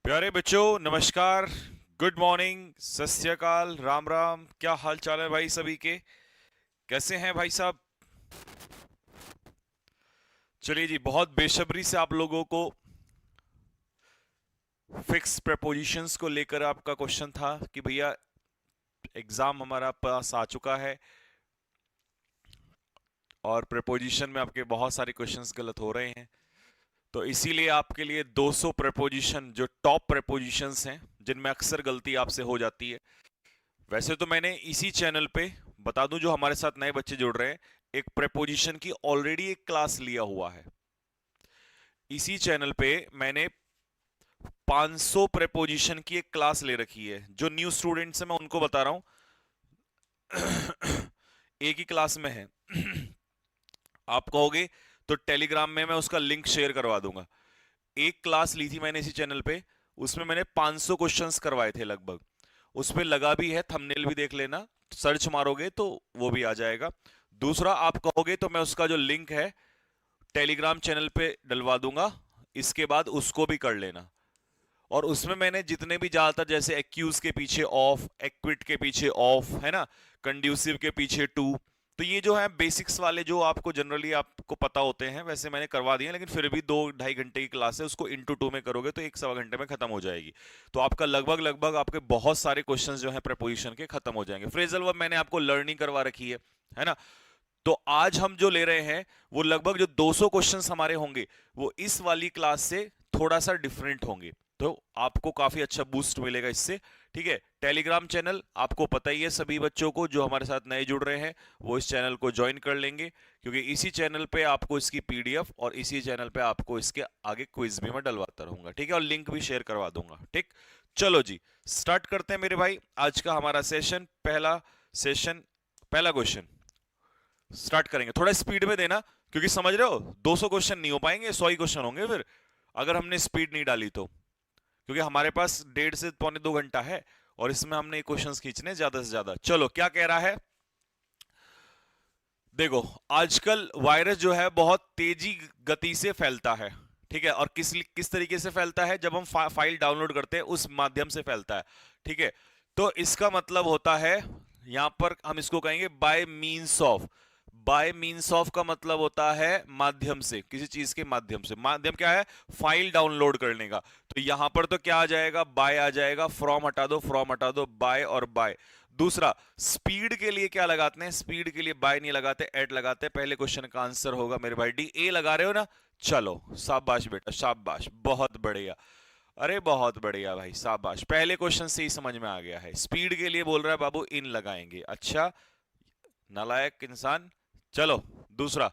प्यारे बच्चों, नमस्कार, गुड मॉर्निंग, सत श्री अकाल, राम राम। क्या हाल चाल है भाई सभी के? कैसे हैं भाई साहब? चलिए जी, बहुत बेसब्री से आप लोगों को फिक्स प्रपोजिशंस को लेकर आपका क्वेश्चन था कि भैया एग्जाम हमारा पास आ चुका है और प्रपोजिशन में आपके बहुत सारे क्वेश्चंस गलत हो रहे हैं। तो इसीलिए आपके लिए 200 प्रपोजिशन जो टॉप प्रपोजिशंस हैं जिनमें अक्सर गलती आपसे हो जाती है। वैसे तो मैंने इसी चैनल पे, बता दूं जो हमारे साथ नए बच्चे जुड़ रहे हैं, एक प्रेपोजिशन की ऑलरेडी एक क्लास लिया हुआ है। इसी चैनल पे मैंने 500 प्रेपोजिशन की एक क्लास ले रखी है। जो न्यू स्टूडेंट्स हैं मैं उनको बता रहा हूं। एक ही क्लास में है। आप कहोगे तो टेलीग्राम में मैं उसका लिंक शेयर करवा दूंगा। एक क्लास ली थी मैंने इसी चैनल पे, उसमें मैंने 500 क्वेश्चंस करवाए थे लगभग। उसमें लगा भी है, थंबनेल भी देख लेना, सर्च मारोगे तो वो भी आ जाएगा। दूसरा, आप कहोगे तो मैं उसका जो लिंक है टेलीग्राम चैनल पे डलवा दूंगा, इसके बाद उसको भी कर लेना। और उसमें मैंने जितने भी ज्यादातर, जैसे एक्यूज के पीछे ऑफ, एक्विट के पीछे ऑफ, है ना, कंड्यूसिव के पीछे टू, तो ये जो है बेसिक्स वाले जो आपको जनरली आपको पता होते हैं, वैसे मैंने करवा दिए। लेकिन फिर भी 2-2.5 घंटे की क्लास है, उसको इंटू 2 में करोगे तो 1-1.25 घंटे में खत्म हो जाएगी। तो आपका लगभग लगभग आपके बहुत सारे क्वेश्चंस जो है प्रपोजिशन के खत्म हो जाएंगे। फ्रेजल वर्ब मैंने आपको लर्निंग करवा रखी है ना। तो आज हम जो ले रहे हैं वो लगभग जो 200 क्वेश्चंस हमारे होंगे वो इस वाली क्लास से थोड़ा सा डिफरेंट होंगे। तो आपको काफी अच्छा बूस्ट मिलेगा इससे। ठीक है, टेलीग्राम चैनल आपको पता ही है, सभी बच्चों को जो हमारे साथ नए जुड़ रहे हैं वो इस चैनल को ज्वाइन कर लेंगे, क्योंकि इसी चैनल पे आपको इसकी पीडीएफ और इसी चैनल पे आपको इसके आगे क्विज भी मैं डलवाता रहूंगा। ठीक है, और लिंक भी शेयर करवा दूंगा। ठीक, चलो जी, स्टार्ट करते हैं मेरे भाई आज का हमारा सेशन। पहला क्वेश्चन स्टार्ट करेंगे। थोड़ा स्पीड में देना, क्योंकि समझ रहे हो 200 क्वेश्चन नहीं हो पाएंगे, 100 ही क्वेश्चन होंगे फिर अगर हमने स्पीड नहीं डाली तो। क्योंकि हमारे पास 1.5 से 2.25 घंटा है और इसमें हमने क्वेश्चंस खींचने ज्यादा से ज्यादा। चलो, क्या कह रहा है देखो। आजकल वायरस जो है बहुत तेजी गति से फैलता है। ठीक है, और किस किस तरीके से फैलता है? जब हम फाइल डाउनलोड करते हैं उस माध्यम से फैलता है। ठीक है, तो इसका मतलब होता है, यहां पर हम इसको कहेंगे by means of. By means of का मतलब होता है माध्यम से, किसी चीज के माध्यम से। माध्यम क्या है? फाइल डाउनलोड करने का। तो यहां पर तो क्या आ जाएगा? बाय आ जाएगा। फ्रॉम हटा दो, फ्रॉम हटा दो, बाय और बाय। दूसरा, स्पीड के लिए क्या लगाते हैं? स्पीड के लिए बाय नहीं लगाते, एट लगाते हैं। पहले क्वेश्चन का आंसर होगा मेरे भाई डी। ए लगा रहे हो ना? चलो, शाबाश बेटा, शाबाश, बहुत बढ़िया। अरे बहुत बढ़िया भाई, शाबाश, पहले क्वेश्चन से ही समझ में आ गया है। स्पीड के लिए बोल रहा है बाबू, इन लगाएंगे। अच्छा, नालायक इंसान। चलो, दूसरा,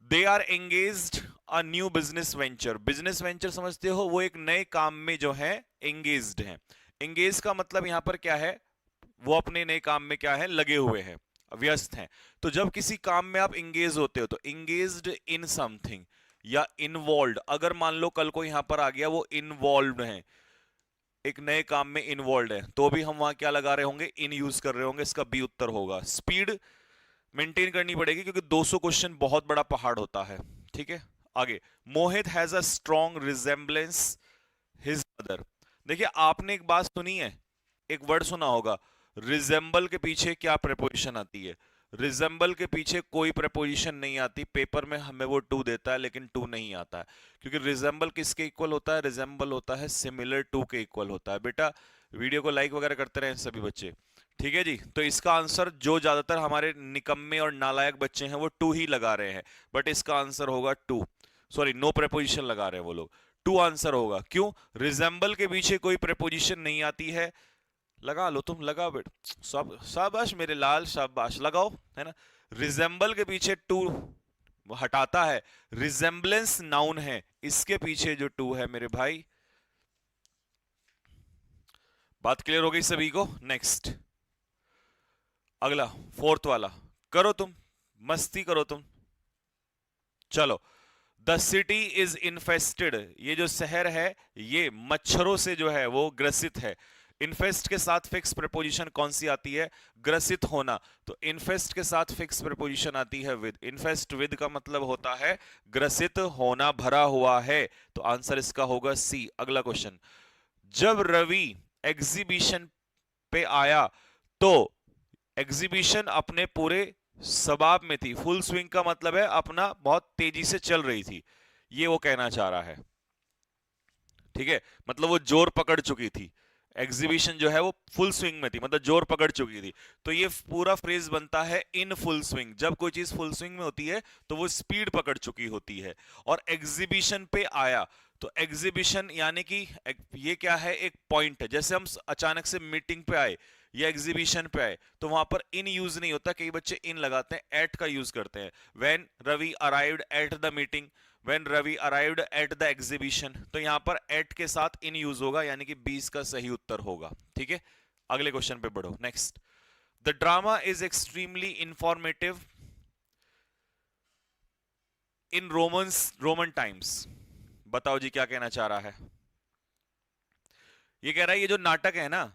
they are engaged a new business venture. Business venture समझते हो? वो एक नए काम में जो है एंगेज्ड है। एंगेज का मतलब यहां पर क्या है? वो अपने नए काम में क्या है? लगे हुए हैं, व्यस्त हैं। तो जब किसी काम में आप इंगेज होते हो तो इंगेज्ड इन समथिंग या इन्वॉल्व। अगर मान लो कल को यहां पर आ गया वो इन्वॉल्व है, एक नए काम में इन्वॉल्व है, तो भी हम वहां क्या लगा रहे होंगे? इन यूज कर रहे होंगे। इसका बी उत्तर होगा। स्पीड मेंटेन करनी पड़ेगी क्योंकि 200 क्वेश्चन बहुत बड़ा पहाड़ होता है। ठीक है, आगे, Mohit has a strong resemblance his mother. देखिए, आपने एक बात सुनी है, एक वर्ड सुना होगा, रिजेंबल के पीछे क्या प्रपोजिशन आती है? रिजेंबल के पीछे कोई प्रपोजिशन नहीं आती। पेपर में हमें वो टू देता है लेकिन टू नहीं आता है, क्योंकि रिजेंबल किसके इक्वल होता है? रिजेंबल होता है सिमिलर टू के इक्वल होता है। बेटा, वीडियो को लाइक वगैरह करते रहे सभी बच्चे। ठीक है जी, तो इसका आंसर जो ज्यादातर हमारे निकम्मे और नालायक बच्चे हैं वो टू ही लगा रहे हैं, बट इसका आंसर होगा टू। सॉरी, नो प्रपोजिशन लगा रहे हैं वो लोग। टू आंसर होगा। क्यों? रिजेंबल के पीछे कोई प्रपोजिशन नहीं आती है। लगा लो तुम, लगाओ बेट, सब शाबाश मेरे लाल, शाबाश, लगाओ, है ना। रिजेंबल के पीछे टू हटाता है, रिजेंबलेंस नाउन है, इसके पीछे जो टू है मेरे भाई। बात क्लियर हो गई सभी को? नेक्स्ट, अगला, फोर्थ वाला, करो तुम, मस्ती करो तुम। चलो, द सिटी इज इन्फेस्टेड। ये जो शहर है ये मच्छरों से जो है वो ग्रसित है। इन्फेस्ट के साथ फिक्स प्रीपोजिशन कौन सी आती है? ग्रसित होना। तो इन्फेस्ट के साथ फिक्स प्रीपोजिशन आती है विद। इन्फेस्ट विद का मतलब होता है ग्रसित होना, भरा हुआ है। तो आंसर इसका होगा सी। अगला क्वेश्चन, जब रवि एग्जीबिशन पे आया तो एग्जीबिशन अपने पूरे सबाब में थी। फुल स्विंग का मतलब है अपना बहुत तेजी से चल रही थी, ये वो कहना चाह रहा है। ठीक है, मतलब वो जोर पकड़ चुकी थी। एग्जीबिशन जो है वो फुल स्विंग में थी, मतलब जोर पकड़ चुकी थी। तो ये पूरा फ्रेज बनता है इन फुल स्विंग। जब कोई चीज फुल स्विंग में होती है तो वो स्पीड पकड़ चुकी होती है। और एग्जीबिशन पे आया, तो एग्जीबिशन यानी कि ये क्या है, एक पॉइंट है। जैसे हम अचानक से मीटिंग पे आए या एग्जीबिशन पे आए तो वहां पर इन यूज नहीं होता, कई बच्चे इन लगाते हैं, एट का यूज करते हैं। When Ravi arrived at the meeting, when Ravi arrived at the exhibition. तो यहां पर एट के साथ इन यूज होगा, यानी कि 20 का सही उत्तर होगा। ठीक है, अगले क्वेश्चन पे बढ़ो। Next, the drama is extremely informative in Roman times. बताओ जी क्या कहना चाह रहा है? ये कह रहा है ये जो नाटक है ना,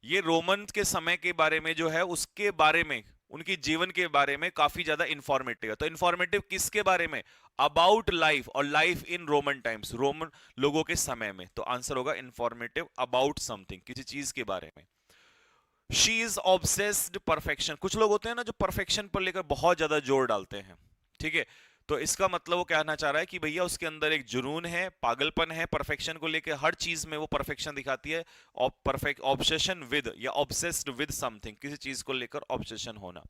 ये रोमन के समय के बारे में जो है, उसके बारे में, उनकी जीवन के बारे में काफी ज्यादा इंफॉर्मेटिव है। तो इंफॉर्मेटिव किसके बारे में? अबाउट लाइफ, और life in Roman times, Roman लोगों के समय में। तो आंसर होगा इंफॉर्मेटिव अबाउट समथिंग, किसी चीज के बारे में। She is obsessed perfection. कुछ लोग होते हैं ना जो परफेक्शन पर लेकर बहुत ज्यादा जोर डालते हैं। ठीक है, तो इसका मतलब वो कहना चाह रहा है कि भैया उसके अंदर एक जुनून है, पागलपन है, परफेक्शन को लेकर हर चीज में वो परफेक्शन दिखाती है। और परफेक्ट ऑब्सेशन विद या ऑब्सेस्ड विद समथिंग, किसी चीज को लेकर ऑब्सेशन होना।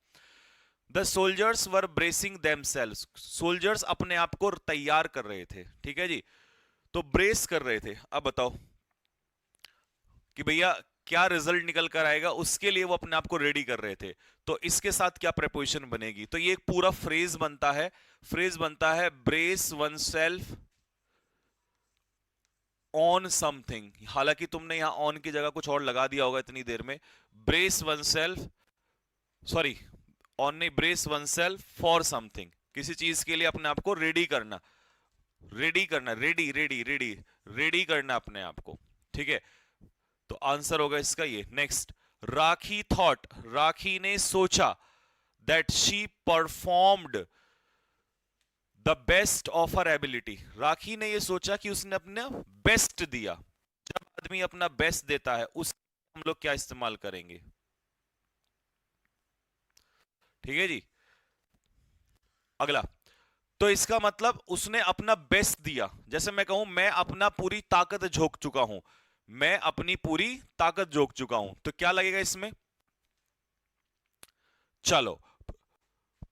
The soldiers were bracing themselves. Soldiers अपने आप को तैयार कर रहे थे। ठीक है जी, तो ब्रेस कर रहे थे। अब बताओ कि भैया क्या रिजल्ट निकल कर आएगा, उसके लिए वो अपने आप को रेडी कर रहे थे। तो इसके साथ क्या प्रेपोजिशन बनेगी? तो ये एक पूरा फ्रेज बनता है। फ्रेज बनता है brace one self on something. हालांकि तुमने यहां ऑन की जगह कुछ और लगा दिया होगा इतनी देर में। Brace oneself, sorry on नहीं, brace oneself for something, किसी चीज के लिए अपने आप को रेडी करना। रेडी करना, रेडी रेडी रेडी रेडी करना अपने आप को। ठीक है, तो आंसर होगा इसका ये। नेक्स्ट, राखी थॉट, राखी ने सोचा, that she performed the best of her ability. Rakhi ने ये सोचा कि उसने अपना बेस्ट दिया। जब आदमी अपना बेस्ट देता है उस हम लोग क्या इस्तेमाल करेंगे? ठीक है जी, अगला, तो इसका मतलब उसने अपना बेस्ट दिया। जैसे मैं कहूं मैं अपना पूरी ताकत झोंक चुका हूं, मैं अपनी पूरी ताकत झोंक चुका हूं, तो क्या लगेगा इसमें? चलो,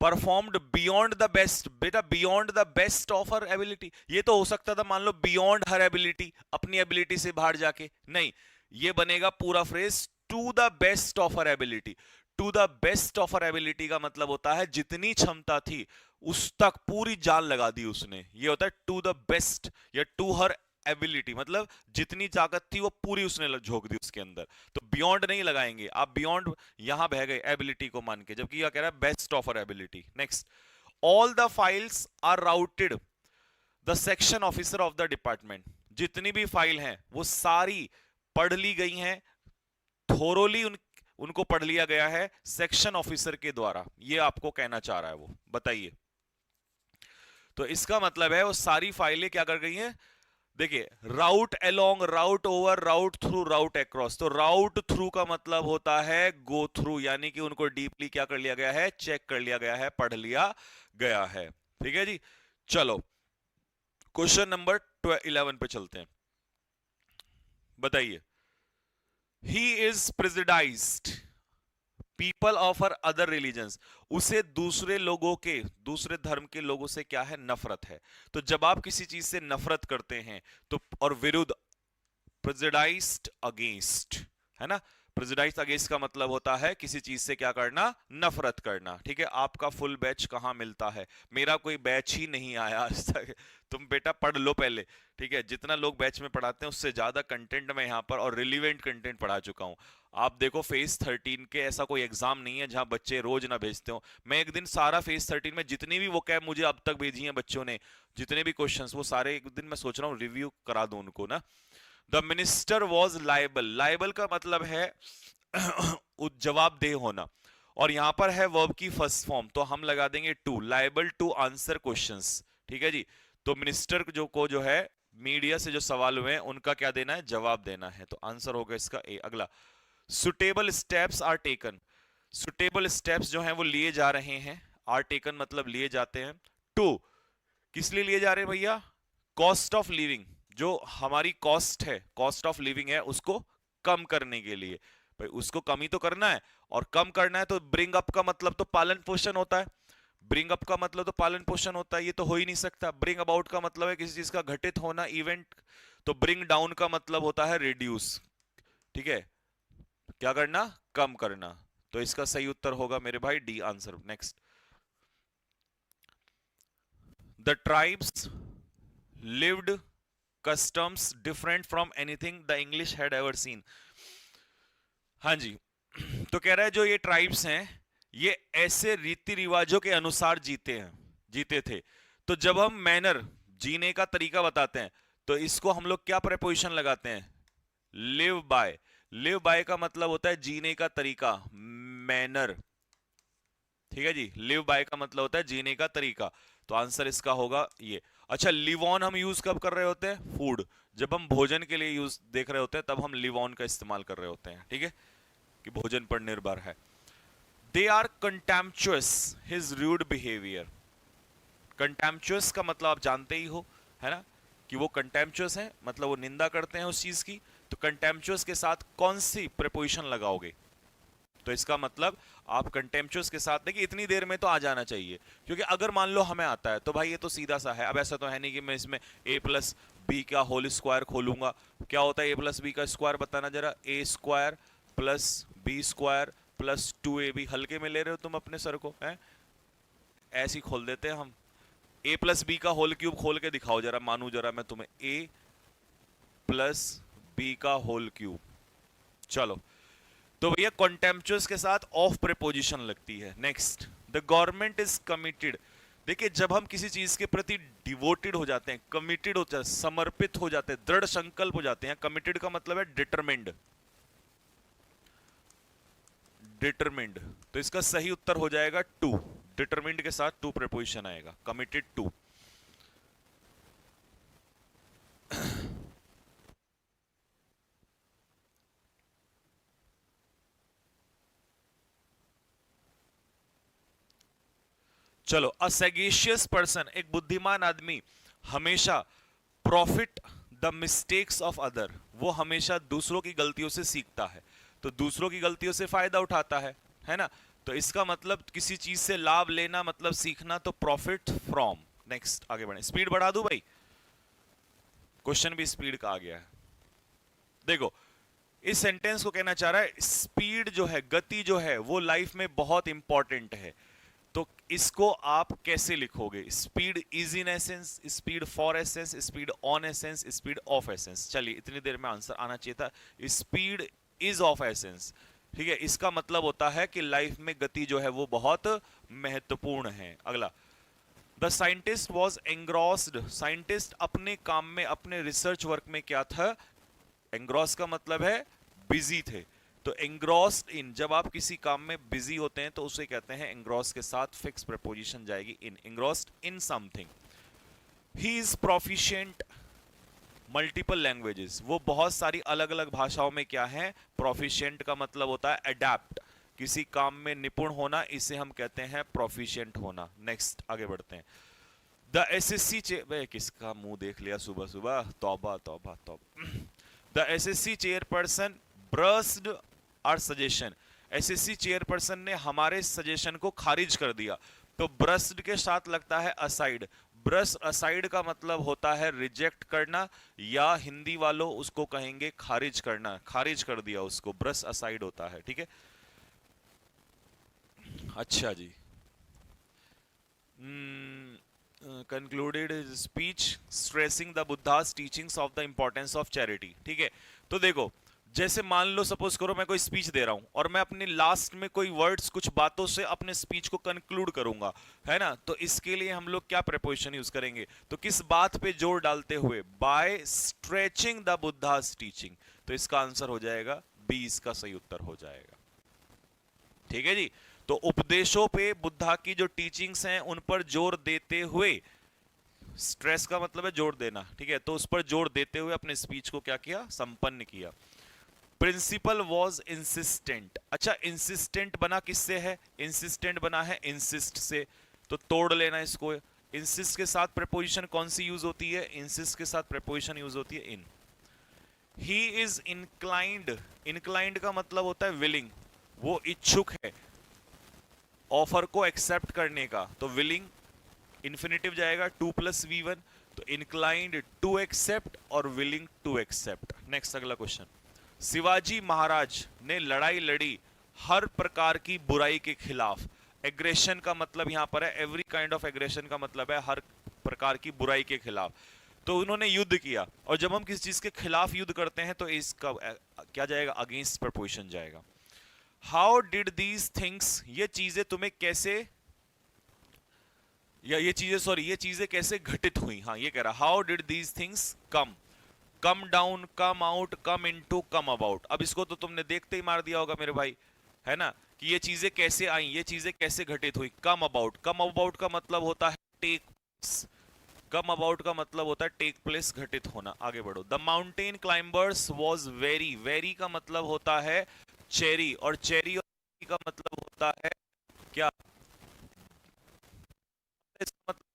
परफॉर्म्ड बियॉन्ड द बेस्ट। बेटा beyond the best of her ability, ये तो हो सकता था मान लो बियॉन्ड हर एबिलिटी, अपनी एबिलिटी से बाहर जाके। नहीं, ये बनेगा पूरा phrase to the best of her ability. To the best of her ability का मतलब होता है जितनी क्षमता थी उस तक पूरी जान लगा दी उसने। ये होता है टू द बेस्ट या टू हर एबिलिटी, मतलब जितनी ताकत थी वो पूरी उसने झोंक दी उसके अंदर। तो बियॉन्ड नहीं लगाएंगे आप, बियॉन्ड यहां बह गए एबिलिटी को मान के, जबकि यह कह रहा है best of her ability. Next, all the files are routed the section officer of the department. जितनी भी फाइल हैं वो सारी पढ़ ली गई हैं, थोरोली उनको पढ़ लिया गया है सेक्शन ऑफिसर के द्वारा। ये आपको कहना चाह रहा है वो, बताइए। तो इसका मतलब है वो सारी फाइलें क्या कर गई हैं? देखिए, राउट अलोंग, राउट ओवर, राउट थ्रू, राउट अक्रॉस। तो राउट थ्रू का मतलब होता है गो थ्रू, यानी कि उनको डीपली क्या कर लिया गया है? चेक कर लिया गया है, पढ़ लिया गया है। ठीक है जी, चलो क्वेश्चन नंबर 11 पे चलते हैं। बताइए, he is prejudiced people of her other religions. उसे दूसरे लोगों के, दूसरे धर्म के लोगों से क्या है? नफरत है। तो जब आप किसी चीज से नफरत करते हैं तो, और विरुद्ध, प्रेजुडाइज्ड अगेंस्ट, है ना? प्रेजुडाइज्ड अगेंस्ट का मतलब होता है किसी चीज से क्या करना? नफरत करना। ठीक है, आपका फुल बैच कहां मिलता है? मेरा कोई बैच ही नहीं आया आज तक। तुम बेटा पढ़ लो पहले। ठीक है, जितना लोग बैच में पढ़ाते हैं उससे ज्यादा कंटेंट मैं यहाँ पर और रिलीवेंट कंटेंट पढ़ा चुका हूँ। आप देखो फेज 13 के ऐसा कोई एग्जाम नहीं है जहां बच्चे रोज ना भेजते हो। मैं एक दिन सारा फेज 13 में जितनी भी वो कैब मुझे अब तक भेजी है बच्चों ने, जितने भी क्वेश्चंस, वो सारे एक दिन मैं सोच रहा हूँ रिव्यू करा दूं उनको ना। The minister was liable, liable का मतलब है जवाबदेह होना, और यहां पर है वर्ब की फर्स्ट फॉर्म, तो हम लगा देंगे to, liable to answer questions. ठीक है जी, तो मिनिस्टर जो है मीडिया से जो सवाल हुए हैं उनका क्या देना है, जवाब देना है, तो आंसर होगा इसका ए। अगला, suitable steps are taken, suitable steps जो हैं वो लिए जा रहे हैं, आर टेकन मतलब लिए जाते हैं। टू, किस लिए लिए जा रहे हैं भैया, कॉस्ट ऑफ लिविंग, जो हमारी कॉस्ट है, कॉस्ट ऑफ लिविंग है, उसको कम करने के लिए। भाई उसको कम ही तो करना है, और कम करना है तो ब्रिंग अप का मतलब तो पालन पोषण होता है, ब्रिंग अप का मतलब तो पालन पोषण होता है, ये तो हो ही नहीं सकता। ब्रिंग अबाउट का मतलब है किसी चीज का घटित होना, इवेंट, तो ब्रिंग डाउन का मतलब होता है रिड्यूस। ठीक है, क्या करना, कम करना, तो इसका सही उत्तर होगा मेरे भाई D answer. Next, the tribes lived customs different from anything the English had ever seen। हाँ जी, तो कह रहा है जो ये ट्राइब्स हैं ये ऐसे रीति रिवाजों के अनुसार जीते थे। तो जब हम मैनर, जीने का तरीका बताते हैं, तो इसको हम लोग क्या प्रेपोजिशन लगाते हैं, लिव बाय। लिव बाय का मतलब होता है जीने का तरीका, मैनर। ठीक है जी, लिव बाय का मतलब होता है जीने का तरीका, तो आंसर इसका होगा ये। अच्छा, लिव ऑन हम यूज कब कर रहे होते हैं, फूड, जब हम भोजन के लिए यूज देख रहे होते हैं तब हम लिव ऑन का इस्तेमाल कर रहे होते हैं। ठीक है, कि भोजन पर निर्भर है। They are contemptuous his rude behaviour, contemptuous का मतलब आप जानते ही हो, है ना, कि वो कंटेम्पचुअस है, मतलब वो निंदा करते हैं उस चीज की। तो कंटेम्पचुअस के साथ कौन सी प्रेपोजिशन लगाओगे, तो इसका मतलब आप कंटेम्पचुअस के साथ, देखिए इतनी देर में तो आ जाना चाहिए, क्योंकि अगर मान लो हमें आता है तो भाई ये तो सीधा सा है। अब ऐसा तो है नहीं कि मैं इसमें a प्लस बी का होल स्क्वायर खोलूंगा। क्या होता है a प्लस बी का स्क्वायर, बताना जरा, a square plus b square plus 2ab, हल्के में ले रहे हो तुम अपने सर को, है ऐसे ही खोल देते हैं हम। a प्लस बी का होल क्यूब खोल के दिखाओ जरा, मानू जरा मैं तुम्हें, a प्लस बी का होल क्यूब। चलो, तो भैया कॉन्टेम्पचुअस के साथ ऑफ प्रेपोजिशन लगती है। Next, the government is committed, देखिए जब हम किसी चीज के प्रति डिवोटेड हो जाते हैं, कमिटेड हो जाते हैं, समर्पित हो जाते हैं, दृढ़ संकल्प हो जाते हैं, कमिटेड का मतलब है डिटरमिन्ड, डिटरमिन्ड, तो इसका सही उत्तर हो जाएगा टू, डिटरमिन्ड के साथ टू प्रेपोजिशन आएगा, कमिटेड टू। चलो, अ सैगेशियस पर्सन, एक बुद्धिमान आदमी हमेशा profit the mistakes of other, वो हमेशा दूसरों की गलतियों से सीखता है, तो दूसरों की गलतियों से फायदा उठाता है ना, तो इसका मतलब किसी चीज से लाभ लेना मतलब सीखना, तो प्रॉफिट फ्रॉम। नेक्स्ट, आगे बढ़े, स्पीड बढ़ा दूं भाई, क्वेश्चन भी स्पीड का आ गया है। देखो, इस सेंटेंस को कहना चाह रहा है स्पीड जो है, गति जो है, वो लाइफ में बहुत इंपॉर्टेंट है। तो इसको आप कैसे लिखोगे, speed is in essence, speed for essence, speed on essence, speed of essence. चलिए, इतनी देर में आंसर आना चाहिए था, स्पीड इज ऑफ एसेंस। ठीक है, इसका मतलब होता है कि लाइफ में गति जो है वो बहुत महत्वपूर्ण है। अगला, the scientist was engrossed, scientist अपने काम में, अपने रिसर्च वर्क में क्या था, एंग्रॉस का मतलब है बिजी थे, तो एंग्रॉस्ड इन, जब आप किसी काम में बिजी होते हैं तो उसे कहते हैं एंग्रॉस के साथ फिक्स प्रेपोजिशन जाएगी in, engrossed in something. He is proficient multiple languages, वो बहुत सारी अलग अलग भाषाओं में क्या है, प्रोफिशिएंट का मतलब होता है अडेप्ट, किसी काम में निपुण होना, इसे हम कहते हैं प्रोफिशिएंट होना। नेक्स्ट, आगे बढ़ते हैं। द एसएससी किसका मुंह देख लिया सुबह सुबह, तौबा तौबा तौबा। The SSC chairperson brushed our suggestion, SSC chairperson ने हमारे सजेशन को खारिज कर दिया, तो ब्रस्ड के साथ लगता है असाइड, ब्रश असाइड का मतलब होता है रिजेक्ट करना, या हिंदी वालों उसको कहेंगे खारिज करना, खारिज कर दिया उसको, ब्रश असाइड होता है। ठीक है, अच्छा जी, concluded his speech stressing the Buddha's teachings of the importance of charity। ठीक है, तो देखो जैसे मान लो सपोज करो मैं कोई स्पीच दे रहा हूं और मैं अपने लास्ट में कोई वर्ड्स कुछ बातों से अपने स्पीच को कंक्लूड करूंगा, है ना, तो इसके लिए हम लोग क्या प्रेपोजिशन यूज करेंगे, तो किस बात पे जोर डालते हुए, by stretching the Buddha's teaching. तो इसका आंसर हो जाएगा बी, इसका सही उत्तर हो जाएगा। ठीक है जी। तो उपदेशों पे बुद्धा की जो टीचिंग्स हैं उन पर जोर देते हुए, स्ट्रेस का मतलब है जोर देना, ठीक है, तो उस पर जोर देते हुए अपने स्पीच को क्या किया, संपन्न किया। Principal was insistent. अच्छा, इंसिस्टेंट बना किससे है, इंसिस्टेंट बना है इंसिस्ट से, तो तोड़ लेना इसको। इंसिस्ट के साथ प्रेपोजिशन कौन सी यूज होती है, इंसिस्ट के साथ प्रेपोजिशन यूज होती है इन। ही इज इंक्लाइंड, इंक्लाइंड का मतलब होता है विलिंग, वो इच्छुक है ऑफर को एक्सेप्ट करने का, तो विलिंग इन्फिनेटिव जाएगा 2+V1, तो इंक्लाइंड टू एक्सेप्ट और विलिंग टू एक्सेप्ट। नेक्स्ट अगला क्वेश्चन, शिवाजी महाराज ने लड़ाई लड़ी हर प्रकार की बुराई के खिलाफ। एग्रेशन का मतलब यहां पर है एवरी काइंड ऑफ एग्रेशन, का मतलब है हर प्रकार की बुराई के खिलाफ, तो उन्होंने युद्ध किया। और जब हम किसी चीज के खिलाफ युद्ध करते हैं तो इसका क्या जाएगा, अगेंस्ट प्रपोजिशन जाएगा। हाउ डिड दीज थिंग्स, ये चीजें तुम्हें कैसे, या ये चीजें सॉरी ये चीजें कैसे घटित हुई, हाँ ये कह रहा, how did these things come, come down, come out, come into, come about. अब इसको तो तुमने देखते ही मार दिया होगा मेरे भाई, है ना, कि ये चीजें कैसे आई, ये चीजें कैसे घटित हुई। कम अबाउट, कम अबाउट का मतलब होता है टेक प्लेस, कम अबाउट का मतलब होता है टेक प्लेस, घटित होना। आगे बढ़ो। The mountain climbers was very, very का मतलब होता है चेरी, और चेरी का मतलब होता है क्या, इसका मतलब,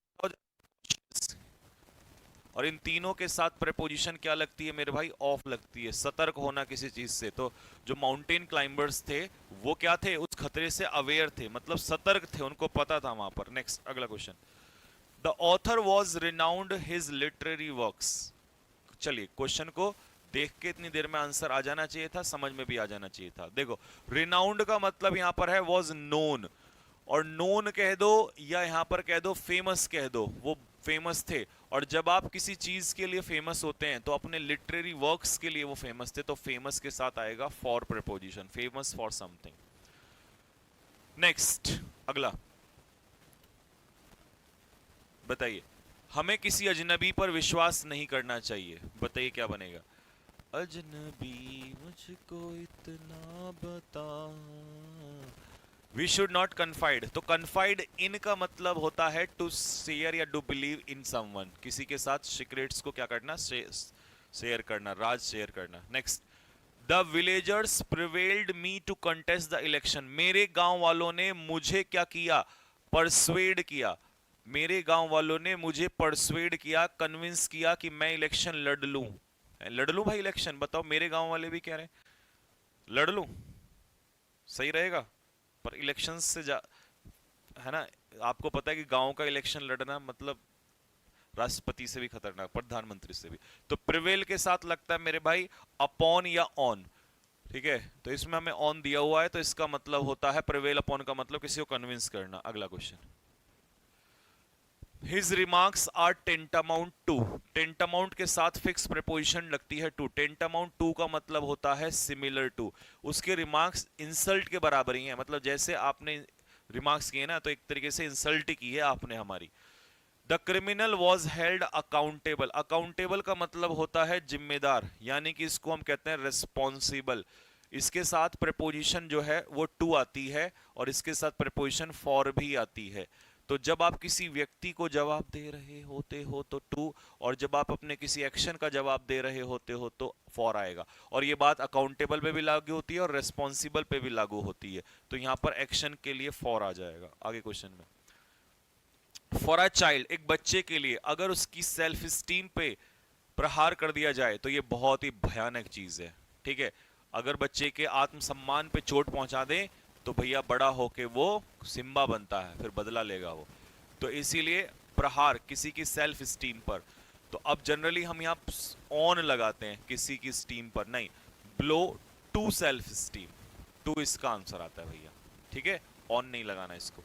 और इन तीनों के साथ प्रेपोजिशन क्या लगती है मेरे भाई, ऑफ लगती है, सतर्क होना किसी चीज से। तो जो माउंटेन क्लाइंबर्स थे वो क्या थे, उस खतरे से अवेयर थे, मतलब सतर्क थे, उनको पता था वहां पर। नेक्स्ट अगला question, the author was renowned his literary works. चलिए क्वेश्चन को देख के इतनी देर में आंसर आ जाना चाहिए था, समझ में भी आ जाना चाहिए था। देखो, रिनाउंड का मतलब यहां पर है वॉज नोन, और नोन कह दो या यहां पर कह दो फेमस कह दो, वो फेमस थे। और जब आप किसी चीज के लिए फेमस होते हैं तो अपने लिटरेरी वर्क्स के लिए वो फेमस थे, तो फेमस के साथ आएगा for preposition, famous for something. Next अगला बताइए, हमें किसी अजनबी पर विश्वास नहीं करना चाहिए। बताइए क्या बनेगा, अजनबी मुझको इतना बता, वी शुड नॉट कन्फाइड। तो कन्फाइड इन का मतलब होता है टू शेयर या टू बिलीव इन समवन, किसी के साथ सीक्रेट्स को क्या करना, शेयर करना, राज शेयर करना। Next, the villagers prevailed me to contest the election. मेरे गांव वालों ने मुझे क्या किया, परसुएड किया, मेरे गांव वालों ने मुझे परसुएड किया, कन्विंस किया कि मैं इलेक्शन लड़ लूं। लड़ लूं भाई इलेक्शन, बताओ, मेरे गांव वाले भी कह रहे हैं लड़ लूं, सही रहेगा। पर इलेक्शन से है ना, आपको पता है कि गांव का इलेक्शन लड़ना मतलब राष्ट्रपति से भी खतरनाक, प्रधानमंत्री से भी। तो प्रिवेल के साथ लगता है मेरे भाई अपॉन या ऑन, ठीक है, तो इसमें हमें ऑन दिया हुआ है, तो इसका मतलब होता है प्रिवेल अपॉन का मतलब किसी को कन्विंस करना। अगला question, his remarks are tantamount to, tantamount के साथ फिक्स प्रेपोजिशन लगती है टू, टेंटामाउंट टू का मतलब होता है सिमिलर टू, उसके रिमार्क्स इंसल्ट के बराबर ही है, मतलब जैसे आपने रिमार्क्स किए ना, तो एक तरीके से इंसल्ट की है आपने हमारी। The criminal was held accountable, accountable का मतलब होता है जिम्मेदार, यानी कि इसको हम कहते हैं रिस्पॉन्सिबल। इसके साथ प्रेपोजिशन जो है वो टू आती है, और इसके साथ प्रेपोजिशन फॉर भी आती है। तो जब आप किसी व्यक्ति को जवाब दे रहे होते हो तो टू, और जब आप अपने किसी एक्शन का जवाब दे रहे होते हो तो फॉर आएगा। और ये बात अकाउंटेबल पे भी लागू होती है और रेस्पॉन्सिबल पे भी लागू होती है, तो यहां पर एक्शन के लिए फॉर आ जाएगा। आगे क्वेश्चन में, फॉर अ चाइल्ड, एक बच्चे के लिए अगर उसकी सेल्फ स्टीम पे प्रहार कर दिया जाए तो ये बहुत ही भयानक चीज है, ठीक है। अगर बच्चे के आत्मसम्मान पे चोट पहुंचा दें तो भैया बड़ा होके वो सिम्बा बनता है, फिर बदला लेगा वो। तो इसीलिए प्रहार किसी की सेल्फ स्टीम पर, तो अब जनरली हम यहाँ ऑन लगाते हैं किसी की स्टीम पर, नहीं, blow to self steam, to इसका आंसर आता है भैया, ठीक है, ऑन नहीं लगाना इसको।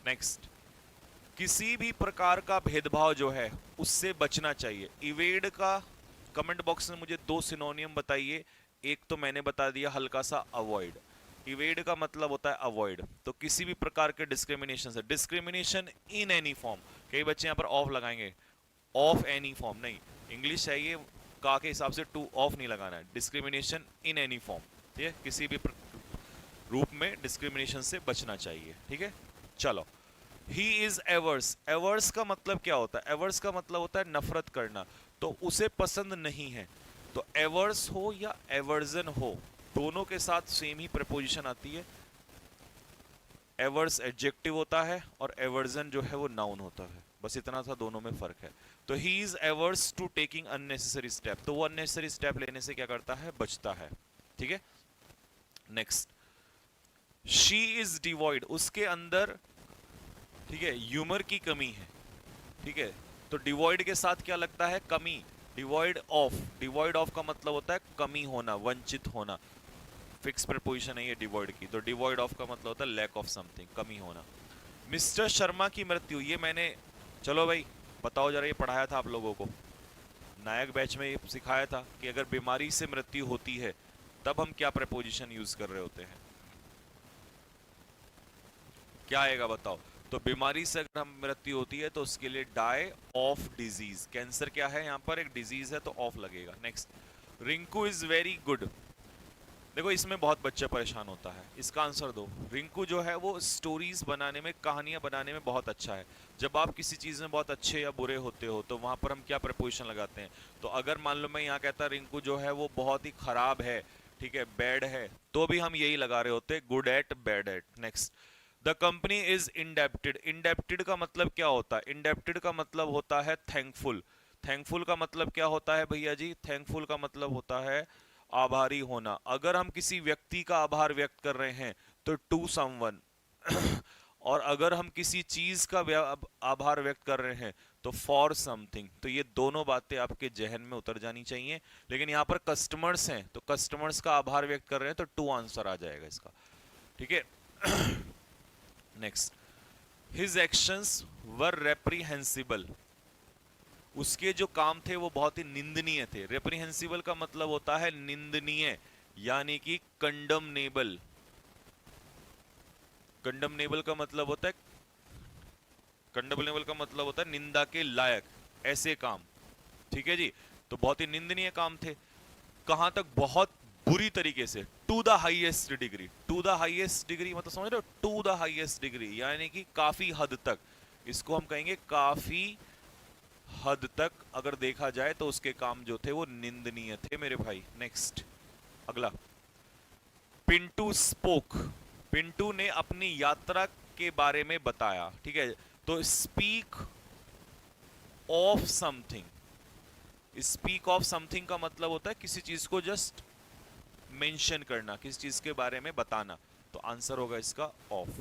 नेक्स्ट, किसी भी प्रकार का भेदभाव जो है उससे बचना चाहिए। इवेड का कमेंट बॉक्स में मुझे 2 सिनोनियम बताइए, एक तो मैंने बता दिया हल्का सा अवॉइड, इवेड का मतलब होता है अवॉइड, तो किसी भी प्रकार के डिस्क्रिमिनेशन से, डिस्क्रिमिनेशन इन एनी फॉर्म, कई बच्चे यहाँ पर ऑफ लगाएंगे, ऑफ एनी फॉर्म नहीं, इंग्लिश चाहिए का के हिसाब से टू ऑफ नहीं लगाना है, डिस्क्रिमिनेशन इन एनी फॉर्म, ठीक है, किसी भी रूप में डिस्क्रिमिनेशन से बचना चाहिए, ठीक है। चलो, ही इज एवर्स, एवर्स का मतलब क्या होता है, एवर्स का मतलब होता है नफरत करना, तो उसे पसंद नहीं है, तो एवर्स हो या एवर्जन हो, दोनों के साथ सेम ही प्रपोजिशन आती है, एवर्स एडजेक्टिव होता है और एवर्जन जो है वो नाउन होता है, बस इतना सा दोनों में फर्क है। तो he is averse to taking unnecessary step, तो वो अननेसेसरी स्टेप लेने से क्या करता है, बचता है, ठीक है। नेक्स्ट, शी इज डिवॉइड, उसके अंदर, ठीक है, ह्यूमर की कमी है, ठीक है, तो डिवॉइड के साथ क्या लगता है, कमी, डिवॉइड ऑफ, डिवॉइड ऑफ का मतलब होता है कमी होना, वंचित होना, फिक्स प्रपोजिशन है ये डिवॉइड की, तो डिवॉइड ऑफ का मतलब होता है लैक ऑफ समथिंग, कमी होना। मिस्टर शर्मा की मृत्यु, ये मैंने, चलो भाई बताओ जरा, ये पढ़ाया था आप लोगों को नायक बैच में, ये सिखाया था कि अगर बीमारी से मृत्यु होती है तब हम क्या प्रपोजिशन यूज कर रहे होते हैं, क्या आएगा बताओ। तो बीमारी से अगर हम मृत्यु होती है तो उसके लिए डाई ऑफ डिजीज, कैंसर क्या है यहाँ पर, एक डिजीज है, तो ऑफ लगेगा। Next, Rinku is very good, देखो इसमें बहुत बच्चा परेशान होता है, इसका आंसर दो। रिंकू जो है वो स्टोरीज बनाने में, कहानियां बनाने में बहुत अच्छा है, जब आप किसी चीज में बहुत अच्छे या बुरे होते हो तो वहां पर हम क्या प्रपोजिशन लगाते हैं, तो अगर मान लो मैं यहाँ कहता रिंकू जो है वो बहुत ही खराब है, ठीक है, बैड है, तो भी हम यही लगा रहे होते, good at bad at. Next, the company is indebted, indebted का मतलब क्या होता है, इंडेप्टेड का मतलब होता है थैंकफुल, थैंकफुल का मतलब क्या होता है भैया जी, थैंकफुल का मतलब होता है आभारी होना, अगर हम किसी व्यक्ति का आभार व्यक्त कर रहे हैं तो टू समवन और अगर हम किसी चीज का आभार व्यक्त कर रहे हैं तो फॉर समथिंग, तो ये दोनों बातें आपके जहन में उतर जानी चाहिए। लेकिन यहाँ पर कस्टमर्स हैं तो कस्टमर्स का आभार व्यक्त कर रहे हैं तो टू आंसर आ जाएगा इसका, ठीक है। नेक्स्ट, हिज एक्शंस वर रेप्रीहेंसिबल, उसके जो काम थे वो बहुत ही निंदनीय थे, रेप्रीहेंसिबल का मतलब होता है निंदनीय, यानी कि कंडमनेबल, कंडमनेबल का मतलब होता है, कंडमनेबल का मतलब होता है निंदा के लायक, ऐसे काम, ठीक है जी, तो बहुत ही निंदनीय काम थे, कहां तक, बहुत बुरी तरीके से, to the highest degree, to the highest degree मतलब समझ रहे हो, टू द हाईएस्ट डिग्री यानी कि काफी हद तक, इसको हम कहेंगे काफी हद तक, अगर देखा जाए तो उसके काम जो थे वो निंदनीय थे मेरे भाई। नेक्स्ट, अगला, पिंटू स्पोक, पिंटू ने अपनी यात्रा के बारे में बताया, ठीक है, तो speak of something, speak of something का मतलब होता है किसी चीज को जस्ट मेंशन करना, किसी चीज के बारे में बताना, तो आंसर होगा इसका off.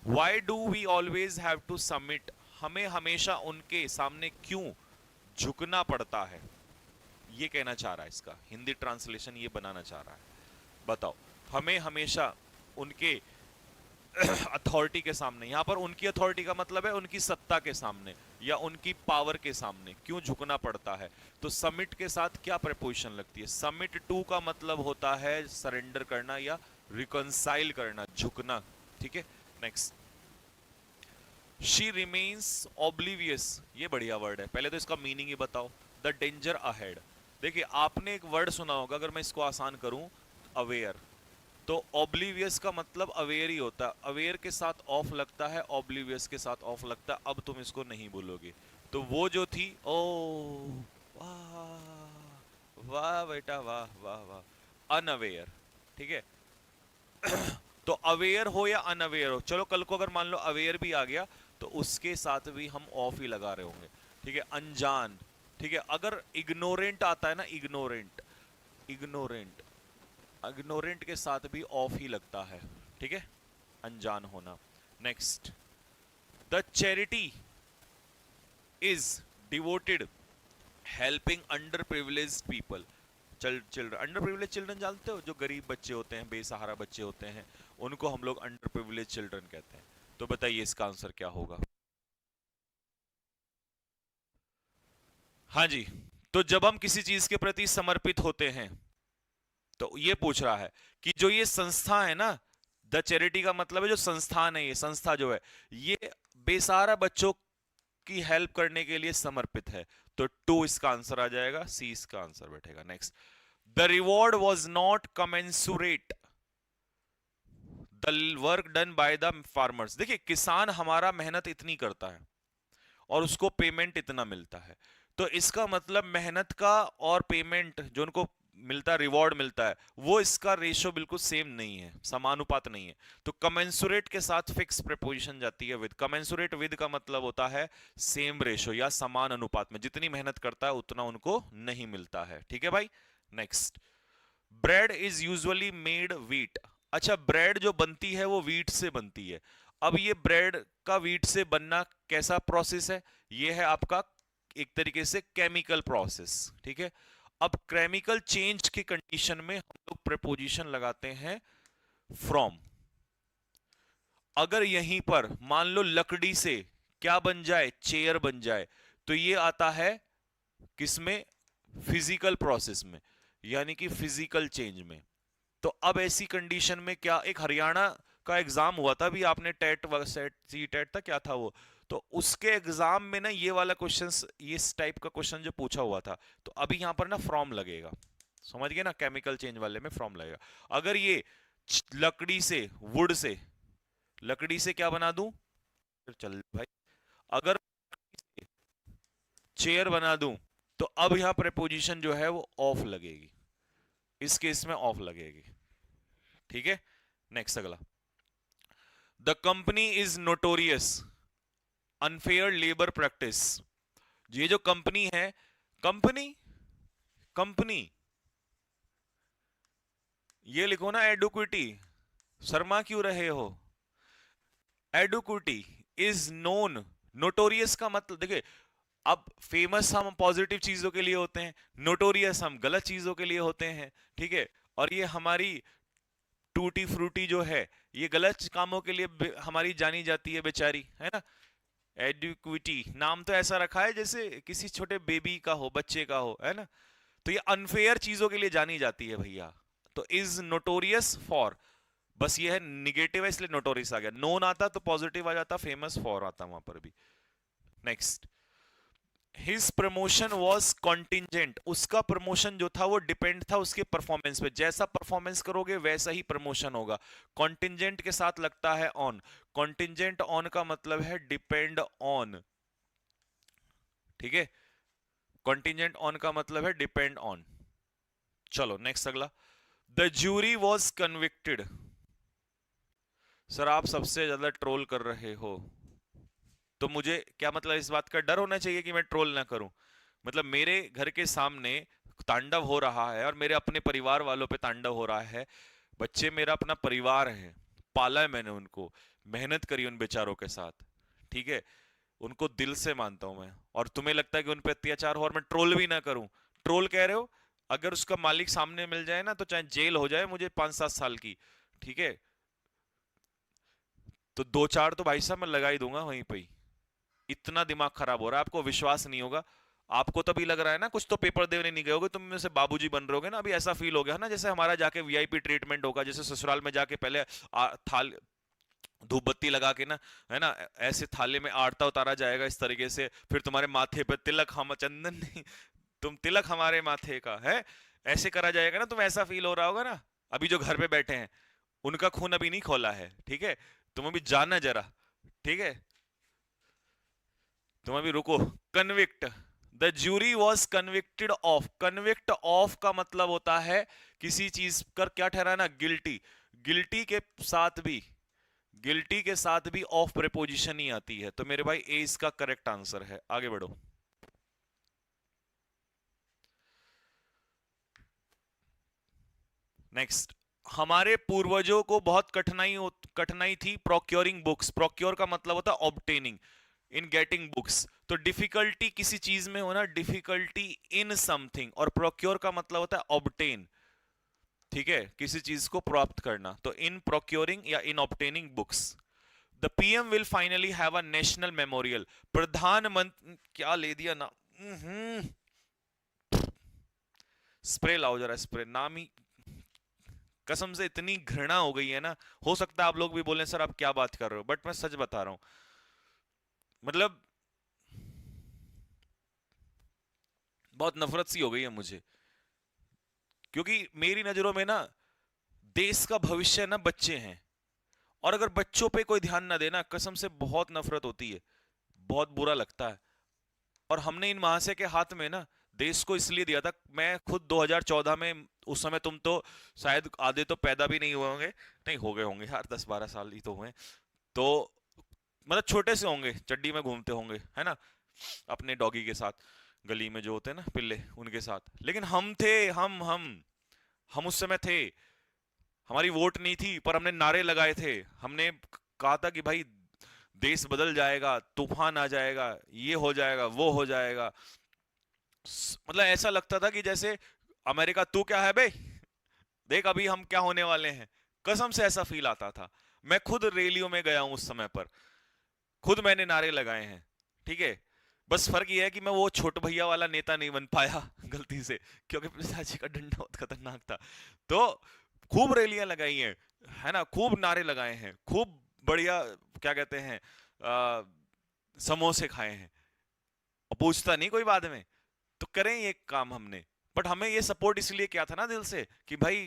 Why do we always have to submit, हमें हमेशा उनके सामने क्यों झुकना पड़ता है, ये कहना चाह रहा है, इसका हिंदी ट्रांसलेशन ये बनाना चाह रहा है। बताओ, हमें हमेशा उनके अथॉरिटी के सामने, यहां पर उनकी अथॉरिटी का मतलब है उनकी सत्ता के सामने या उनकी पावर के सामने क्यों झुकना पड़ता है, तो सबमिट के साथ क्या प्रपोजिशन लगती है, सबमिट टू का मतलब होता है सरेंडर करना या रिकंसाइल करना, झुकना, ठीक है। नेक्स्ट, शी रिमेन्स ऑब्लिवियस, ये बढ़िया वर्ड है, पहले तो इसका मीनिंग ही बताओ, द डेंजर अहेड, देखिए आपने एक वर्ड सुना होगा, अगर मैं इसको आसान करूं, अवेयर, तो ऑब्लिवियस का मतलब अवेयर ही होता है, अवेयर के साथ ऑफ लगता है, ऑब्लिवियस के साथ ऑफ लगता है, अब तुम इसको नहीं बोलोगे, तो वो जो थी, ओ वाह वाह बेटा वाह वाह वाह, अनअवेयर, ठीक है। तो अवेयर हो या अनअवेयर हो, चलो कल को अगर मान लो अवेयर भी आ गया तो उसके साथ भी हम ऑफ ही लगा रहे होंगे, ठीक है। अनजान, ठीक है, अगर इग्नोरेंट आता है ना, इग्नोरेंट, इग्नोरेंट, इग्नोरेंट के साथ भी ऑफ ही लगता है, ठीक है, अनजान होना। Next, the charity is devoted helping under privileged people, children, under privilege children जानते हो, जो गरीब बच्चे होते हैं, बेसहारा बच्चे होते हैं, उनको हम लोग अंडर प्रिविलेज चिल्ड्रन कहते हैं, तो बताइए इसका आंसर क्या होगा। हाँ जी, तो जब हम किसी चीज के प्रति समर्पित होते हैं तो ये पूछ रहा है कि जो ये संस्था है ना, द चैरिटी का मतलब है जो संस्थान है, ये संस्था जो है, ये बेसहारा बच्चों की हेल्प करने के लिए समर्पित है। तो टू इसका आंसर आ जाएगा, सी इसका आंसर बैठेगा। Next, the reward was not commensurate the work done by the farmers. देखिए, किसान हमारा मेहनत इतनी करता है और उसको पेमेंट इतना मिलता है, तो इसका मतलब मेहनत का और पेमेंट जो उनको मिलता है, रिवॉर्ड मिलता है, वो इसका रेशो बिल्कुल सेम नहीं है, समानुपात नहीं है। तो कमेंसुरेट के साथ फिक्स प्रीपोजिशन जाती है विद। कमेंसुरेट विद का मतलब होता है सेम रेशो या समान अनुपात में, जितनी मेहनत करता है उतना उनको नहीं मिलता है। ठीक है भाई। Next, bread is usually made wheat. अच्छा, ब्रेड जो बनती है वो व्हीट से बनती है। अब ये ब्रेड का व्हीट से बनना कैसा प्रोसेस है? ये है आपका एक तरीके से केमिकल प्रोसेस। ठीक है। अब केमिकल चेंज की कंडीशन में हम लोग प्रीपोजिशन लगाते हैं फ्रॉम। अगर यहीं पर मान लो लकड़ी से क्या बन जाए, चेयर बन जाए, तो ये आता है किसमें? फिजिकल प्रोसेस में, यानी कि फिजिकल चेंज में। तो अब ऐसी कंडीशन में क्या, एक हरियाणा का एग्जाम हुआ था भी, आपने टेट सेट सी टेट था क्या था वो, तो उसके एग्जाम में ना ये वाला क्वेश्चन, ये इस टाइप का क्वेश्चन जो पूछा हुआ था, तो अभी यहां पर ना फ्रॉम लगेगा। समझ गए ना, केमिकल चेंज वाले में फ्रॉम लगेगा। अगर ये लकड़ी से, वुड से, लकड़ी से क्या बना दूं, चल भाई, अगर चेयर बना दूं, तो अब यहां प्रेपोजिशन जो है वो ऑफ लगेगी, इस केस में ऑफ लगेगी। ठीक है। नेक्स्ट अगला, the company is notorious unfair labour practice. ये जो कंपनी है, कंपनी, कंपनी, ये लिखो ना एडुक्विटी, शर्मा क्यों रहे हो? एडुक्विटी इज नोन, नोटोरियस का मतलब देखिए, अब फेमस हम पॉजिटिव चीजों के लिए होते हैं, नोटोरियस हम गलत चीजों के लिए होते हैं। ठीक है। और ये हमारी टूटी फ्रूटी जो है, ये गलत कामों के लिए हमारी जानी जाती है बेचारी, है ना। एडुक्विटी नाम तो ऐसा रखा है जैसे किसी छोटे बेबी का हो, बच्चे का हो, है ना। तो ये अनफेयर चीजों के लिए जानी जाती है भैया। तो इज नोटोरियस फॉर, बस ये है निगेटिव है इसलिए नोटोरियस आ गया। नोन आता तो पॉजिटिव आ जाता, फेमस फॉर आता वहां पर भी। Next, his promotion was contingent. उसका प्रमोशन जो था वो डिपेंड था उसके परफॉर्मेंस पे, जैसा परफॉर्मेंस करोगे वैसा ही प्रमोशन होगा। कॉन्टिजेंट के साथ लगता है ऑन, कॉन्टिजेंट ऑन का मतलब है डिपेंड ऑन। ठीक है। कॉन्टिजेंट ऑन का मतलब है डिपेंड ऑन। चलो नेक्स्ट अगला, the jury was convicted. Sir आप सबसे ज्यादा ट्रोल कर रहे हो, तो मुझे क्या मतलब इस बात का डर होना चाहिए कि मैं ट्रोल ना करूं? मतलब मेरे घर के सामने तांडव हो रहा है और मेरे अपने परिवार वालों पे तांडव हो रहा है। बच्चे मेरा अपना परिवार है, पाला है मैंने उनको, मेहनत करी उन बेचारों के साथ। ठीक है। उनको दिल से मानता हूं मैं, और तुम्हें लगता है कि उन पे अत्याचार हो और मैं ट्रोल भी ना करूं? ट्रोल कह रहे हो, अगर उसका मालिक सामने मिल जाए ना तो चाहे जेल हो जाए मुझे 5-7 साल की। ठीक है। तो 2-4 तो भाई साहब मैं लगा ही दूंगा वहीं पे ही। इतना दिमाग खराब हो रहा है, आपको विश्वास नहीं होगा। आपको तो अभी लग रहा है ना कुछ तो पेपर देने नहीं गए होगे, तुम में से बाबूजी बन रहे होगे ना, अभी ऐसा फील हो गया ना जैसे हमारा जाके वीआईपी ट्रीटमेंट होगा, जैसे ससुराल में जाके पहले थाल धूप बत्ती लगा के ना, है ना, ऐसे थाले में आड़ता उतारा जाएगा इस तरीके से, फिर तुम्हारे माथे पे तिलक, हम चंदन नहीं, तुम तिलक हमारे माथे का है, ऐसे करा जाएगा ना, तुम ऐसा फील हो रहा होगा ना। अभी जो घर पे बैठे हैं उनका खून अभी नहीं खोला है, ठीक है, तुम अभी जाना जरा। ठीक है, तुम अभी रुको। Convict, the jury was convicted of. Convict of का मतलब होता है किसी चीज कर क्या ठहराना, गिल्टी। गिल्टी के साथ भी, गिल्टी के साथ भी ऑफ प्रेपोजिशन ही आती है, तो मेरे भाई ए इसका करेक्ट आंसर है। आगे बढ़ो। नेक्स्ट, हमारे पूर्वजों को बहुत कठिनाई थी प्रोक्योरिंग बुक्स। प्रोक्योर का मतलब होता है ऑब्टेनिंग, इन गेटिंग बुक्स। तो डिफिकल्टी किसी चीज में होना, डिफिकल्टी इन समथिंग, और प्रोक्योर का मतलब होता है ऑब्टेन। ठीक है, किसी चीज को प्राप्त करना, तो इन प्रोक्योरिंग या in obtaining books. The PM will finally have a national memorial. प्रधानमंत्री क्या ले दिया ना, स्प्रे लाओ जरा, स्प्रे नाम ही कसम से इतनी घृणा हो गई है ना। हो सकता है आप लोग भी बोलें सर आप क्या बात कर रहे हो, बट मैं सच बता रहा हूं। मतलब बहुत नफरत सी हो गई है मुझे, क्योंकि मेरी नजरों में ना देश का भविष्य ना बच्चे हैं, और अगर बच्चों पे कोई ध्यान ना देना, कसम से बहुत नफरत होती है, बहुत बुरा लगता है। और हमने इन महाशय के हाथ में ना देश को इसलिए दिया था। मैं खुद 2014 में, उस समय तुम तो शायद आधे तो पैदा भी नहीं हुए होंगे, नहीं हो गए होंगे यार, 10-12 साल ही तो हुए, तो मतलब छोटे से होंगे, चड्डी में घूमते होंगे है ना, अपने डॉगी के साथ, गली में जो होते हैं ना पिल्ले, उनके साथ। लेकिन हम थे, हम उस समय थे, हमारी वोट नहीं थी, पर हमने नारे लगाए थे, हमने कहा था कि भाई देश बदल जाएगा, तूफान आ जाएगा, ये हो जाएगा, वो हो जाएगा। मतलब ऐसा लगता था कि जैसे अमेरिका तू क्या है बे, देख अभी हम क्या होने वाले हैं। कसम से ऐसा फील आता था। मैं खुद रैलियों में गया हूं उस समय पर, खुद मैंने नारे लगाए हैं, ठीक है। बस फर्क ये है कि मैं वो छोटे भैया वाला नेता नहीं बन पाया गलती से, क्योंकि पिताजी का डंडा बहुत खतरनाक था। तो खूब रैलियां लगाई हैं, है ना, खूब नारे लगाए हैं, खूब बढ़िया, क्या कहते हैं, समोसे खाए हैं, और पूछता नहीं कोई बाद में। तो करें ये काम हमने, बट हमें ये सपोर्ट इसलिए किया था ना दिल से कि भाई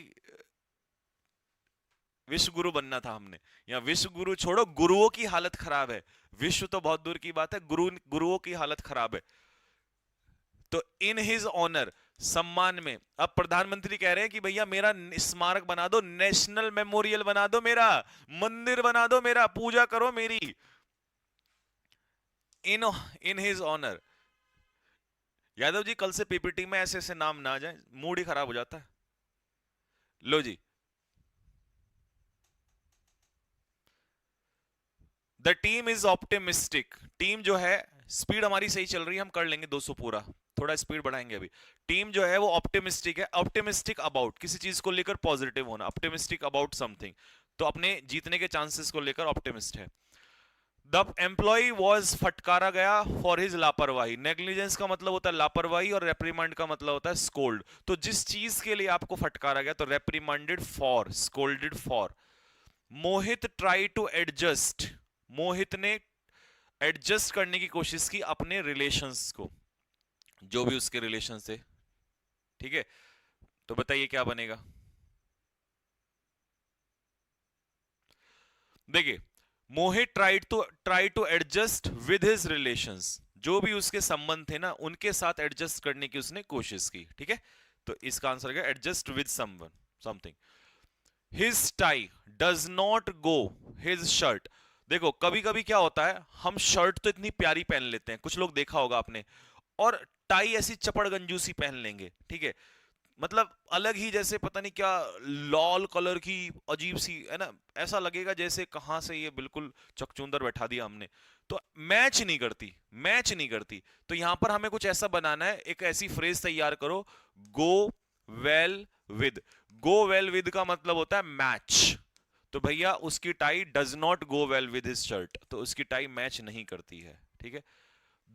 विश्व गुरु बनना था हमने। या विश्व गुरु छोड़ो, गुरुओं की हालत खराब है, विश्व तो बहुत दूर की बात है, गुरुओं की हालत खराब है। तो इन हिज ऑनर, सम्मान में, अब प्रधानमंत्री कह रहे हैं कि भैया मेरा स्मारक बना दो, नेशनल मेमोरियल बना दो, मेरा मंदिर बना दो, मेरा पूजा करो मेरी, इन in his honour. Yadav ji कल से पीपीटी में ऐसे ऐसे नाम ना आ जाए, मूड ही खराब हो जाता है। लो जी, the team is optimistic. Team जो है, स्पीड हमारी सही चल रही है, हम कर लेंगे 200 पूरा, थोड़ा स्पीड बढ़ाएंगे अभी। टीम जो है वो ऑप्टिमिस्टिक है, ऑप्टिमिस्टिक अबाउट किसी चीज को लेकर पॉजिटिव होना, ऑप्टिमिस्टिक अबाउट समथिंग, तो अपने जीतने के चांसेस को लेकर ऑप्टिमिस्ट है। द एम्प्लॉय वॉज, फटकारा गया, फॉर हिज लापरवाही। नेग्लिजेंस का मतलब होता है लापरवाही, और रेप्रीमांड का मतलब होता है स्कोल्ड। तो जिस चीज के लिए आपको फटकारा गया, तो reprimanded for, scolded for. Mohit try to adjust, Mohit ने एडजस्ट करने की कोशिश की अपने रिलेशंस को, जो भी उसके रिलेशंस थे, ठीक है। तो बताइए क्या बनेगा। देखिए, Mohit try to adjust with his relations, जो भी उसके संबंध थे ना, उनके साथ एडजस्ट करने की उसने कोशिश की, ठीक है। तो इसका आंसर क्या, adjust with someone, something. His tie does not go his shirt. देखो कभी कभी क्या होता है, हम शर्ट तो इतनी प्यारी पहन लेते हैं, कुछ लोग देखा होगा आपने, और टाई ऐसी चपड़गंजू सी पहन लेंगे, ठीक है, मतलब अलग ही, जैसे पता नहीं क्या, लाल कलर की अजीब सी, है ना, ऐसा लगेगा जैसे कहां से ये बिल्कुल चकचूंदर बैठा दिया हमने। तो मैच नहीं करती, मैच नहीं करती। तो यहां पर हमें कुछ ऐसा बनाना है, एक ऐसी फ्रेज तैयार करो, go well with. Go well with का मतलब होता है मैच। तो भैया उसकी tie does not go well with his shirt, तो उसकी टाई मैच नहीं करती है, ठीक है।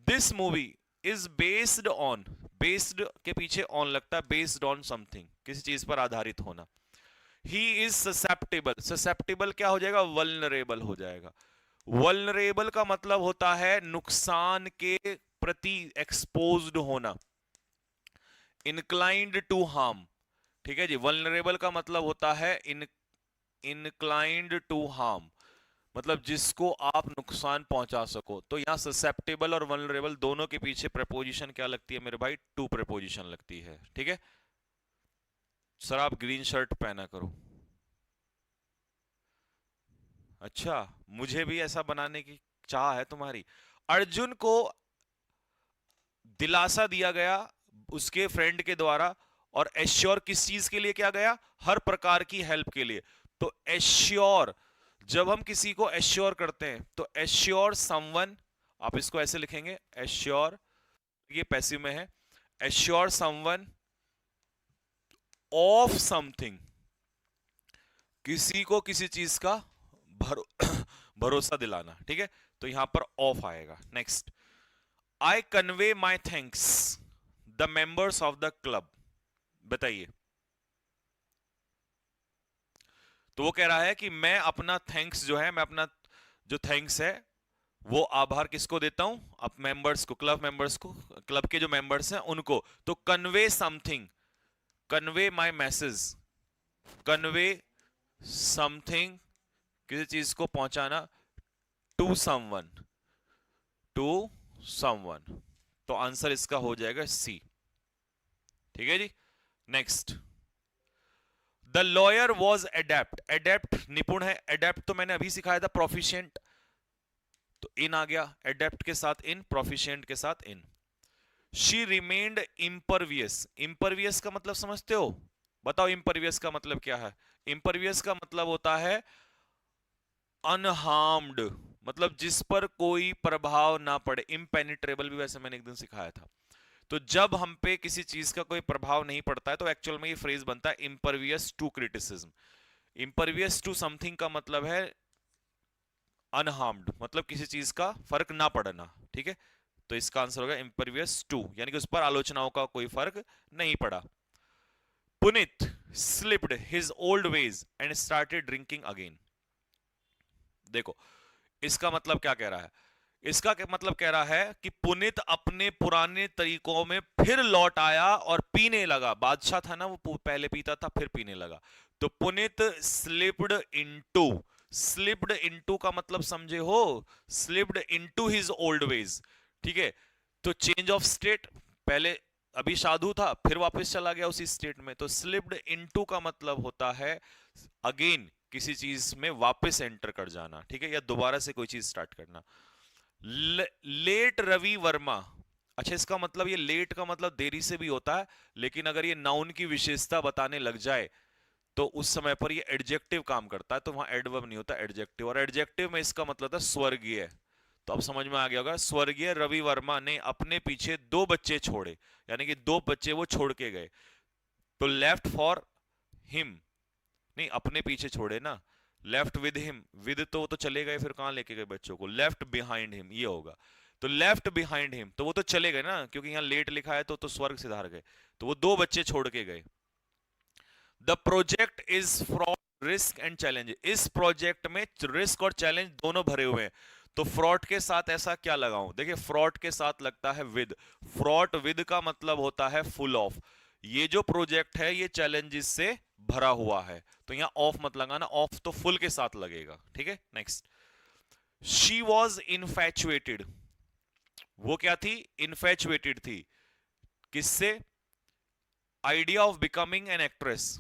This movie is based on, based के पीछे ऑन लगता है, बेस्ड ऑन समथिंग, किसी चीज पर आधारित होना। ही इज ससेप्टेबल, ससेप्टेबल क्या हो जाएगा, वल्नरेबल हो जाएगा। वल्नरेबल का मतलब होता है नुकसान के प्रति एक्सपोज्ड होना, इनक्लाइंड टू हार्म, ठीक है जी। वल्नरेबल का मतलब होता है इनक्लाइंड टू हार्म, मतलब जिसको आप नुकसान पहुंचा सको। तो यहां ससेप्टेबल और वल्नरेबल दोनों के पीछे प्रपोजिशन क्या लगती है मेरे भाई, टू प्रपोजिशन लगती है, ठीक है। सर आप ग्रीन शर्ट पहना करो। अच्छा, मुझे भी ऐसा बनाने की चाह है तुम्हारी। अर्जुन को दिलासा दिया गया उसके फ्रेंड के द्वारा, और एश्योर किस चीज के लिए किया गया, हर प्रकार की हेल्प के लिए। तो एश्योर, जब हम किसी को एश्योर करते हैं, तो एश्योर समवन, आप इसको ऐसे लिखेंगे, एश्योर, ये पैसिव में है, एश्योर समवन ऑफ समथिंग, किसी को किसी चीज का भरो, भरोसा दिलाना, ठीक है। तो यहां पर ऑफ आएगा। Next, I convey my thanks the members of the club. बताइए, तो वो कह रहा है कि मैं अपना थैंक्स जो है, मैं अपना जो थैंक्स है वो आभार किसको देता हूं, अब मेंबर्स को, क्लब मेंबर्स को, क्लब के जो मेंबर्स हैं उनको। तो convey something, convey my message, convey something, किसी चीज को पहुंचाना, टू समवन, टू समवन। तो आंसर इसका हो जाएगा सी। ठीक है जी। Next, the lawyer was adept, adept निपुण है, एडेप्ट तो मैंने अभी सिखाया था प्रोफिशिएंट, तो इन आ गया, एडेप्ट के साथ इन, प्रोफिशिएंट के साथ इन। शी रिमेन्ड इम्परवियस, इम्परवियस का मतलब समझते हो, बताओ इम्परवियस का मतलब क्या है। इम्परवियस का मतलब होता है अनहार्म्ड, मतलब जिस पर कोई प्रभाव ना पड़े। इम्पेनिट्रेबल भी वैसे मैंने एक दिन सिखाया था। तो जब हम पे किसी चीज का कोई प्रभाव नहीं पड़ता है तो एक्चुअल में ये फ्रेज बनता है impervious to criticism. Impervious to something का मतलब है अनहार्म्ड, मतलब किसी चीज का फर्क ना पड़ना। ठीक है, तो इसका आंसर होगा इम्परवियस टू, यानी कि उस पर आलोचनाओं का कोई फर्क नहीं पड़ा। Punit slipped his old ways and started drinking again. देखो इसका मतलब क्या कह रहा है, इसका क्या मतलब कह रहा है कि पुनित अपने पुराने तरीकों में फिर लौट आया और पीने लगा। बादशाह था ना, वो पहले पीता था फिर पीने लगा। तो पुनित स्लिप्ड इनटू, स्लिप्ड इनटू का मतलब समझे हो, slipped into his old veg. ठीक है, तो चेंज ऑफ स्टेट, पहले अभी साधु था फिर वापस चला गया उसी स्टेट में। तो स्लिप्ड इनटू का मतलब होता है अगेन किसी चीज में वापस एंटर कर जाना। ठीक है, या दोबारा से कोई चीज स्टार्ट करना। लेट रवि वर्मा, अच्छा इसका मतलब ये लेट का मतलब देरी से भी होता है, लेकिन अगर ये नाउन की विशेषता बताने लग जाए तो उस समय पर ये एडजेक्टिव काम करता है, तो वहां एडवर्ब नहीं होता, एडजेक्टिव। और एडजेक्टिव में इसका मतलब था स्वर्गीय। तो अब समझ में आ गया होगा, स्वर्गीय रवि वर्मा ने अपने पीछे दो बच्चे छोड़े, यानी कि दो बच्चे वो छोड़ के गए। तो लेफ्ट फॉर हिम, नहीं अपने पीछे छोड़े ना, लेफ्ट विद हिम, विद तो वो तो चले गए, फिर कहां लेके गए बच्चों को, लेफ्ट बिहाइंड हिम ये होगा। तो लेफ्ट बिहाइंड हिम, तो वो तो चले गए ना, क्योंकि यहां लेट लिखा है तो स्वर्ग सिधार गए, तो वो दो बच्चे छोड़ के गए। The project is fraud risk and challenge, इस प्रोजेक्ट में रिस्क और चैलेंज दोनों भरे हुए हैं। तो फ्रॉड के साथ ऐसा क्या लगाऊं, देखिए फ्रॉड के साथ लगता है विद, फ्रॉड विद का मतलब होता है फुल ऑफ। ये जो प्रोजेक्ट है ये चैलेंजेस से भरा हुआ है, तो यहां ऑफ मत लगाना, ऑफ तो फुल के साथ लगेगा। ठीक है, नेक्स्ट, शी वॉज इनफैचुएटेड, वो क्या थी, इनफैचुएटेड थी, किससे, idea of becoming an actress,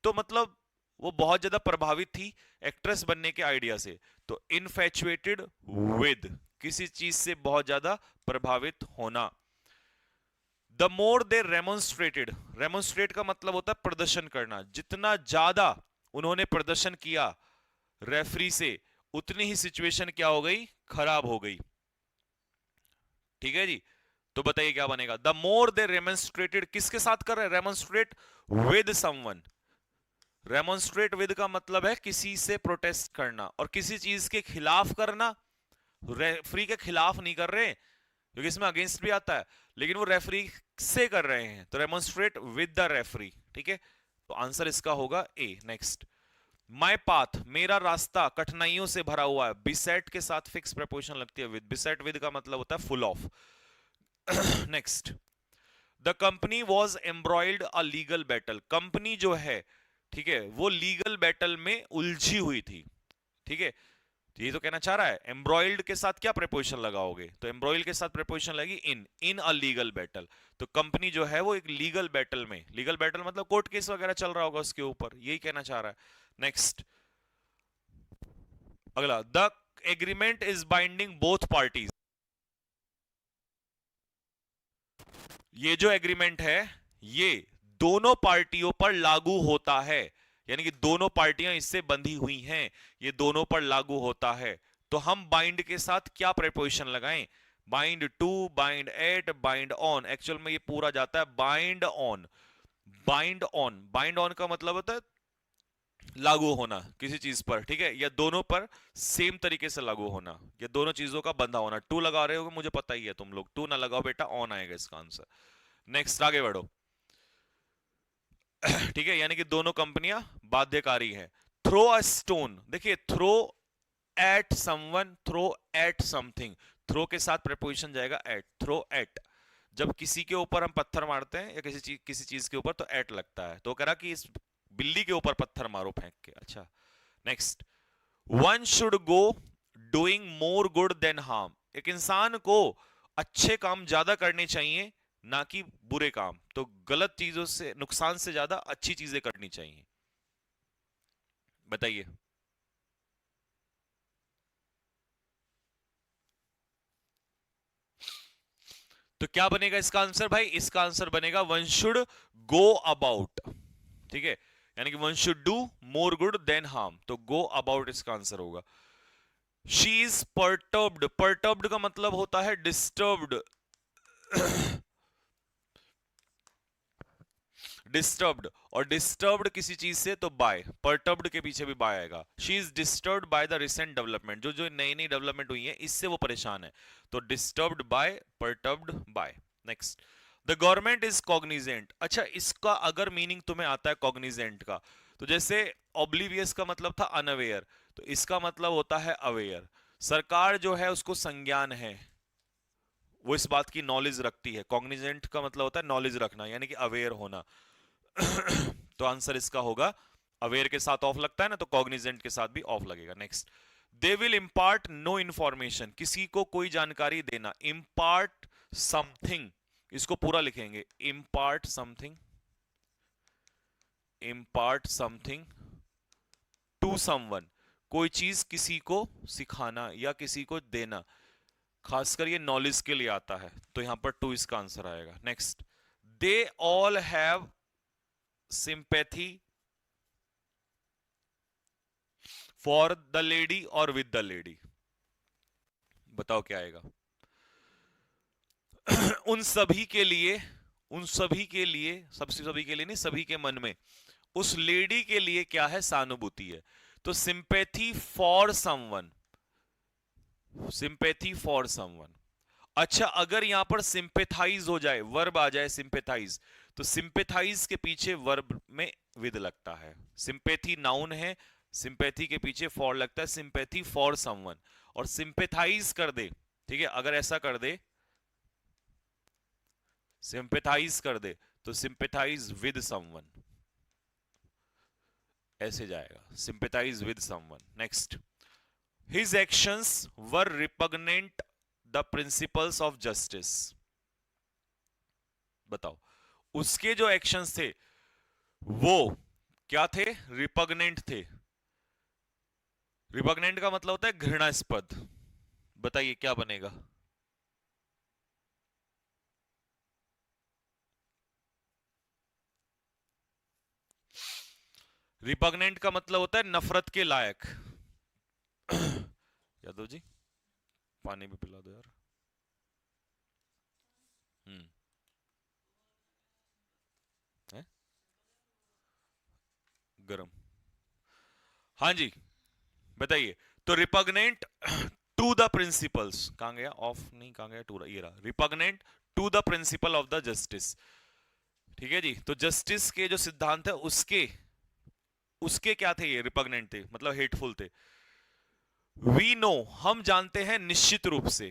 तो मतलब वो बहुत ज्यादा प्रभावित थी एक्ट्रेस बनने के आइडिया से। तो इनफैचुएटेड विद, किसी चीज से बहुत ज्यादा प्रभावित होना। द मोर दे रेमोन्स्ट्रेटेड, रेमोन्स्ट्रेट का मतलब होता है प्रदर्शन करना, जितना ज्यादा उन्होंने प्रदर्शन किया रेफरी से, उतनी ही सिचुएशन क्या हो गई, खराब हो गई। ठीक है जी, तो बताइए क्या बनेगा, द मोर दे रेमोन्स्ट्रेटेड, किसके साथ कर रहे हैं, रेमोन्स्ट्रेट विद समवन। रेमोन्स्ट्रेट विद का मतलब है किसी से प्रोटेस्ट करना, और किसी चीज के खिलाफ करना, रेफरी के खिलाफ नहीं कर रहे क्योंकि इसमें अगेंस्ट भी आता है, लेकिन वो रेफरी से कर रहे हैं, तो रेमोन्स्ट्रेट विद द रेफरी। ठीक है, तो आंसर इसका होगा ए। नेक्स्ट, माई पाथ, मेरा रास्ता कठिनाइयों से भरा हुआ है, बिसेट के साथ फिक्स प्रपोजिशन लगती है विद, बिसेट विद का मतलब होता है full of. Next, the company was embroiled a legal battle, company जो है ठीक है वो लीगल बैटल में उलझी हुई थी। ठीक है, तो ये तो कहना चाह रहा है एम्ब्रॉयड के साथ क्या प्रेपोजिशन लगाओगे, तो एम्ब्रॉयड के साथ प्रेपोजिशन लगी इन, इन अ लीगल बैटल। तो कंपनी जो है वो एक लीगल बैटल में, लीगल बैटल मतलब कोर्ट केस वगैरह चल रहा होगा उसके ऊपर, यही कहना चाह रहा है। नेक्स्ट, अगला, the agreement is binding both parties, ये जो एग्रीमेंट है ये दोनों पार्टियों पर लागू होता है, यानी कि दोनों पार्टियां इससे बंधी हुई हैं, ये दोनों पर लागू होता है। तो हम बाइंड के साथ क्या प्रेपोजिशन लगाएं, bind to, bind at, bind on, actual में ये पूरा जाता है bind on. Bind on, bind on का मतलब होता है लागू होना किसी चीज पर, ठीक है, या दोनों पर सेम तरीके से लागू होना, या दोनों चीजों का बंधा होना। टू लगा रहे हो मुझे पता ही है, तुम लोग टू ना लगाओ बेटा, ऑन आएगा इसका आंसर। नेक्स्ट, आगे बढ़ो। ठीक है, यानी कि दोनों कंपनियां बाध्यकारी हैं। थ्रो अ स्टोन, देखिए throw at someone, throw at something, throw के साथ प्रेपोजिशन जाएगा एट, थ्रो एट। जब किसी के ऊपर हम पत्थर मारते हैं या किसी चीज के ऊपर तो एट लगता है, तो कह रहा कि इस बिल्ली के ऊपर पत्थर मारो फेंक के। अच्छा next, one should go doing more good than harm, एक इंसान को अच्छे काम ज्यादा करने चाहिए ना कि बुरे काम, तो गलत चीजों से, नुकसान से ज्यादा अच्छी चीजें करनी चाहिए। बताइए। तो क्या बनेगा इसका आंसर भाई? इसका आंसर बनेगा वन शुड गो अबाउट, ठीक है, यानी कि one should do more good than harm, तो गो अबाउट इसका आंसर होगा। शी इज परटर्ब्ड, परटर्ब्ड का मतलब होता है डिस्टर्ब्ड, डिस्टर्ब्ड, और डिस्टर्ब्ड किसी चीज से तो बाय, परटर्ब्ड के पीछे भी बाय आएगा। She is disturbed by the recent development, जो जो नई नई डेवलपमेंट हुई है इससे वो परेशान है, तो disturbed by, perturbed by. Next, the government is cognizant, अच्छा इसका अगर मीनिंग तुम्हें आता है कॉग्निजेंट का, तो जैसे ऑब्लिवियस का मतलब था अनअवेयर, तो इसका मतलब होता है अवेयर। सरकार जो है उसको संज्ञान है, वो इस बात की नॉलेज रखती है, कॉग्निजेंट का मतलब होता है नॉलेज रखना यानी कि अवेयर होना। तो आंसर इसका होगा, अवेयर के साथ ऑफ लगता है ना, तो कॉग्निजेंट के साथ भी ऑफ लगेगा। Next, they will impart no information, किसी को कोई जानकारी देना, इम्पार्ट समथिंग, इसको पूरा लिखेंगे, impart something, impart something to someone, कोई चीज किसी को सिखाना या किसी को देना, खासकर ये नॉलेज के लिए आता है, तो यहां पर टू इसका आंसर आएगा। Next, they all have sympathy for the lady और विद द लेडी, बताओ क्या आएगा? उन सभी के लिए, उन सभी के लिए, सबसे सभी के लिए नहीं, सभी के मन में उस लेडी के लिए क्या है? सहानुभूति है, तो sympathy for someone, sympathy for someone. अच्छा अगर यहां पर सिंपेथाइज हो जाए, वर्ब आ जाए सिंपेथाइज, तो सिंपेथाइज के पीछे वर्ब में विद लगता है, सिंपेथी नाउन है, सिंपेथी के पीछे फॉर लगता है, सिंपेथी फॉर समवन, और सिंपेथाइज कर दे, ठीक है, अगर ऐसा कर दे, सिंपेथाइज कर दे, तो सिंपेथाइज विद समवन, ऐसे जाएगा, sympathise with someone. Next, his actions were repugnant the principles of justice, बताओ उसके जो एक्शंस थे वो क्या थे? रिपग्नेंट थे, रिपग्नेंट का मतलब होता है घृणास्पद, बताइए क्या बनेगा? रिपग्नेंट का मतलब होता है नफरत के लायक। यादव जी पानी भी पिला दो यार। हम्म, है गरम, हाँ जी बताइए। तो रिपग्नेंट टू द प्रिंसिपल्स, कहां गया ऑफ, नहीं कहां गया टू, ये रहा, repugnant to the principle of the justice, ठीक है जी। तो जस्टिस के जो सिद्धांत है उसके, उसके क्या थे? ये रिपग्नेंट थे, मतलब हेटफुल थे। वी नो, हम जानते हैं निश्चित रूप से,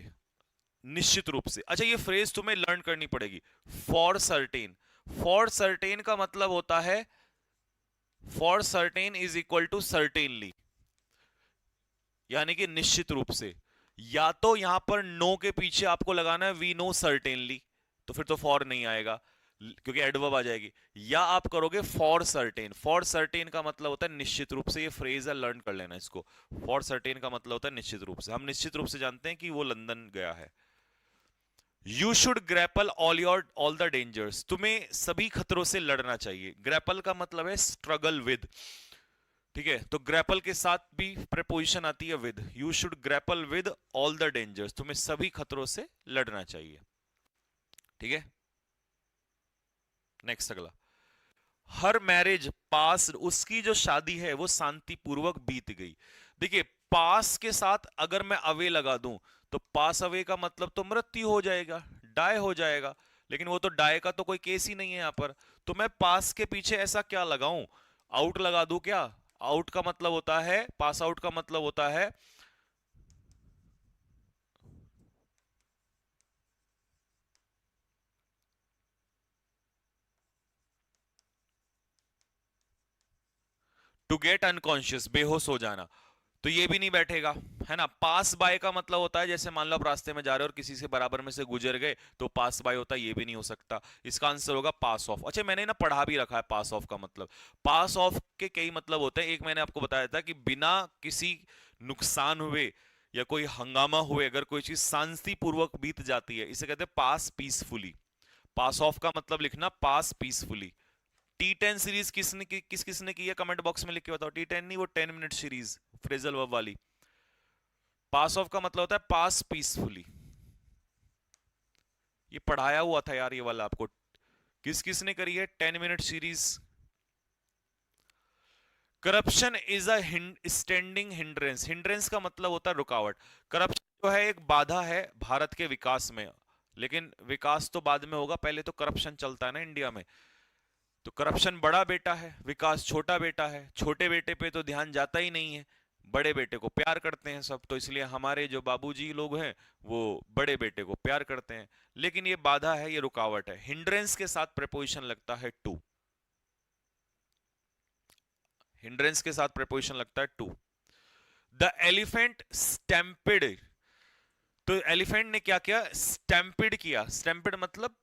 निश्चित रूप से। अच्छा ये फ्रेज तुम्हें लर्न करनी पड़ेगी, फॉर सर्टेन, फॉर सर्टेन का मतलब होता है, for certain is equal to certainly, यानी कि निश्चित रूप से। या तो यहां पर नो के पीछे आपको लगाना है वी नो सर्टेनली, तो फिर तो फॉर नहीं आएगा क्योंकि एडवर्ब आ जाएगी, या आप करोगे फॉर सर्टेन, फॉर सर्टेन का मतलब होता है निश्चित रूप से, ये फ्रेज है लर्न कर लेना इसको, फॉर सर्टेन का मतलब होता है निश्चित रूप से, हम निश्चित रूप से जानते हैं कि वो लंदन गया है। You should grapple all the dangers, तुम्हें सभी खतरों से लड़ना चाहिए, ग्रैपल का मतलब है स्ट्रगल विद, ठीक है, तो ग्रैपल के साथ भी प्रेपोजिशन आती है with, you should grapple with all the dangers, तुम्हें सभी खतरों से लड़ना चाहिए, ठीक है। नेक्स्ट अगला, हर मैरिज पास, उसकी जो शादी है वो शांतिपूर्वक बीत गई। देखिए पास के साथ अगर मैं अवे लगा दूं तो पास अवे का मतलब तो मृत्यु हो जाएगा, डाई हो जाएगा, लेकिन वो तो डाई का तो कोई केस ही नहीं है यहां पर, तो मैं पास के पीछे ऐसा क्या लगाऊं, आउट लगा दूं क्या? आउट का मतलब होता है, पास आउट का मतलब होता है टू गेट अनकॉन्शियस, बेहोश हो जाना। तो ये भी नहीं बैठेगा, है ना। पास बाय का मतलब होता है जैसे मान लो आप रास्ते में जा रहे हो और किसी से बराबर में से गुजर गए, तो पास बाय होता है, ये भी नहीं हो सकता। इसका आंसर होगा पास ऑफ। अच्छा, मैंने ना पढ़ा भी रखा है पास ऑफ का मतलब। पास ऑफ के कई मतलब होते हैं। एक मैंने आपको बताया था कि बिना किसी नुकसान हुए या कोई हंगामा हुए अगर कोई चीज शांतिपूर्वक बीत जाती है, इसे कहते हैं पास पीसफुली। पास ऑफ का मतलब लिखना पास पीसफुली। टी 10 सीरीज किसने की है, कमेंट बॉक्स में लिख के बताओ। टी 10 नहीं, वो 10 मिनट सीरीज फ्रेजल वर्ब वाली। पास ऑफ का मतलब होता है पास पीसफुली। ये पढ़ाया हुआ था यार ये वाला आपको। किसने करी है 10 minute series. Corruption is a standing hindrance. Hindrance का मतलब होता है रुकावट। करप्शन जो है एक बाधा है भारत के विकास में। लेकिन विकास तो बाद में होगा, पहले तो करप्शन चलता है ना इंडिया में। तो करप्शन बड़ा बेटा है, विकास छोटा बेटा है। छोटे बेटे पे तो ध्यान जाता ही नहीं है, बड़े बेटे को प्यार करते हैं सब। तो इसलिए हमारे जो बाबूजी लोग हैं वो बड़े बेटे को प्यार करते हैं। लेकिन ये बाधा है, ये रुकावट है। हिंड्रेंस के साथ प्रेपोजिशन लगता है टू। हिंड्रेंस के साथ प्रेपोजिशन लगता है टू। The elephant स्टैम्पिड। तो एलिफेंट ने क्या किया, स्टैम्पिड किया। स्टैम्पिड मतलब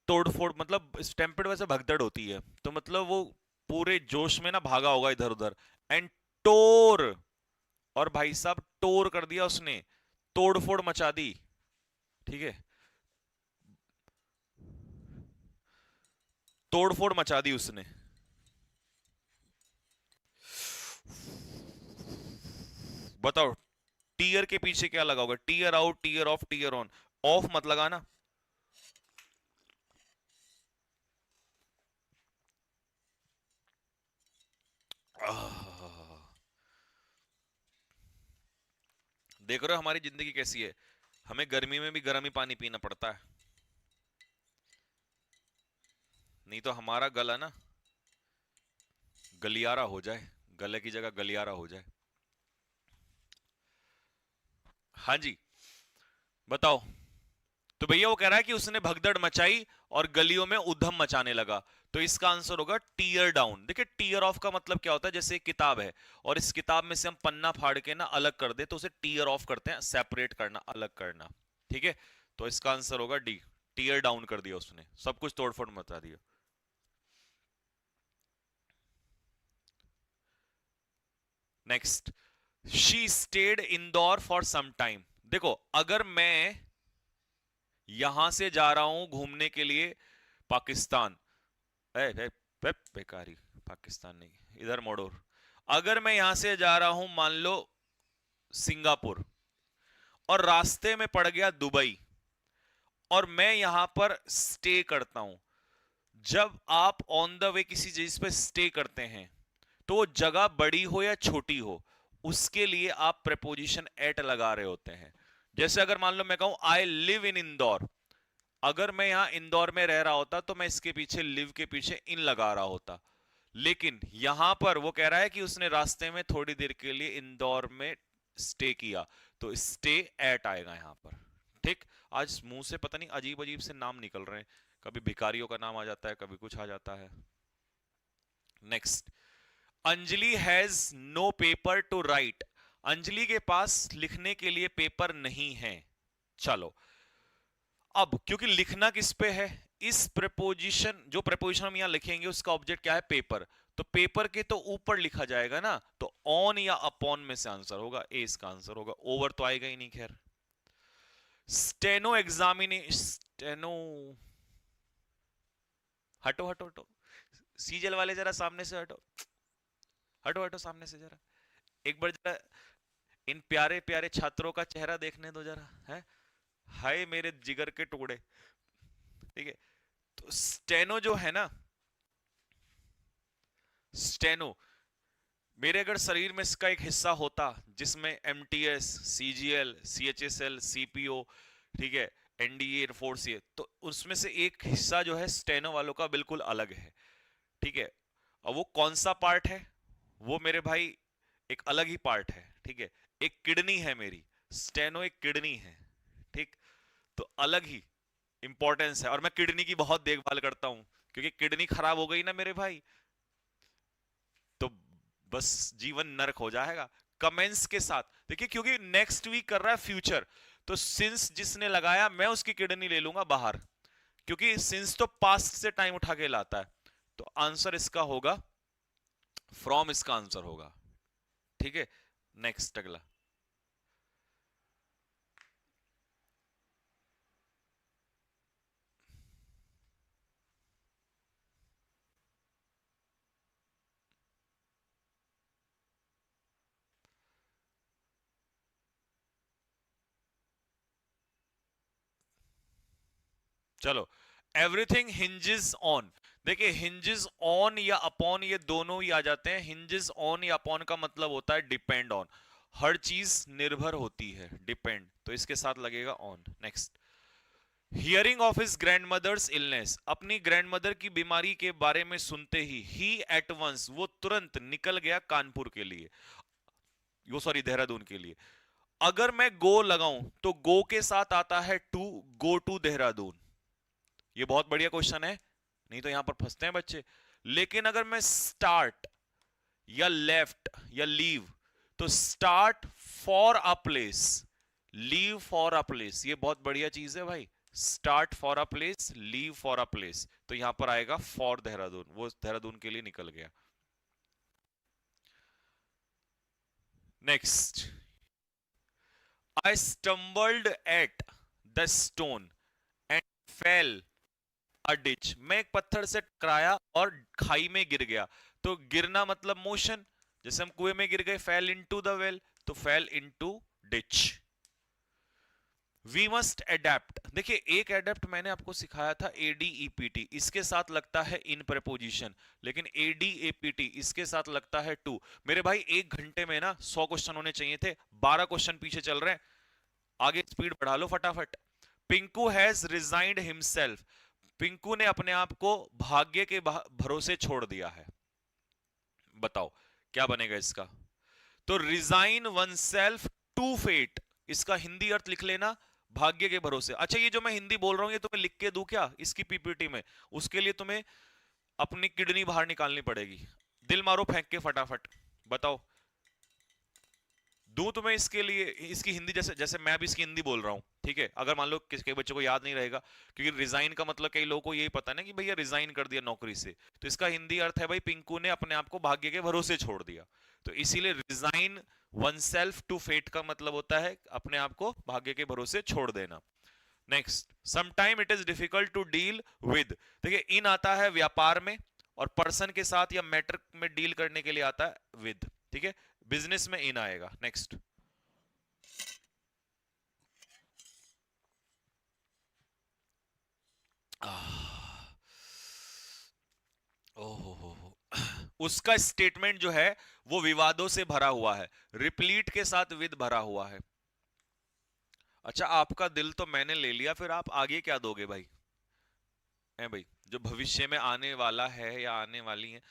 तोड़फोड़, मतलब स्टैम्पिड वैसे भगदड़ होती है, तो मतलब वो पूरे जोश में ना भागा होगा इधर उधर। एंड टोर, और भाई साहब टोर कर दिया उसने, तोड़फोड़ मचा दी। ठीक है, तोड़फोड़ मचा दी उसने। बताओ टीयर के पीछे क्या लगा होगा, tear out, tear off, tear on. Off मत लगाना। देख रहे हो हमारी जिंदगी कैसी है। हमें गर्मी में भी गर्म ही पानी पीना पड़ता है, नहीं तो हमारा गला ना गलियारा हो जाए, गले की जगह गलियारा हो जाए। हाँ जी, बताओ। तो भैया वो कह रहा है कि उसने भगदड़ मचाई और गलियों में उधम मचाने लगा। तो इसका आंसर होगा टीयर डाउन। देखिए टीयर ऑफ का मतलब क्या होता है, जैसे एक किताब है और इस किताब में से हम पन्ना फाड़ के ना अलग कर दे तो उसे टीयर ऑफ करते हैं, सेपरेट करना, अलग करना। ठीक है, तो इसका आंसर होगा डी। टीयर डाउन कर दिया उसने, सब कुछ तोड़फोड़ मचा दिया। Next, she stayed Indore for some time. देखो अगर मैं यहां से जा रहा हूं घूमने के लिए पाकिस्तान, ए, ए, बेकारी, पाकिस्तान नहीं, इधर मोड़ो। अगर मैं यहां से जा रहा हूं मान लो सिंगापुर, और रास्ते में पड़ गया दुबई, और मैं यहां पर स्टे करता हूं। जब आप ऑन द वे किसी चीज पे स्टे करते हैं, तो वो जगह बड़ी हो या छोटी हो, उसके लिए आप प्रेपोजिशन एट लगा रहे होते हैं। जैसे अगर मान लो मैं कहूं आई लिव इन इंदौर, अगर मैं यहां इंदौर में रह रहा होता तो मैं इसके पीछे लिव के पीछे इन लगा रहा होता। लेकिन यहां पर वो कह रहा है कि उसने रास्ते में थोड़ी देर के लिए इंदौर में स्टे किया, तो स्टे एट आएगा यहां पर। ठीक। आज मुंह से पता नहीं अजीब अजीब से नाम निकल रहे हैं, कभी भिखारियों का नाम आ जाता है, कभी कुछ आ जाता है। Next, Anjali has no paper to write. Anjali के पास लिखने के लिए पेपर नहीं है। चलो, अब क्योंकि लिखना किस पे है, इस प्रेपोजिशन, जो प्रेपोजिशन हम यहां लिखेंगे उसका ऑब्जेक्ट क्या है, पेपर। तो पेपर के तो ऊपर लिखा जाएगा ना, तो ऑन या अपॉन में से आंसर होगा, ए इसका आंसर होगा। ओवर तो आएगा ही नहीं। खैर, स्टेनो एग्जामिने, स्टेनो, हटो हटो हटो, सीजल वाले जरा सामने से हटो, हटो हटो सामने से जरा। एक बार जरा इन प्यारे प्यारे छात्रों का चेहरा देखने दो जरा, है। हाय मेरे जिगर के टुकड़े। ठीक है, तो स्टेनो जो है ना, स्टेनो, मेरे अगर शरीर में इसका एक हिस्सा होता जिसमें एमटीएस, सीजीएल, सीएचएसएल, सीपीओ, ठीक है, एनडीए, एयरफोर्स, ये तो उसमें से एक हिस्सा जो है स्टेनो वालों का बिल्कुल अलग है। ठीक है, और वो कौन सा पार्ट है, वो मेरे भाई एक अलग ही पार्ट है, ठीक है। एक किडनी है मेरी, स्टेनो एक किडनी है, ठीक। तो अलग ही इंपॉर्टेंस है, और मैं किडनी की बहुत देखभाल करता हूं, क्योंकि किडनी खराब हो गई ना मेरे भाई, तो बस जीवन नरक हो जाएगा। कमेंस के साथ देखिए, क्योंकि नेक्स्ट वीक कर रहा है फ्यूचर, तो सिंस जिसने लगाया मैं उसकी किडनी ले लूंगा बाहर, क्योंकि सिंस तो पास्ट से टाइम उठा के लाता है। तो आंसर इसका होगा फ्रॉम, इसका आंसर होगा, ठीक है। नेक्स्ट अगला। चलो, एवरीथिंग हिंजेस ऑन। देखिए, हिंजेस ऑन या अपॉन ये दोनों ही आ जाते हैं। हिंजेस ऑन या अपॉन का मतलब होता है डिपेंड ऑन, हर चीज निर्भर होती है, डिपेंड, तो इसके साथ लगेगा on. Next, hearing of his grandmother's illness, अपनी ग्रैंड मदर की बीमारी के बारे में सुनते ही एट वंस, वो तुरंत निकल गया कानपुर के लिए, वो सॉरी देहरादून के लिए। अगर मैं गो लगाऊं तो गो के साथ आता है टू, गो टू देहरादून। ये बहुत बढ़िया क्वेश्चन है, नहीं तो यहां पर फंसते हैं बच्चे। लेकिन अगर मैं स्टार्ट या लेफ्ट या लीव, तो start for a place, leave for a place, ये बहुत बढ़िया चीज है भाई। Start for a place, leave for a place, तो यहां पर आएगा फॉर देहरादून, वो देहरादून के लिए निकल गया। Next, I stumbled at the stone and fail a ditch, मैं एक पत्थर से टकराया और खाई में गिर गया। तो गिरना मतलब मोशन, जैसे हम कुएं में गिर गए, फेल इनटू द वेल, तो fell into ditch. We must adapt, देखिए एक एडेप्ट मैंने आपको सिखाया था एडीईपीटी, इसके साथ लगता है इन preposition, लेकिन एडीएपीटी इसके साथ लगता है टू। मेरे भाई एक घंटे में ना 100 क्वेश्चन होने चाहिए थे, 12 क्वेश्चन पीछे चल रहे हैं, आगे स्पीड बढ़ा लो फटाफट। Pinku has resigned himself, Pinku ने अपने आप को भाग्य के भरोसे छोड़ दिया है। बताओ क्या बनेगा इसका। तो resign oneself to fate, इसका हिंदी अर्थ लिख लेना, भाग्य के भरोसे। अच्छा, ये जो मैं हिंदी बोल रहा हूं ये तुम्हें लिख के दूं क्या इसकी पीपीटी में? उसके लिए तुम्हें अपनी किडनी बाहर निकालनी पड़ेगी। दिल मारो फेंक के फटाफट, बताओ दूं तुम्हें इसके लिए इसकी हिंदी, जैसे जैसे मैं भी इसकी हिंदी बोल रहा हूं, ठीक है। अगर मान लो किसी बच्चे को याद नहीं रहेगा, क्योंकि रिजाइन का मतलब कई लोगों को यही पता है ना कि भैया रिजाइन कर दिया नौकरी से, तो इसका हिंदी अर्थ है भाई पिंकू ने अपने आप को भाग्य के भरोसे छोड़ दिया। तो इसीलिए resign oneself to fate का मतलब होता है अपने आप को भाग्य के भरोसे छोड़ देना। Next, sometime it is difficult to deal with, देखिए इन आता है व्यापार में, और पर्सन के साथ या मैटर में डील करने के लिए आता है विद, ठीक है। बिजनेस में इन आएगा। नेक्स्ट, ओहो, उसका स्टेटमेंट जो है वो विवादों से भरा हुआ है, रिप्लीट के साथ विद भरा हुआ है। अच्छा, आपका दिल तो मैंने ले लिया, फिर आप आगे क्या दोगे भाई? है भाई, जो भविष्य में आने वाला है या आने वाली है,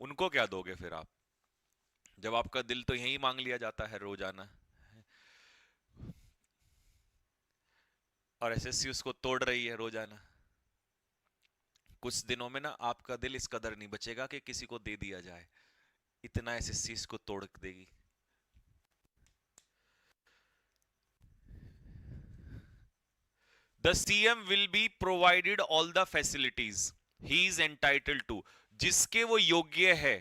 उनको क्या दोगे फिर आप, जब आपका दिल तो यही मांग लिया जाता है रोजाना, और एसएससी उसको तोड़ रही है रोजाना। कुछ दिनों में ना आपका दिल इस कदर नहीं बचेगा कि किसी को दे दिया जाए, इतना एसएससी इसको तोड़ देगी। The CM will be provided all the facilities he is entitled to, जिसके वो योग्य है।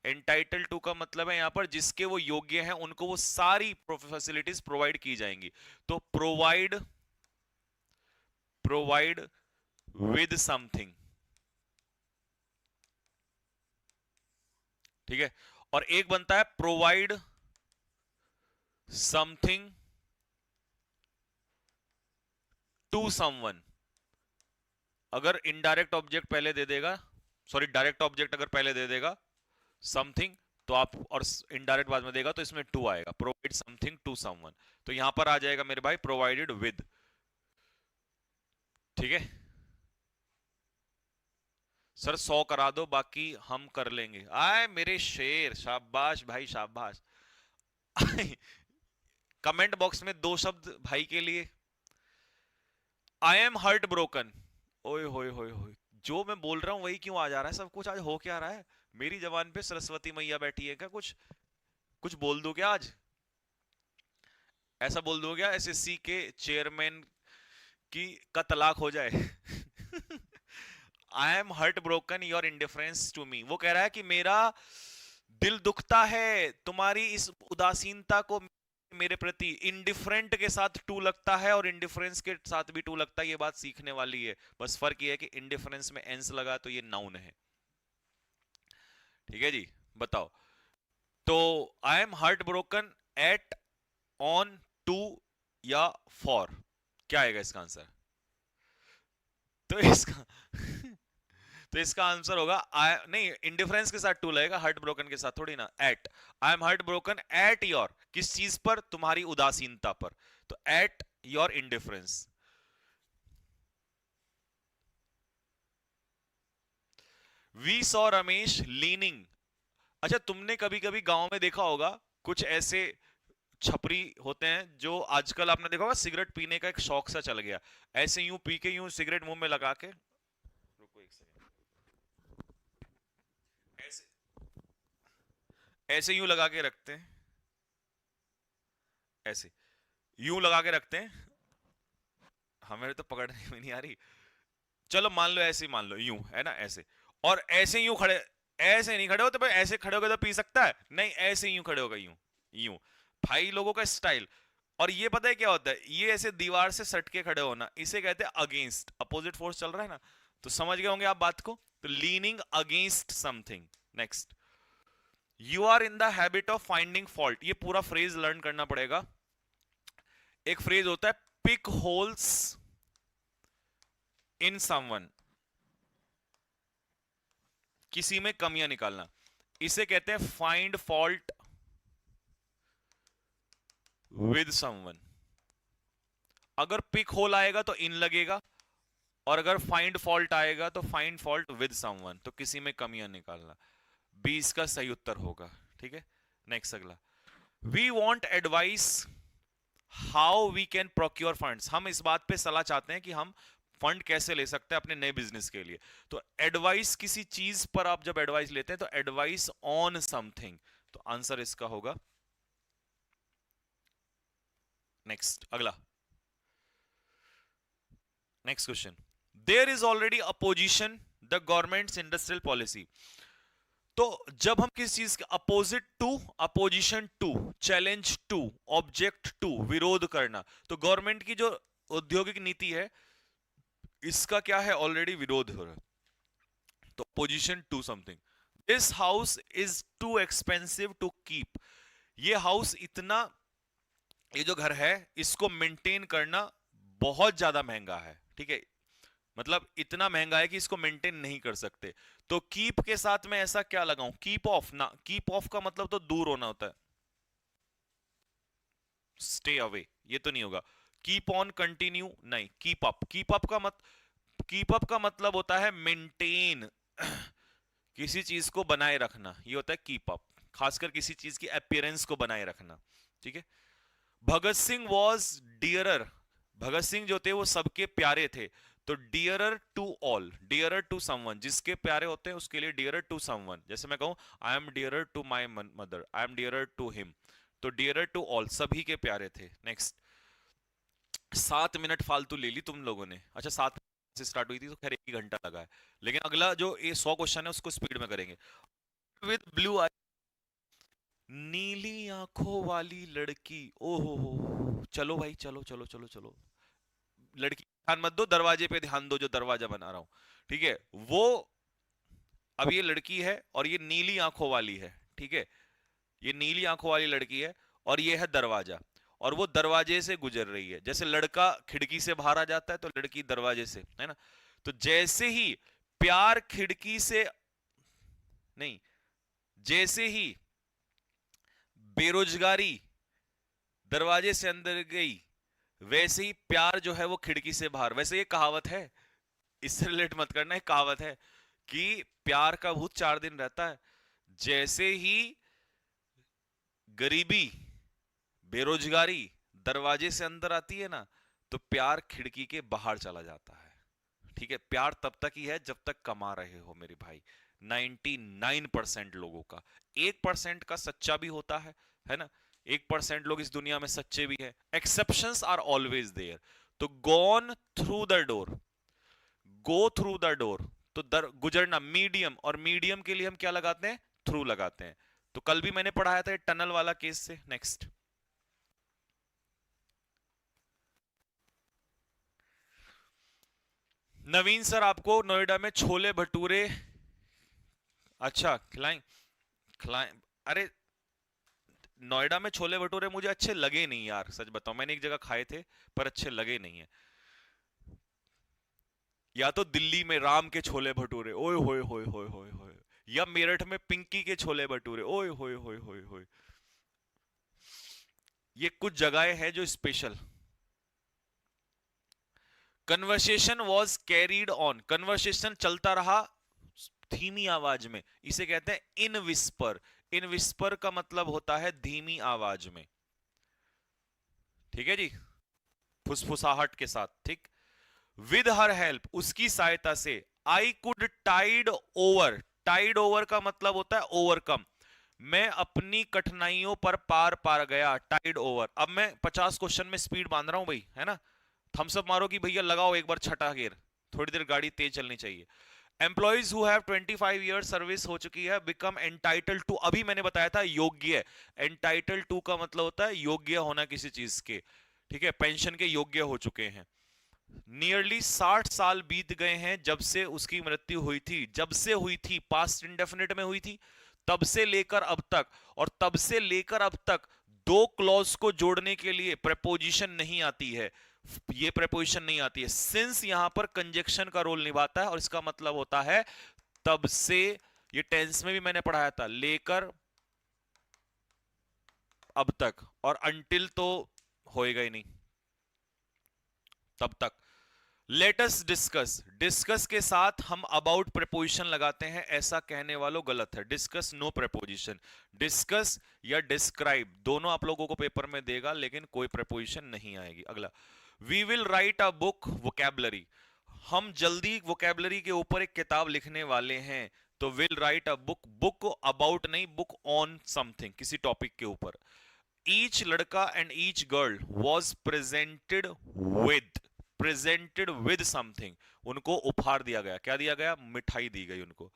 entitled to का मतलब है यहां पर जिसके वो योग्य हैं उनको वो सारी फैसिलिटीज प्रोवाइड की जाएंगी। तो प्रोवाइड विद समथिंग, ठीक है। और एक बनता है प्रोवाइड समथिंग टू समवन, अगर इनडायरेक्ट ऑब्जेक्ट पहले दे देगा, सॉरी डायरेक्ट ऑब्जेक्ट अगर पहले दे देगा समथिंग, तो आप और इनडायरेक्ट बाद में देगा तो इसमें टू आएगा, प्रोवाइड समथिंग टू समवन। तो यहां पर आ जाएगा मेरे भाई प्रोवाइडेड विद, ठीक है। सर 100 करा दो, बाकी हम कर लेंगे। आए मेरे शेर, शाबाश भाई शाबाश। कमेंट बॉक्स में दो शब्द भाई के लिए। I am heartbroken. ओए होए होए होए, जो मैं बोल रहा हूं वही क्यों आ जा रहा है सब कुछ? आज हो क्या रहा है? मेरी जबान पे सरस्वती मैया बैठी है क्या? कुछ कुछ बोल दूं क्या आज? ऐसा बोल दूं क्या एसएससी के चेयरमैन की का तलाक हो जाए? I am heartbroken your indifference to me. वो कह रहा है कि मेरा दिल दुखता है तुम्हारी इस उदासीनता को मेरे प्रति। इंडिफरेंट के साथ टू लगता है और इंडिफरेंस के साथ भी टू लगता है, ये बात सीखने वाली है। बस फर्क ये है कि इंडिफरेंस में एंस लगा तो ये नाउन है। ठीक है जी, बताओ। तो I am heartbroken at, on, to या फॉर, क्या आएगा इसका आंसर? तो इसका तो इसका आंसर होगा आई, नहीं, इंडिफरेंस के साथ टू लगेगा, हार्ट ब्रोकन के साथ थोड़ी ना। At, I am heartbroken at your, किस चीज पर? तुम्हारी उदासीनता पर। तो at your indifference. We saw Ramesh leaning. अच्छा, तुमने कभी कभी गांव में देखा होगा कुछ ऐसे छपरी होते हैं जो आजकल आपने देखा होगा, सिगरेट पीने का एक शौक सा चल गया। ऐसे यूं पी के यूं सिगरेट मुंह में लगा के, रुको एक सेकंड, ऐसे ऐसे यूं लगा के रखते हैं, ऐसे यूं लगा के रखते हैं। हमें तो पकड़ने में नहीं आ रही। चलो मान लो ऐसे ही, मान लो यूं है ना, ऐसे। और ऐसे यूं खड़े, ऐसे नहीं खड़े होते भाई, ऐसे खड़े होकर तो पी सकता है नहीं, ऐसे यूं खड़े होगा, यूं यूं। भाई लोगों का स्टाइल। और ये पता है क्या होता है? ये ऐसे दीवार से सट के खड़े होना, इसे कहते हैं अगेंस्ट, अपोजिट फोर्स चल रहा है ना। तो समझ गए होंगे आप बात को। तो leaning against something. Next, you are in the habit of finding fault. ये पूरा फ्रेज लर्न करना पड़ेगा। एक फ्रेज होता है पिक होल्स इन समवन, किसी में कमियां निकालना। इसे कहते हैं फाइंड फॉल्ट विद समवन। अगर पिक होल आएगा तो इन लगेगा, और अगर फाइंड फॉल्ट आएगा तो फाइंड फॉल्ट विद समवन, तो किसी में कमियां निकालना। 20 का सही उत्तर होगा। ठीक है, नेक्स्ट अगला। We want advice how we can procure funds. हम इस बात पे सलाह चाहते हैं कि हम फंड कैसे ले सकते हैं अपने नए बिजनेस के लिए। तो एडवाइस, किसी चीज पर आप जब एडवाइस लेते हैं तो एडवाइस ऑन समथिंग, तो आंसर इसका होगा। नेक्स्ट अगला, next question. There is already opposition the government's industrial policy. तो जब हम किस चीज के opposite to, opposition to, challenge to, object to, विरोध करना, तो गवर्नमेंट की जो औद्योगिक नीति है इसका क्या है? ऑलरेडी विरोध हो रहा है। तो opposition to something. This house is too expensive to keep. ये हाउस इतना, ये जो घर है इसको मेंटेन करना बहुत ज्यादा महंगा है। ठीक है, मतलब इतना महंगा है कि इसको मेंटेन नहीं कर सकते। तो कीप के साथ में ऐसा क्या लगाऊं? कीप ऑफ ना, कीप ऑफ का मतलब तो दूर होना होता है, स्टे अवे, ये तो नहीं होगा। कीप ऑन, कंटिन्यू नहीं। कीप अप, कीप अप का मतलब होता है मेंटेन, किसी चीज को बनाए रखना, ये होता है कीप अप। खासकर किसी चीज की अपीयरेंस को बनाए रखना। ठीक है। Bhagat Singh was dearer. भगत सिंह जो थे वो सबके प्यारे थे। तो dearer to all, dearer to someone, जिसके प्यारे होते हैं उसके लिए डियरर टू समवन। जैसे मैं कहूं I am dearer to my mother, I am dearer to him, तो डियरर टू ऑल, सभी के प्यारे थे। नेक्स्ट, 7 मिनट फालतू ले ली तुम लोगों ने। अच्छा, 7 से स्टार्ट हुई थी तो खैर 1 घंटा लगा है। लेकिन अगला जो ये 100 क्वेश्चन है उसको स्पीड में करेंगे। विद ब्लू आई, नीली आंखों वाली लड़की। ओहो हो, चलो भाई, चलो चलो चलो चलो। लड़की ध्यान मत दो, दरवाजे पे ध्यान दो, जो दरवाजा बना रहा हूं। ठीक है, वो, अब ये लड़की है और ये नीली आंखों वाली है। ठीक है, ये नीली आंखों वाली लड़की है और ये है दरवाजा, और वो दरवाजे से गुजर रही है। जैसे लड़का खिड़की से बाहर आ जाता है तो लड़की दरवाजे से, है ना। तो जैसे ही प्यार खिड़की से, नहीं, जैसे ही बेरोजगारी दरवाजे से अंदर गई, वैसे ही प्यार जो है वो खिड़की से बाहर। वैसे ये कहावत है, इससे रिलेट मत करना, एक कहावत है कि प्यार का भूत 4 दिन रहता है। जैसे ही गरीबी, बेरोजगारी दरवाजे से अंदर आती है ना, तो प्यार खिड़की के बाहर चला जाता है। ठीक है, प्यार तब तक ही है जब तक कमा रहे हो मेरे भाई। 99% लोगों का, 1% का सच्चा भी होता है ना। 1% लोग इस दुनिया में सच्चे भी है। Exceptions are always there. तो gone through the door, go through the door, तो दर गुजरना, मीडियम, और मीडियम के लिए हम क्या लगाते हैं? थ्रू लगाते हैं। तो कल भी मैंने पढ़ाया था टनल वाला केस से। नेक्स्ट, नवीन सर आपको नोएडा में छोले भटूरे अच्छा खिलाएं? खिलाएं? अरे नोएडा में छोले भटूरे मुझे अच्छे लगे नहीं यार, सच बताओ, मैंने एक जगह खाए थे पर अच्छे लगे नहीं है। या तो दिल्ली में राम के छोले भटूरे, ओए होए होए होए होए होए, या मेरठ में पिंकी के छोले भटूरे, ओए होए होए होए होए। ये कुछ जगहें हैं जो special. Conversation was carried on, conversation चलता रहा धीमी आवाज में, इसे कहते हैं इन विस्पर। इन विस्पर का मतलब होता है धीमी आवाज में। ठीक है जी, फुसफुसाहट के साथ। ठीक, विद हर हेल्प, उसकी सहायता से, I could tide over, tide over का मतलब होता है ओवरकम, मैं अपनी कठिनाइयों पर पार पार गया, टाइड ओवर। अब मैं 50 क्वेश्चन में स्पीड बांध रहा हूं भाई, है ना। थम्स अप मारो कि भैया लगाओ एक बार छठा गियर, थोड़ी देर गाड़ी तेज चलनी चाहिए। Employees who have 25 year service हो चुकी है, बिकम एंटाइटल टू, अभी मैंने बताया था योग्य। एंटाइटल टू का मतलब होता है योग्य होना किसी चीज के। ठीक है, पेंशन के योग्य हो चुके हैं। नियरली 60 साल बीत गए हैं जब से उसकी मृत्यु हुई थी, जब से हुई थी, पास्ट इंडेफिनिट में हुई थी, तब से लेकर अब तक। और तब से लेकर अब तक दो क्लॉज को जोड़ने के लिए प्रेपोजिशन नहीं आती है, ये प्रेपोजिशन नहीं आती है। सिंस यहां पर कंजक्शन का रोल निभाता है और इसका मतलब होता है तब से। ये टेंस में भी मैंने पढ़ाया था, लेकर अब तक, और अंटिल तो होएगा ही नहीं, तब तक। लेटस डिस्कस, डिस्कस के साथ हम अबाउट प्रेपोजिशन लगाते हैं, ऐसा कहने वालों गलत है। Discuss no preposition. डिस्कस या डिस्क्राइब दोनों आप लोगों को पेपर में देगा, लेकिन कोई प्रेपोजिशन नहीं आएगी। अगला, we will write a book vocabulary, हम जल्दी वोकैबुलरी के ऊपर एक किताब लिखने वाले हैं। तो will write a book, book about नहीं, बुक ऑन समथिंग, किसी टॉपिक के ऊपर। ईच लड़का and each girl was presented with something, उनको उपहार दिया गया। क्या दिया गया? मिठाई दी गई उनको।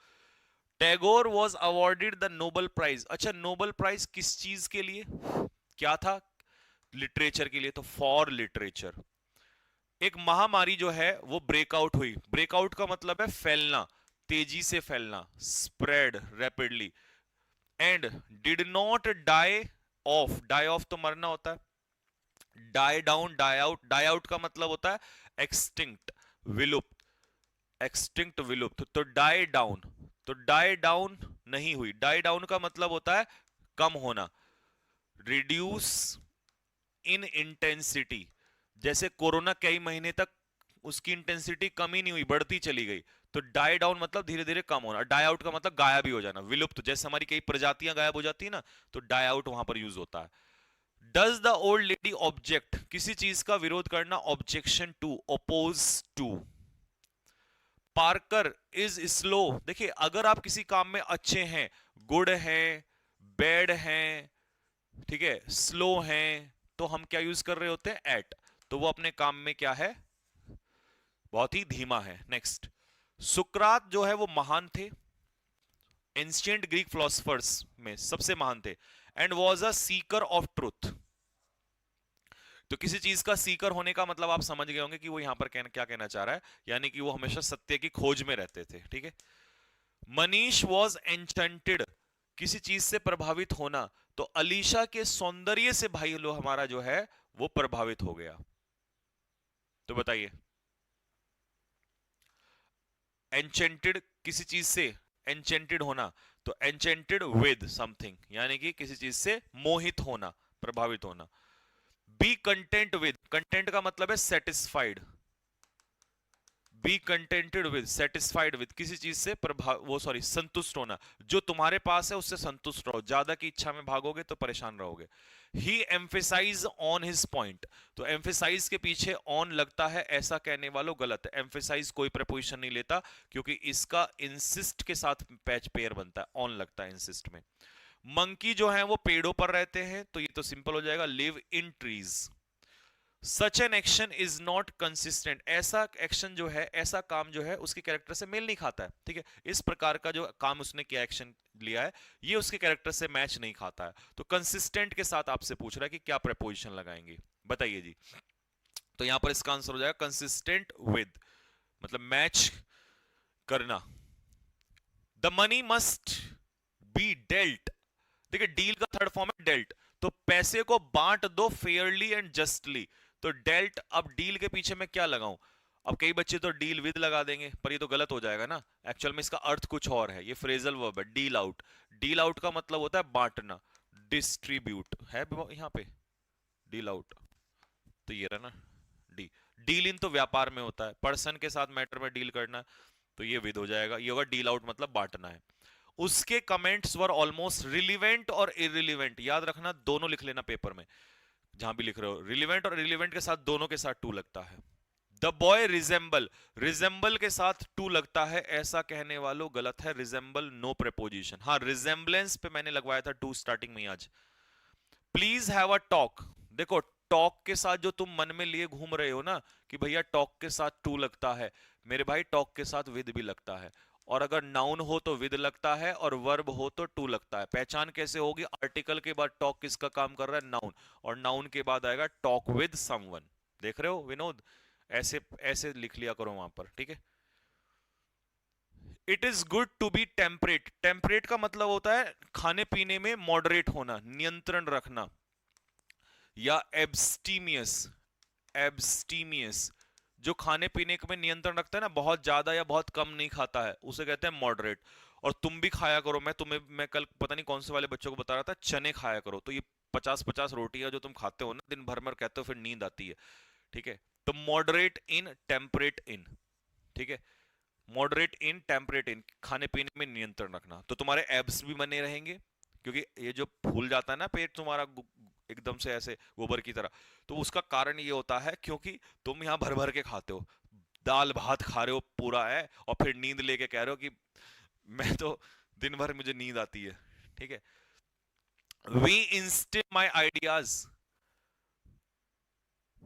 Tagore was awarded the Nobel prize, अच्छा नोबल प्राइज किस चीज के लिए? क्या था? लिटरेचर के लिए, तो फॉर लिटरेचर। एक महामारी जो है वो ब्रेकआउट हुई, ब्रेकआउट का मतलब है फैलना, तेजी से फैलना, spread rapidly. And did not die off, die off तो मरना होता है, die down, die out, die out का मतलब होता है एक्सटिंक्ट, विलुप्त, एक्सटिंक्ट विलुप्त। तो डाई डाउन, तो डाई डाउन नहीं हुई, डाई डाउन का मतलब होता है कम होना, रिड्यूस इन इंटेंसिटी। जैसे कोरोना कई महीने तक उसकी इंटेंसिटी कम ही नहीं हुई, बढ़ती चली गई। तो डाई डाउन मतलब धीरे धीरे कम होना, डाई आउट का मतलब गायब ही हो जाना, विलुप्त। जैसे हमारी कई प्रजातियां गायब हो जाती है ना, तो डाई आउट वहां पर यूज होता है। Does the old lady object, किसी चीज का विरोध करना, objection to, oppose to. Parker is slow, देखिए अगर आप किसी काम में अच्छे हैं, गुड हैं, बैड हैं, ठीक है, स्लो हैं, तो हम क्या यूज कर रहे होते हैं? एट। तो वो अपने काम में क्या है? बहुत ही धीमा है। नेक्स्ट, सुकरात जो है वो महान थे, एंशिएंट ग्रीक फिलोसफर्स में सबसे महान थे। And was a Sikar of truth, तो किसी चीज का सीकर होने का मतलब आप समझ गए होंगे कि वो यहां पर क्या कहना चाह रहा है, यानी कि वो हमेशा सत्य की खोज में रहते थे। ठीक है। मनीष वॉज एंचेंटेड, किसी चीज से प्रभावित होना, तो अलीशा के सौंदर्य से भाई लो हमारा जो है वो प्रभावित हो गया। तो बताइए, एंचेंटेड किसी चीज से, एंचेंटेड होना, तो एंचेंटेड विद समथिंग, यानी कि किसी चीज से मोहित होना, प्रभावित होना। बी कंटेंट विद, कंटेंट का मतलब है satisfied, be contented with, satisfied with, किसी चीज से संतुष्ट होना, जो तुम्हारे पास है उससे संतुष्ट रहो, ज्यादा की इच्छा में भागोगे तो परेशान रहोगे। ही एम्फेसाइज ऑन हिज पॉइंट, तो एम्फेसाइज के पीछे ऑन लगता है, ऐसा कहने वालों गलत है, एम्फेसाइज कोई प्रपोजिशन नहीं लेता, क्योंकि इसका इंसिस्ट के साथ पैच पेयर बनता है, ऑन लगता है इंसिस्ट में। मंकी जो है वो पेड़ों पर रहते हैं, तो ये तो सिंपल हो जाएगा, live in trees. Such an action is not consistent, ऐसा एक्शन जो है, ऐसा काम जो है उसके कैरेक्टर से मेल नहीं खाता है, ठीक है, इस प्रकार का जो काम उसने किया, एक्शन लिया है, ये उसके कैरेक्टर से मैच नहीं खाता है। तो कंसिस्टेंट के साथ आपसे पूछ रहा है कि क्या प्रपोजिशन लगाएंगे, बताइए जी। तो यहां पर इसका आंसर हो जाएगा कंसिस्टेंट विद, मतलब मैच करना। The money must be dealt, देखिए डील का थर्ड फॉर्म है डेल्ट, तो पैसे को बांट दो फेयरली एंड जस्टली, तो डेल्ट, अब डील के पीछे मैं क्या लगाऊं, अब कई बच्चे तो डील विद लगा देंगे, पर ये तो गलत हो जाएगा ना, एक्चुअल में इसका अर्थ कुछ और है, ये फ्रेजल वर्ब है, डील आउट। डील आउट का मतलब होता है बांटना, डिस्ट्रीब्यूट है यहां पे, डील आउट, तो ये रहा ना डी। डील इन तो व्यापार में होता है, पर्सन के साथ मैटर में डील करना, तो ये विद हो जाएगा, ये होगा डील आउट मतलब बांटना है। उसके कमेंट्स वर ऑलमोस्ट रिलीवेंट और इररिलेवेंट, याद रखना दोनों लिख लेना पेपर में, जहां भी लिख रहे हो, रिलीवेंट और इररिलेवेंट के साथ दोनों के साथ टू लगता है। द बॉय रिजेंबल, रिजेंबल के साथ टू लगता है, ऐसा कहने वालों गलत है, रिजेंबल नो प्रेपोजिशन, हाँ रिजेंबलेंस पे मैंने लगवाया था टू स्टार्टिंग में आज। प्लीज हैव अ टॉक, देखो टॉक के साथ जो तुम मन में लिए घूम रहे हो ना कि भैया टॉक के साथ टू लगता है, मेरे भाई टॉक के साथ विद भी लगता है, और अगर नाउन हो तो विद लगता है और वर्ब हो तो टू लगता है। पहचान कैसे होगी, आर्टिकल के बाद टॉक किसका काम कर रहा है, नाउन, और नाउन के बाद आएगा टॉक विद समवन, देख रहे हो विनोद, ऐसे ऐसे लिख लिया करो वहां पर, ठीक है। It is good to be temperate, temperate का मतलब होता है खाने पीने में मॉडरेट होना, नियंत्रण रखना, या एब्स्टीमियस, एब्स्टीमियस जो खाने पीने में नियंत्रण रखता है ना, बहुत ज्यादा या बहुत कम नहीं खाता है, उसे कहते हैं मॉडरेट। और तुम भी खाया करो, मैं कल पता नहीं कौन से वाले बच्चों को बता रहा था, चने खाया करो, तो ये 50-50 रोटियां जो तुम खाते हो ना दिन भर में, कहते हो फिर नींद आती है, ठीक है। तो मॉडरेट इन, टेम्परेट इन, ठीक है, मॉडरेट इन, टेम्परेट इन, खाने पीने में नियंत्रण रखना, तो तुम्हारे एब्स भी बने रहेंगे, क्योंकि ये जो फूल जाता है ना पेट तुम्हारा एकदम से ऐसे गोबर की तरह, तो उसका कारण ये होता है क्योंकि तुम यहाँ भर भर के खाते हो, दाल भात खा रहे हो पूरा है, और फिर नींद लेके कह रहे हो कि मैं तो दिन भर मुझे नींद आती है, ठीक है। We instil my ideas,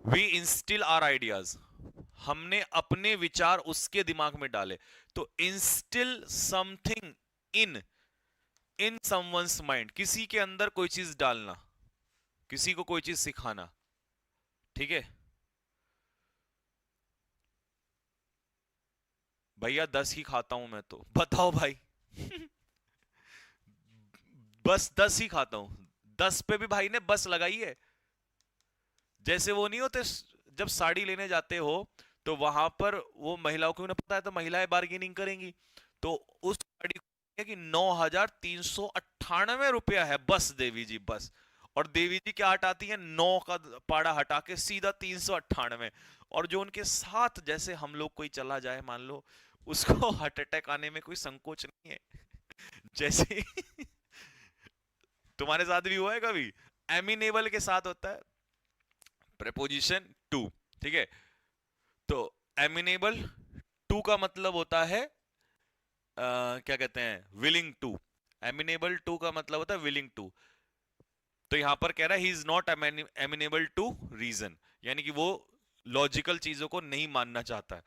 we instil our ideas, हमने अपने विचार उसके दिमाग में डाले, तो instil something in, in someone's mind, किसी के अंदर कोई चीज डालना, किसी को कोई चीज सिखाना, ठीक है। भैया 10 ही खाता हूं मैं तो, बताओ भाई बस 10 ही खाता हूं, 10 पे भी भाई ने बस लगाई है, जैसे वो नहीं होते जब साड़ी लेने जाते हो तो वहां पर वो महिलाओं को उन्हें पता है तो महिलाएं बार्गेनिंग करेंगी, तो उस साड़ी को कि 9,398 रुपया है, बस देवी जी बस, और देवी जी क्या हटाती है, 9 का पाड़ा हटा के सीधा 398, और जो उनके साथ जैसे हम लोग कोई चला जाए मान लो, उसको हार्ट अटैक आने में कोई संकोच नहीं है जैसे तुम्हारे साथ भी हुआ है कभी, एमिनेबल के साथ होता है प्रेपोजिशन टू, ठीक है। तो एमिनेबल टू का मतलब होता है क्या कहते हैं, विलिंग टू, एमिनेबल टू का मतलब होता है विलिंग टू, तो यहां पर कह रहा है he is not amenable to reason, यानी कि वो लॉजिकल चीजों को नहीं मानना चाहता है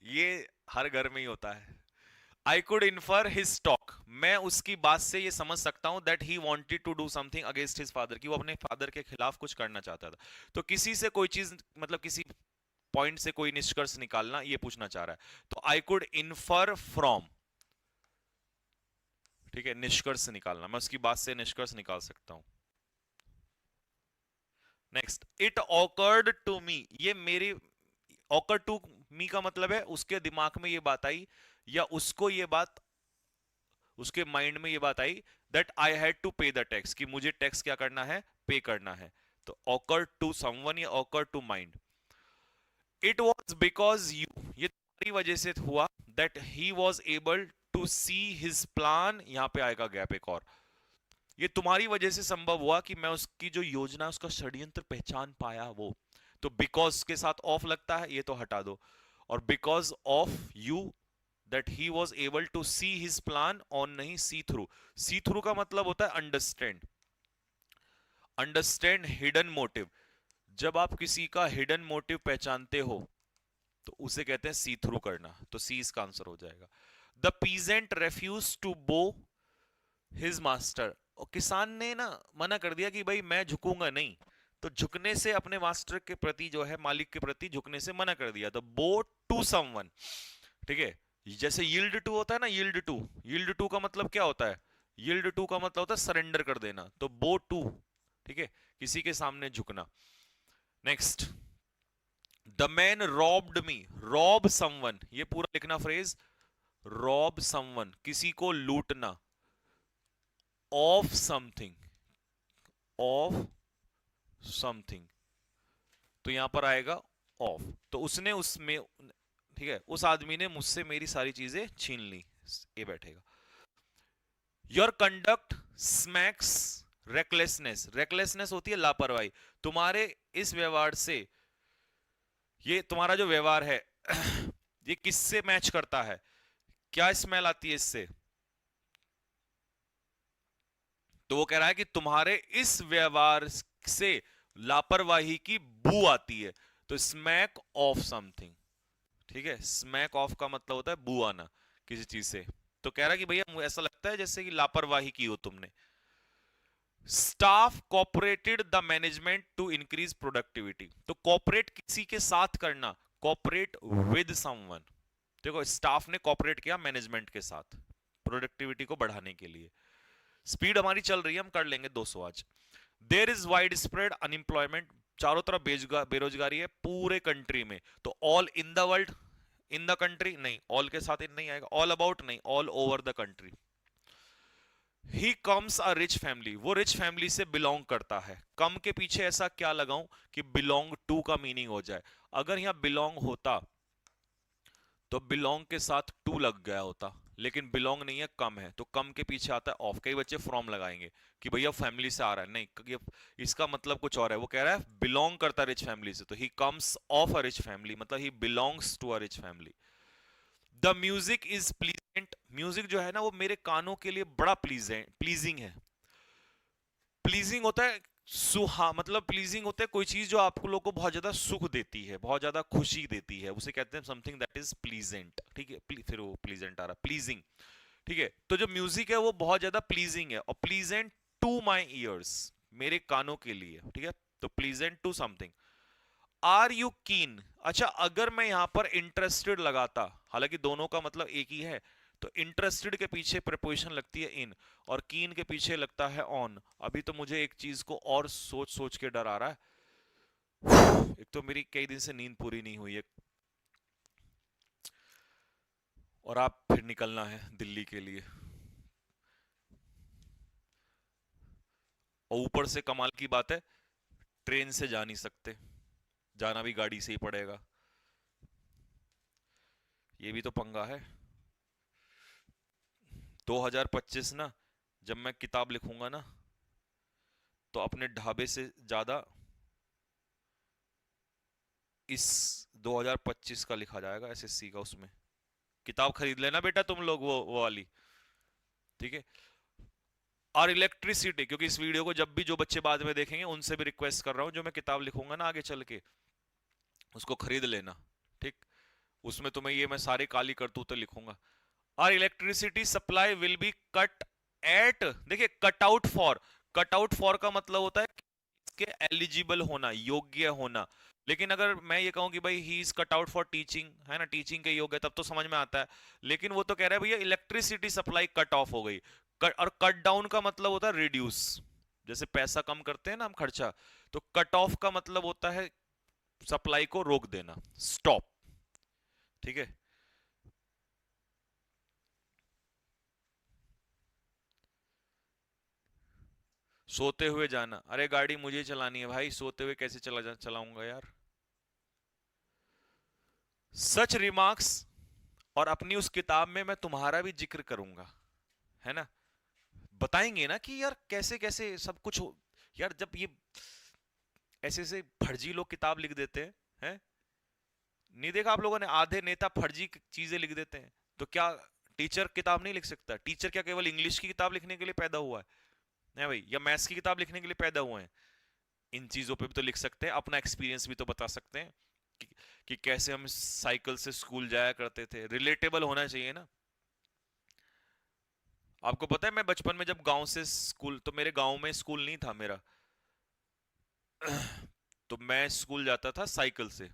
ये हर घर में ही होता है। I could infer his talk, मैं उसकी बात से ये समझ सकता हूं that he wanted to do something against his father, कि वो अपने फादर के खिलाफ कुछ करना चाहता था, तो किसी से कोई चीज मतलब किसी पॉइंट से कोई निष्कर्ष निकालना ये पूछना चाह रहा है, तो आई कुड इन्फर फ्रॉम, ठीक है, निष्कर्ष निकालना, मैं उसकी बात से निष्कर्ष निकाल सकता हूं। Next, it occurred to me, ये मेरी, ऑकर टू मी का मतलब है उसके दिमाग में ये बात आई, या उसको ये बात उसके माइंड में ये बात आई दैट आई हैड टू पे द टैक्स, कि मुझे टैक्स क्या करना है, पे करना है। तो ऑकर टू समवन या occur to mind. It was because you, ये तुम्हारी वजह से हुआ, that he was able to see his plan, यहां पे आएगा गैप एक और, ये तुम्हारी वजह से संभव हुआ कि मैं उसकी जो योजना, उसका षड्यंत्र पहचान पाया। वो तो बिकॉज के साथ ऑफ लगता है, ये तो हटा दो, और because of you that he was able to see his plan on, नहीं सी थ्रू। सी थ्रू का मतलब होता है अंडरस्टैंड, अंडरस्टैंड हिडन मोटिव। जब आप किसी का हिडन मोटिव पहचानते हो तो उसे कहते हैं सी थ्रू करना, तो सी इसका आंसर हो जाएगा। द पीजेंट रेफ्यूज टू बो हिज मास्टर, और किसान ने ना मना कर दिया कि भाई मैं झुकूंगा नहीं, तो झुकने से अपने मास्टर के प्रति जो है, मालिक के प्रति झुकने से मना कर दिया। तो बो टू समवन, ठीक है, जैसे यील्ड टू होता है ना, यील्ड टू, यील्ड टू का मतलब क्या होता है, यील्ड टू का मतलब होता है सरेंडर कर देना, तो बो टू, ठीक है, किसी के सामने झुकना। Next, the man robbed me, rob someone, ये पूरा लिखना फ्रेज, रॉब समवन, किसी को लूटना, ऑफ समथिंग, ऑफ समथिंग, तो यहां पर आएगा ऑफ, तो उसने उसमें, ठीक है, उस आदमी ने मुझसे मेरी सारी चीजें छीन ली, ये बैठेगा। Your conduct smacks recklessness, recklessness होती है लापरवाही, तुम्हारे इस व्यवहार से, ये तुम्हारा जो व्यवहार है ये किससे मैच करता है, क्या स्मेल आती है इससे, तो वो कह रहा है कि तुम्हारे इस व्यवहार से लापरवाही की बू आती है, तो स्मैक ऑफ समथिंग, ठीक है, स्मैक ऑफ का मतलब होता है बू आना किसी चीज से, तो कह रहा है कि भैया मुझे ऐसा लगता है जैसे कि लापरवाही की हो तुमने। Staff cooperated the management to increase productivity, तो कोऑपरेट किसी के साथ करना, कोऑपरेट विद समवन, देखो स्टाफ ने कोऑपरेट किया मैनेजमेंट के साथ प्रोडक्टिविटी को बढ़ाने के लिए। स्पीड हमारी चल रही है, हम कर लेंगे 200 आज। There is widespread unemployment, चारों तरफ बेरोजगारी है पूरे कंट्री में, तो all in the world, in the country नहीं, ऑल के साथ इन नहीं आएगा, ऑल अबाउट नहीं, all over the country. He comes a rich family, वो रिच फैमिली से बिलोंग करता है, कम के पीछे ऐसा क्या लगाऊं कि बिलोंग टू का मीनिंग हो जाए, अगर यहां बिलोंग होता तो बिलोंग के साथ टू लग गया होता, लेकिन बिलोंग नहीं है, कम है, तो कम के पीछे आता है ऑफ। कई बच्चे फ्रॉम लगाएंगे कि भैया फैमिली से आ रहा है, नहीं, ये इसका मतलब कुछ और है, वो कह रहा है बिलोंग करता है रिच फैमिली से, तो he comes of a rich family मतलब he belongs to a rich family. The music is pleasant, music जो है ना वो मेरे कानों के लिए बड़ा प्लीजिंग है। प्लीजिंग होता है सुहा, मतलब प्लीजिंग होता है कोई चीज जो आप लोगों को बहुत ज्यादा सुख देती है, बहुत ज्यादा खुशी देती है, उसे कहते हैं समथिंग दैट इज प्लीजेंट, ठीक है, फिर वो प्लीजेंट आ रहा, प्लीजिंग, ठीक है, तो जो म्यूजिक है वो बहुत ज्यादा प्लीजिंग है, और प्लीजेंट टू माई ईयर्स, मेरे कानों के लिए, ठीक है, तो pleasant to something. Are you keen, अच्छा अगर मैं यहां पर इंटरेस्टेड लगाता, हालांकि दोनों का मतलब एक ही है, तो इंटरेस्टेड के पीछे प्रीपोजिशन लगती है इन, और कीन के पीछे लगता है ऑन। अभी तो मुझे एक चीज को और सोच सोच के डर आ रहा है, एक तो मेरी कई दिन से नींद पूरी नहीं हुई है, और आप फिर निकलना है दिल्ली के लिए, और ऊपर से कमाल की बात है ट्रेन से जा नहीं सकते, जाना भी गाड़ी से ही पड़ेगा, ये भी तो पंगा है। 2025 ना, जब मैं किताब लिखूंगा ना, तो अपने ढाबे से ज्यादा इस 2025 का लिखा जाएगा एसएससी का, उसमें किताब खरीद लेना बेटा तुम लोग, वो वाली, ठीक है। और इलेक्ट्रिसिटी, क्योंकि इस वीडियो को जब भी जो बच्चे बाद में देखेंगे उनसे भी रिक्वेस्ट कर रहा हूं, जो मैं किताब लिखूंगा ना आगे चल के, उसको खरीद लेना, ठीक, उसमें तुम्हें ये मैं सारे काली करतूतें लिखूंगा। और electricity supply will be cut at, देखिए cut out for, cut out for का मतलब होता है इसके एलिजिबल होना, योग्य होना, लेकिन अगर मैं ये कहूं कि भाई he is cut out for teaching, है ना, टीचिंग के योग्य, तब तो समझ में आता है, लेकिन वो तो कह रहा है भैया इलेक्ट्रिसिटी सप्लाई कट ऑफ हो गई। और कट डाउन का मतलब होता है रिड्यूस, जैसे पैसा कम करते हैं ना हम खर्चा, तो कट ऑफ का मतलब होता है सप्लाई को रोक देना, स्टॉप, ठीक है। सोते हुए जाना, अरे गाड़ी मुझे चलानी है भाई, सोते हुए कैसे चलाऊंगा यार। सच रिमार्क्स, और अपनी उस किताब में मैं तुम्हारा भी जिक्र करूंगा, है ना, बताएंगे ना कि यार कैसे कैसे सब कुछ हो। यार जब ये ऐसे ऐसे फर्जी लोग किताब लिख देते हैं, नहीं देखा आप लोगों ने, आधे नेता फर्जी चीजें लिख देते हैं, तो क्या टीचर किताब नहीं लिख सकता? टीचर क्या केवल इंग्लिश की किताब लिखने के लिए पैदा हुआ है भाई, या मैथ्स की किताब लिखने के लिए पैदा हुए हैं? इन चीजों पे भी तो लिख सकते हैं, अपना एक्सपीरियंस भी तो बता सकते हैं कि, कि कैसे हम साइकिल से स्कूल जाया करते थे, रिलेटेबल होना चाहिए ना। आपको पता है मैं बचपन में जब गांव से स्कूल, तो मेरे गांव में स्कूल नहीं था मेरा, तो मैं स्कूल जाता था साइकिल से।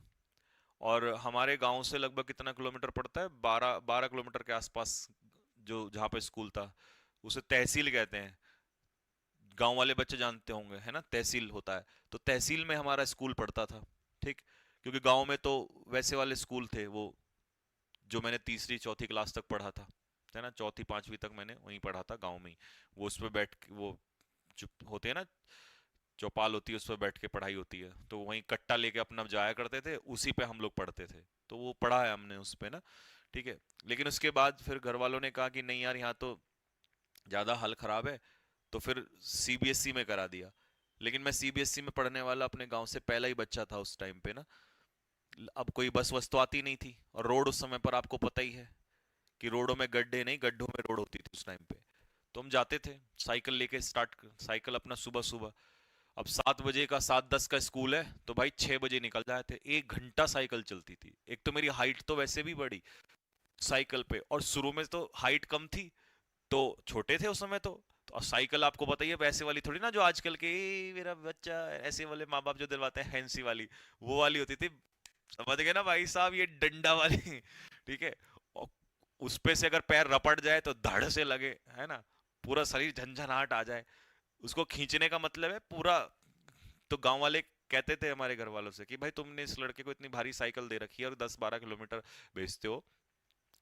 और हमारे गांव से लगभग कितना किलोमीटर पड़ता है, 12 किलोमीटर के आसपास जो जहाँ पे स्कूल था, उसे तहसील कहते हैं। गांव वाले बच्चे जानते होंगे, है ना, तहसील होता है। तो तहसील में हमारा स्कूल पड़ता था, ठीक। क्योंकि गांव में तो वैसे वाले स्कूल थे वो, जो मैंने तीसरी चौथी क्लास तक पढ़ा था, है ना, चौथी पांचवी तक मैंने वहीं पढ़ा था गांव में ही। वो उस पे बैठ के, वो जो होते हैं ना, चौपाल होती है, उस पर बैठ के पढ़ाई होती है, तो वहीं कट्टा लेके अपना जाया करते थे, उसी पे हम लोग पढ़ते थे। तो वो पढ़ा है हमने उस पे ना, ठीक है। लेकिन उसके बाद फिर घर वालों ने कहा कि नहीं यार, यहाँ तो ज्यादा हाल खराब है, तो फिर सीबीएसई में करा दिया। लेकिन मैं सीबीएसई में पढ़ने वाला अपने गांव से पहला ही बच्चा था उस टाइम पे ना। अब कोई बस वस तो आती नहीं थी, और रोड उस समय पर आपको पता ही है कि रोडों में गड्ढे नहीं, गड्ढों में रोड होती थी उस टाइम पे। तो हम जाते थे साइकिल लेके, साइकिल अपना सुबह सुबह। अब 7 बजे का, 7:10 का स्कूल है, तो भाई 6 बजे निकल जाए थे, 1 घंटा साइकिल चलती थी। एक तो मेरी हाइट तो वैसे भी बड़ी साइकिल पे, और शुरू में तो हाइट कम थी, तो छोटे थे उस समय तो और साइकिल आपको पता ही है वैसे वाली थोड़ी ना, जो आजकल के मेरा बच्चा ऐसे वाले माँ बाप जो दिलवाते हैं फैंसी वाली, वो वाली होती थी। समझ गए ना भाई साहब, ये डंडा वाली ठीक है। और उस पे से अगर पैर रपट जाए तो धड़ से लगे, है ना, पूरा शरीर झंझनाहट आ जाए। उसको खींचने का मतलब है पूरा। तो गांव वाले कहते थे हमारे घर वालों से कि भाई तुमने इस लड़के को इतनी भारी साइकिल दे रखी है और 10-12 किलोमीटर भेजते हो,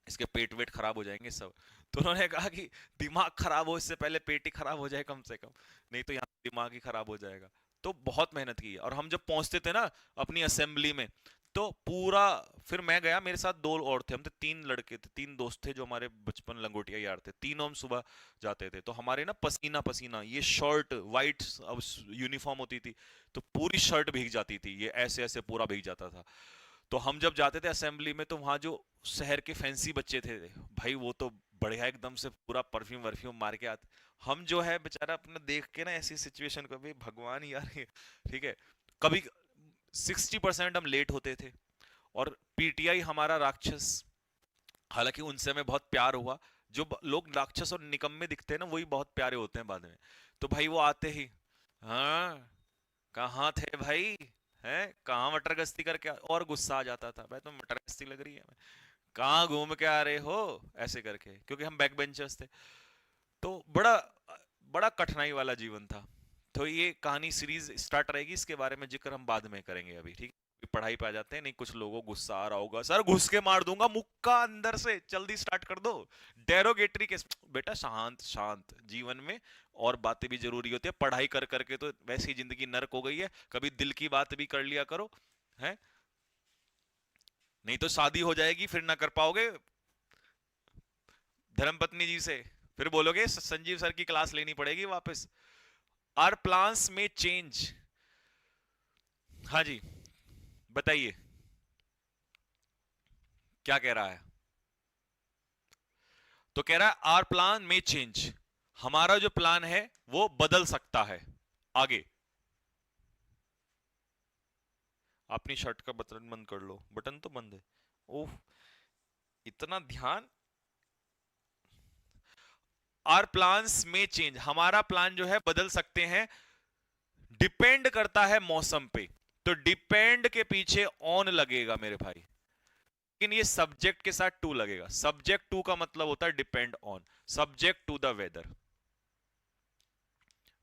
इसके पेट वेट खराब हो जाएंगे सब। तो उन्होंने कहा कि दिमाग खराब हो इससे पहले पेट ही खराब हो जाए कम से कम, नहीं तो यहाँ दिमाग ही खराब हो जाएगा। तो बहुत मेहनत की है। और हम जब पहुंचते थे ना अपनी असेंबली में, तो पूरा, फिर मैं गया, मेरे साथ दो और थे, हम थे 3 लड़के थे, 3 दोस्त थे जो हमारे बचपन लंगोटिया यार थे, तीनों हम सुबह जाते थे। तो हमारे ना पसीना पसीना, ये शर्ट वाइट अब यूनिफॉर्म होती थी, तो पूरी शर्ट भीग जाती थी, ये ऐसे ऐसे पूरा भीग जाता था। तो हम जब जाते थे असेंबली में, तो वहां जो शहर के फैंसी बच्चे थे भाई, वो तो बढ़िया एकदम से पूरा परफ्यूम वर्फ्यूम मार के आते। हम जो है बेचारा अपना देख के ना ऐसी सिचुएशन को, भी भगवान यार ठीक है। कभी 60% हम लेट होते थे, और पीटीआई हमारा राक्षस। हालांकि उनसे हमें बहुत प्यार हुआ। जो लोग राक्षस और निकम्मे दिखते हैं ना, वही बहुत प्यारे होते हैं बाद में। तो भाई वो आते ही, हाँ कहाँ थे भाई, हैं कहाँ मटर गश्ती करके और गुस्सा आ जाता था, भाई तुम मटर गश्ती लग रही है, कहाँ घूम के आ रहे हो, ऐसे करके, क्योंकि हम बैक बेंचर्स थे। तो बड़ा बड़ा कठिनाई वाला जीवन था। तो ये कहानी सीरीज स्टार्ट रहेगी, इसके बारे में जिक्र हम बाद में करेंगे, अभी ठीक है, पढ़ाई पे आ जाते हैं। नहीं कुछ लोगों को गुस्सा आ रहा होगा, सर घुस के मार दूंगा मुक्का अंदर से, जल्दी स्टार्ट कर दो। डेरोगेटरी केस, बेटा शांत शांत, जीवन में और बातें भी जरूरी होती है। पढ़ाई कर करके तो वैसी जिंदगी नर्क हो गई है, कभी दिल की बात भी कर लिया करो, है। नहीं तो शादी हो जाएगी, फिर ना कर पाओगे धर्मपत्नी जी से, फिर बोलोगे संजीव सर की क्लास लेनी पड़ेगी वापस। आर प्लान्स में चेंज। हाँ जी, बताइए क्या कह रहा है। तो कह रहा है आर प्लान में चेंज, हमारा जो प्लान है वो बदल सकता है आगे। अपनी शर्ट का बटन बंद कर लो, बटन तो बंद है। ओह, इतना ध्यान। आर प्लान्स में चेंज, हमारा प्लान जो है बदल सकते हैं, डिपेंड करता है मौसम पे। तो डिपेंड के पीछे ऑन लगेगा मेरे भाई, लेकिन ये सब्जेक्ट के साथ टू लगेगा। सब्जेक्ट टू का मतलब होता है depend on, subject to the weather.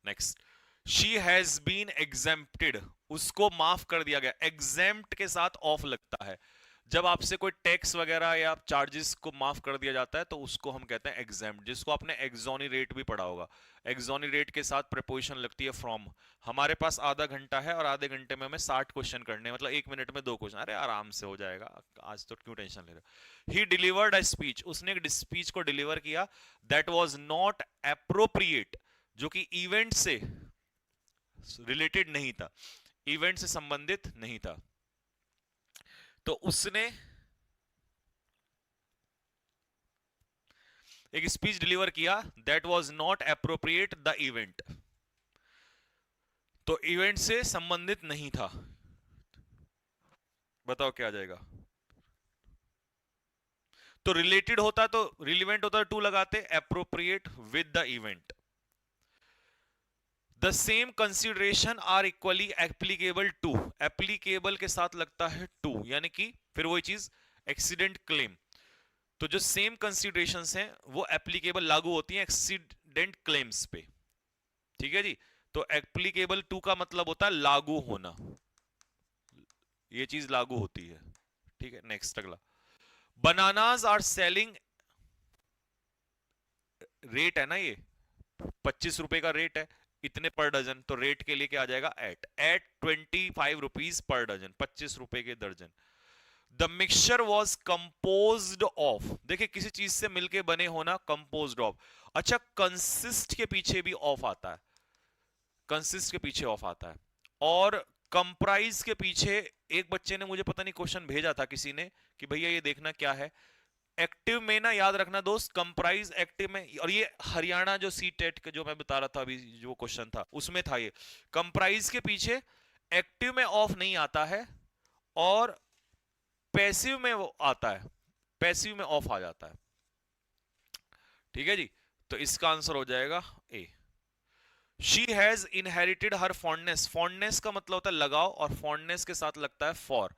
Next, she has been exempted, उसको माफ कर दिया गया। एग्जेम्प्ट के साथ ऑफ लगता है, जब आपसे कोई टैक्स वगैरह या चार्जेस को माफ कर दिया जाता है तो उसको हम कहते हैं एग्जेम्प्ट, जिसको आपने एक्सोनरेट भी पढ़ा होगा। एक्सोनरेट के साथ प्रीपोजिशन लगती है फ्रॉम। हमारे पास आधा घंटा है और आधे घंटे में हमें 60 क्वेश्चन करने हैं, मतलब 1 मिनट में 2 क्वेश्चन, अरे आराम से हो जाएगा, आज तो क्यों टेंशन ले रहे हो। ही डिलीवर्ड अ स्पीच, उसने एक स्पीच को डिलीवर किया, दैट वाज नॉट एप्रोप्रिएट, जो कि इवेंट से रिलेटेड नहीं था, इवेंट से संबंधित नहीं था। तो उसने एक स्पीच डिलीवर किया, that was not appropriate the event, तो इवेंट से संबंधित नहीं था। बताओ क्या आ जाएगा। तो रिलेटेड होता तो रिलेवेंट होता टू लगाते, appropriate with the event. The same consideration are equally applicable to, applicable के साथ लगता है टू, यानी कि फिर वही चीज एक्सीडेंट क्लेम। तो जो सेम कंसिडरेशंस हैं वो एप्लीकेबल लागू होती हैं एक्सीडेंट क्लेम्स पे। ठीक है जी। तो एप्लीकेबल टू का मतलब होता है लागू होना, ये चीज लागू होती है। ठीक है, नेक्स्ट अगला। बनानास आर सेलिंग, रेट है ना ये, 25 रुपए का रेट है, इतने पर डजन, तो रेट के लिए क्या आ जाएगा, एट 25 रुपीज पर डजन, 25 रुपए के दर्जन। The mixture was composed of, देखिए किसी चीज से मिलके बने होना, कंपोज्ड ऑफ। अच्छा, कंसिस्ट के पीछे भी ऑफ आता है, कंसिस्ट के पीछे ऑफ आता है, और कंप्राइज के पीछे, एक बच्चे ने मुझे पता नहीं क्वेश्चन भेजा था किसी ने कि भैया ये देखना क्या है, एक्टिव में ना, याद रखना दोस्त, कंप्राइज एक्टिव में, और ये हरियाणा जो सी टेट का जो मैं बता रहा था अभी, जो क्वेश्चन था उसमें था ये, कंप्राइज के पीछे एक्टिव में ऑफ नहीं आता है, और पैसिव में वो आता है, पैसिव में ऑफ आ जाता है। ठीक है जी। तो इसका आंसर हो जाएगा A. She has inherited her fondness, fondness का मतलब होता है लगाव, और फॉन्डनेस के साथ लगता है फॉर,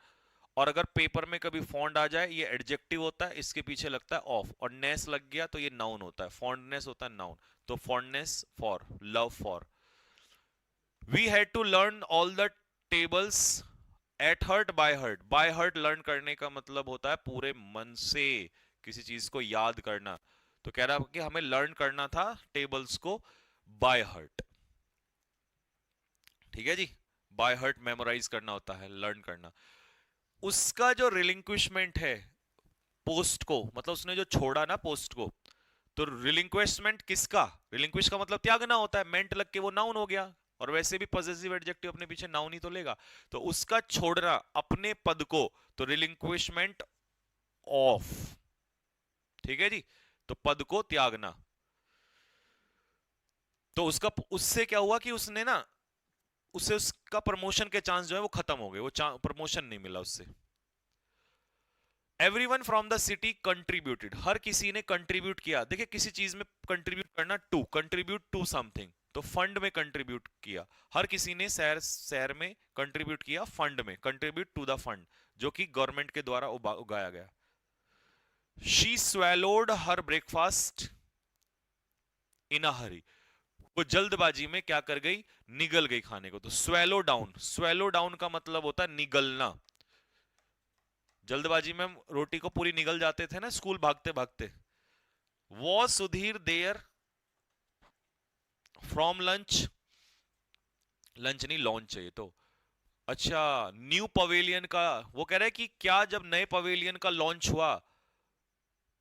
और अगर पेपर में कभी फॉन्ड आ जाए, ये एडजेक्टिव होता है, इसके पीछे लगता है ऑफ, और नेस लग गया तो ये नाउन होता है, फॉन्डनेस होता है नाउन, तो fondness for, love for. We had to learn all the tables at heart by heart, by heart learn करने का मतलब होता है पूरे मन से किसी चीज को याद करना, तो कह रहा कि हमें लर्न करना था टेबल्स को बाय हर्ट। ठीक है जी, बाय हर्ट मेमोराइज करना होता है, लर्न करना। उसका जो रिलिंक्विशमेंट है पोस्ट को, मतलब उसने जो छोड़ा ना पोस्ट को, तो रिलिंक्विशमेंट किसका, रिलिंक्विश का मतलब त्यागना होता है, मेंट लग के वो नाउन हो गया, और वैसे भी पॉसेसिव एडजेक्टिव अपने पीछे नाउन ही तो लेगा, तो उसका छोड़ना अपने पद को, तो रिलिंक्विशमेंट ऑफ। ठीक है जी, तो पद को त्यागना। तो उसका, उससे क्या हुआ कि उसने ना, उससे उसका प्रमोशन के चांस जो है वो खत्म हो गए, वो प्रमोशन नहीं मिला उससे। Everyone from the city contributed, हर किसी ने कंट्रीब्यूट किया, देखिए किसी चीज में कंट्रीब्यूट करना, टू कंट्रीब्यूट टू समथिंग, तो फंड में कंट्रीब्यूट किया, हर किसी ने शहर शहर में कंट्रीब्यूट किया, फंड में कंट्रीब्यूट टू द फंड, जो कि गवर्नमेंट के द्वारा उगाया गया। She swallowed her breakfast in a hurry, वो जल्दबाजी में क्या कर गई, निगल गई खाने को, तो स्वेलो डाउन, स्वेलो डाउन का मतलब होता है निगलना, जल्दबाजी में हम रोटी को पूरी निगल जाते थे ना स्कूल भागते भागते। Was Sudhir there from lunch, lunch नहीं लॉन्च चाहिए तो, अच्छा न्यू पवेलियन का, वो कह रहा है कि क्या जब नए पवेलियन का लॉन्च हुआ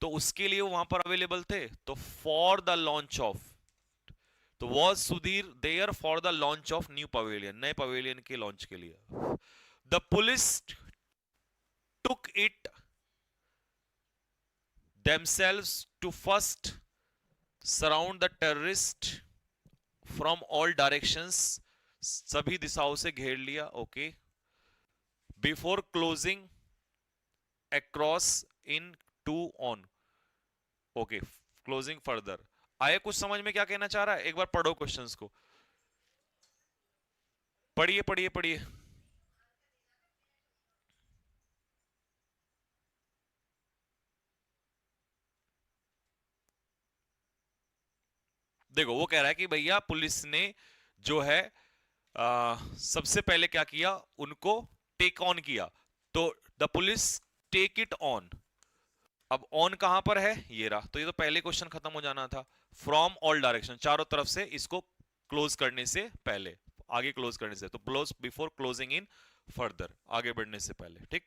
तो उसके लिए वो वहां पर अवेलेबल थे, तो फॉर द लॉन्च ऑफ, तो was Sudhir there for the launch of new pavilion, नए पवेलियन के लॉन्च के लिए। The police took it themselves to first surround the terrorist from all directions, सभी दिशाओं से घेर लिया, okay, before closing across in to on, okay, closing further. आए कुछ समझ में क्या कहना चाह रहा है, एक बार पढ़ो क्वेश्चंस को, पढ़िए पढ़िए पढ़िए। देखो वो कह रहा है कि भैया पुलिस ने जो है सबसे पहले क्या किया, उनको टेक ऑन किया, तो the police take it on. अब ऑन कहां पर है, ये रहा, तो ये तो पहले क्वेश्चन खत्म हो जाना था। फ्रॉम ऑल डायरेक्शन, चारों तरफ से इसको क्लोज करने से पहले, आगे क्लोज करने से, तो close before closing in further, आगे बढ़ने से पहले, ठीक।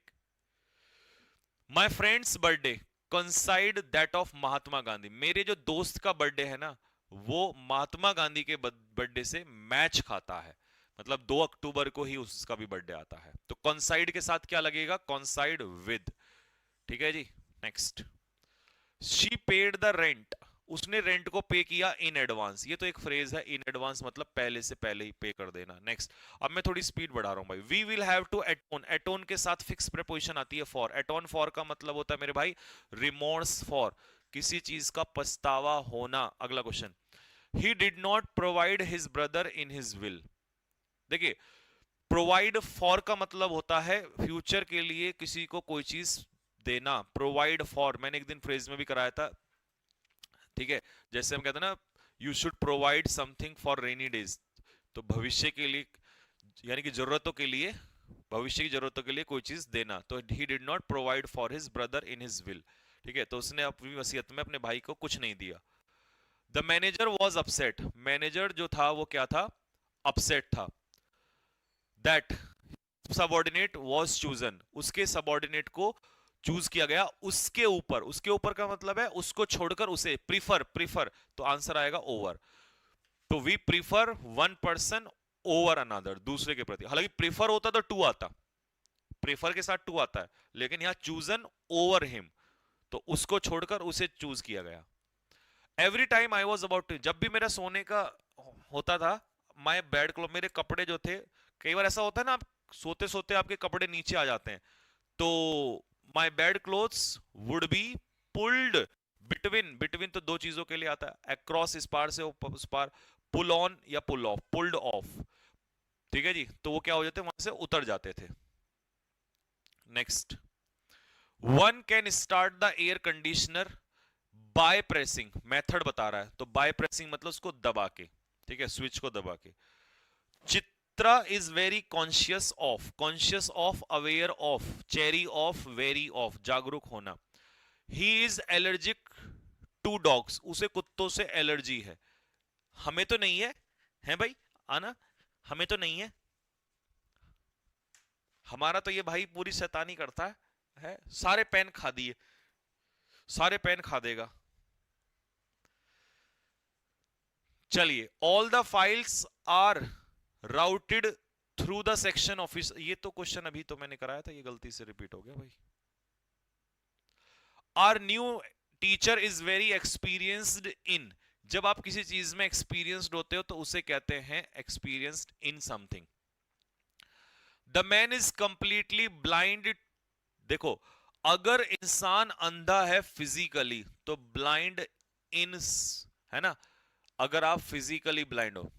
My friend's birthday coincide that of Mahatma Gandhi, मेरे जो दोस्त का बर्थडे है ना, वो महात्मा गांधी के बर्थडे से मैच खाता है, मतलब 2 अक्टूबर को ही उसका भी बर्थडे आता है। तो कंसाइड के साथ क्या लगेगा, कंसाइड विद, ठीक है जी। Next, she paid the rent, उसने रेंट को पे किया इन एडवांस, ये तो एक फ्रेज है, इन एडवांस मतलब पहले से पहले ही पे कर देना। नेक्स्ट, अब मैं थोड़ी स्पीड बढ़ा रहा हूं भाई। वी विल हैव टू एटोन, एटोन के साथ फिक्स प्रीपोजिशन आती है फॉर, एटोन फॉर का मतलब होता है मेरे भाई रिमोर्स फॉर, किसी चीज का पछतावा होना। अगला question, he did not provide his brother in his will, देखिए प्रोवाइड फॉर का मतलब होता है फ्यूचर के लिए किसी को कोई चीज देना, प्रोवाइड फॉर, मैंने एक दिन फ्रेज में भी कराया था, ठीक है, जैसे हम कहते हैं ना you should provide something for rainy days, तो भविष्य के लिए, यानी कि जरूरतों के लिए, भविष्य की जरूरतों के लिए कोई चीज देना, तो he did not provide for his brother in his will, ठीक है, तो उसने अपनी वसीयत में अपने भाई को कुछ नहीं दिया। The manager was upset, manager जो था वो क्या था, अपसेट था। दैट सबऑर्डिनेट वॉज चूजन, उसके सबऑर्डिनेट को चूज किया गया उसके ऊपर, उसके ऊपर का मतलब है उसको छोड़कर उसे, प्रीफर, प्रीफर, तो आंसर आएगा ओवर। तो we prefer one person over another, दूसरे के प्रति, हालांकि प्रीफर होता तो टू आता, प्रीफर के साथ टू आता है, लेकिन यहां चूजन ओवर हिम, तो उसको छोड़कर उसे चूज किया गया। Every time I was about to, जब भी मेरा सोने का होता था, माई बेड क्लॉथ, मेरे कपड़े जो थे, कई बार ऐसा होता है ना आप सोते सोते आपके कपड़े नीचे आ जाते हैं, तो my bed clothes would be pulled between, between तो दो चीजों के लिए आता है, अक्रॉस, इस पार से उस पार, पुल ऑन या पुल ऑफ, पुल्ड ऑफ, ठीक है जी, तो वो क्या हो जाते, वहां से उतर जाते थे। Next, one can start the air conditioner by pressing, method बता रहा है, तो बाय प्रेसिंग मतलब उसको दबा के, ठीक है, स्विच को दबा के। Chitra is very conscious of, aware of, chary of, wary of, जागरूक होना। He is allergic to dogs, उसे कुत्तों से एलर्जी है, हमें तो नहीं है, है भाई आना, हमें तो नहीं है, हमारा तो ये भाई पूरी शैतानी करता है, सारे पेन खा दिए, सारे पेन खा देगा। चलिए, all the files are routed through the section office, ये तो क्वेश्चन अभी तो मैंने कराया था, ये गलती से रिपीट हो गया भाई। Our new teacher is very experienced in, जब आप किसी चीज में एक्सपीरियंस्ड होते हो तो उसे कहते हैं experienced in something. The man is completely blind, देखो अगर इंसान अंधा है फिजिकली तो ब्लाइंड इन, है ना, अगर आप फिजिकली ब्लाइंड हो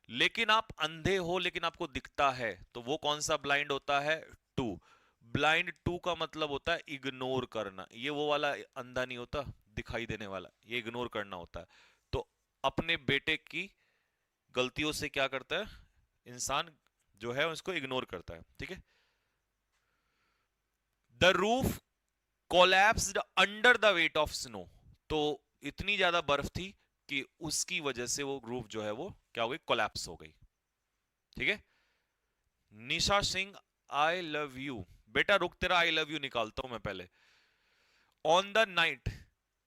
लेकिन आप अंधे हो लेकिन आपको दिखता है, तो वो कौन सा ब्लाइंड होता है, टू। ब्लाइंड टू का मतलब होता है इग्नोर करना, ये वो वाला अंधा नहीं होता दिखाई देने वाला, ये इग्नोर करना होता है। तो अपने बेटे की गलतियों से क्या करता है इंसान, जो है उसको इग्नोर करता है, ठीक है। The roof collapsed under the weight of snow, तो इतनी ज्यादा बर्फ थी कि उसकी वजह से वो रूफ जो है वो क्या हो गई, कोलैप्स हो गई, ठीक है। Nisha Singh I love you, बेटा रुक तेरा आई लव यू निकालता हूं मैं पहले। ऑन द नाइट,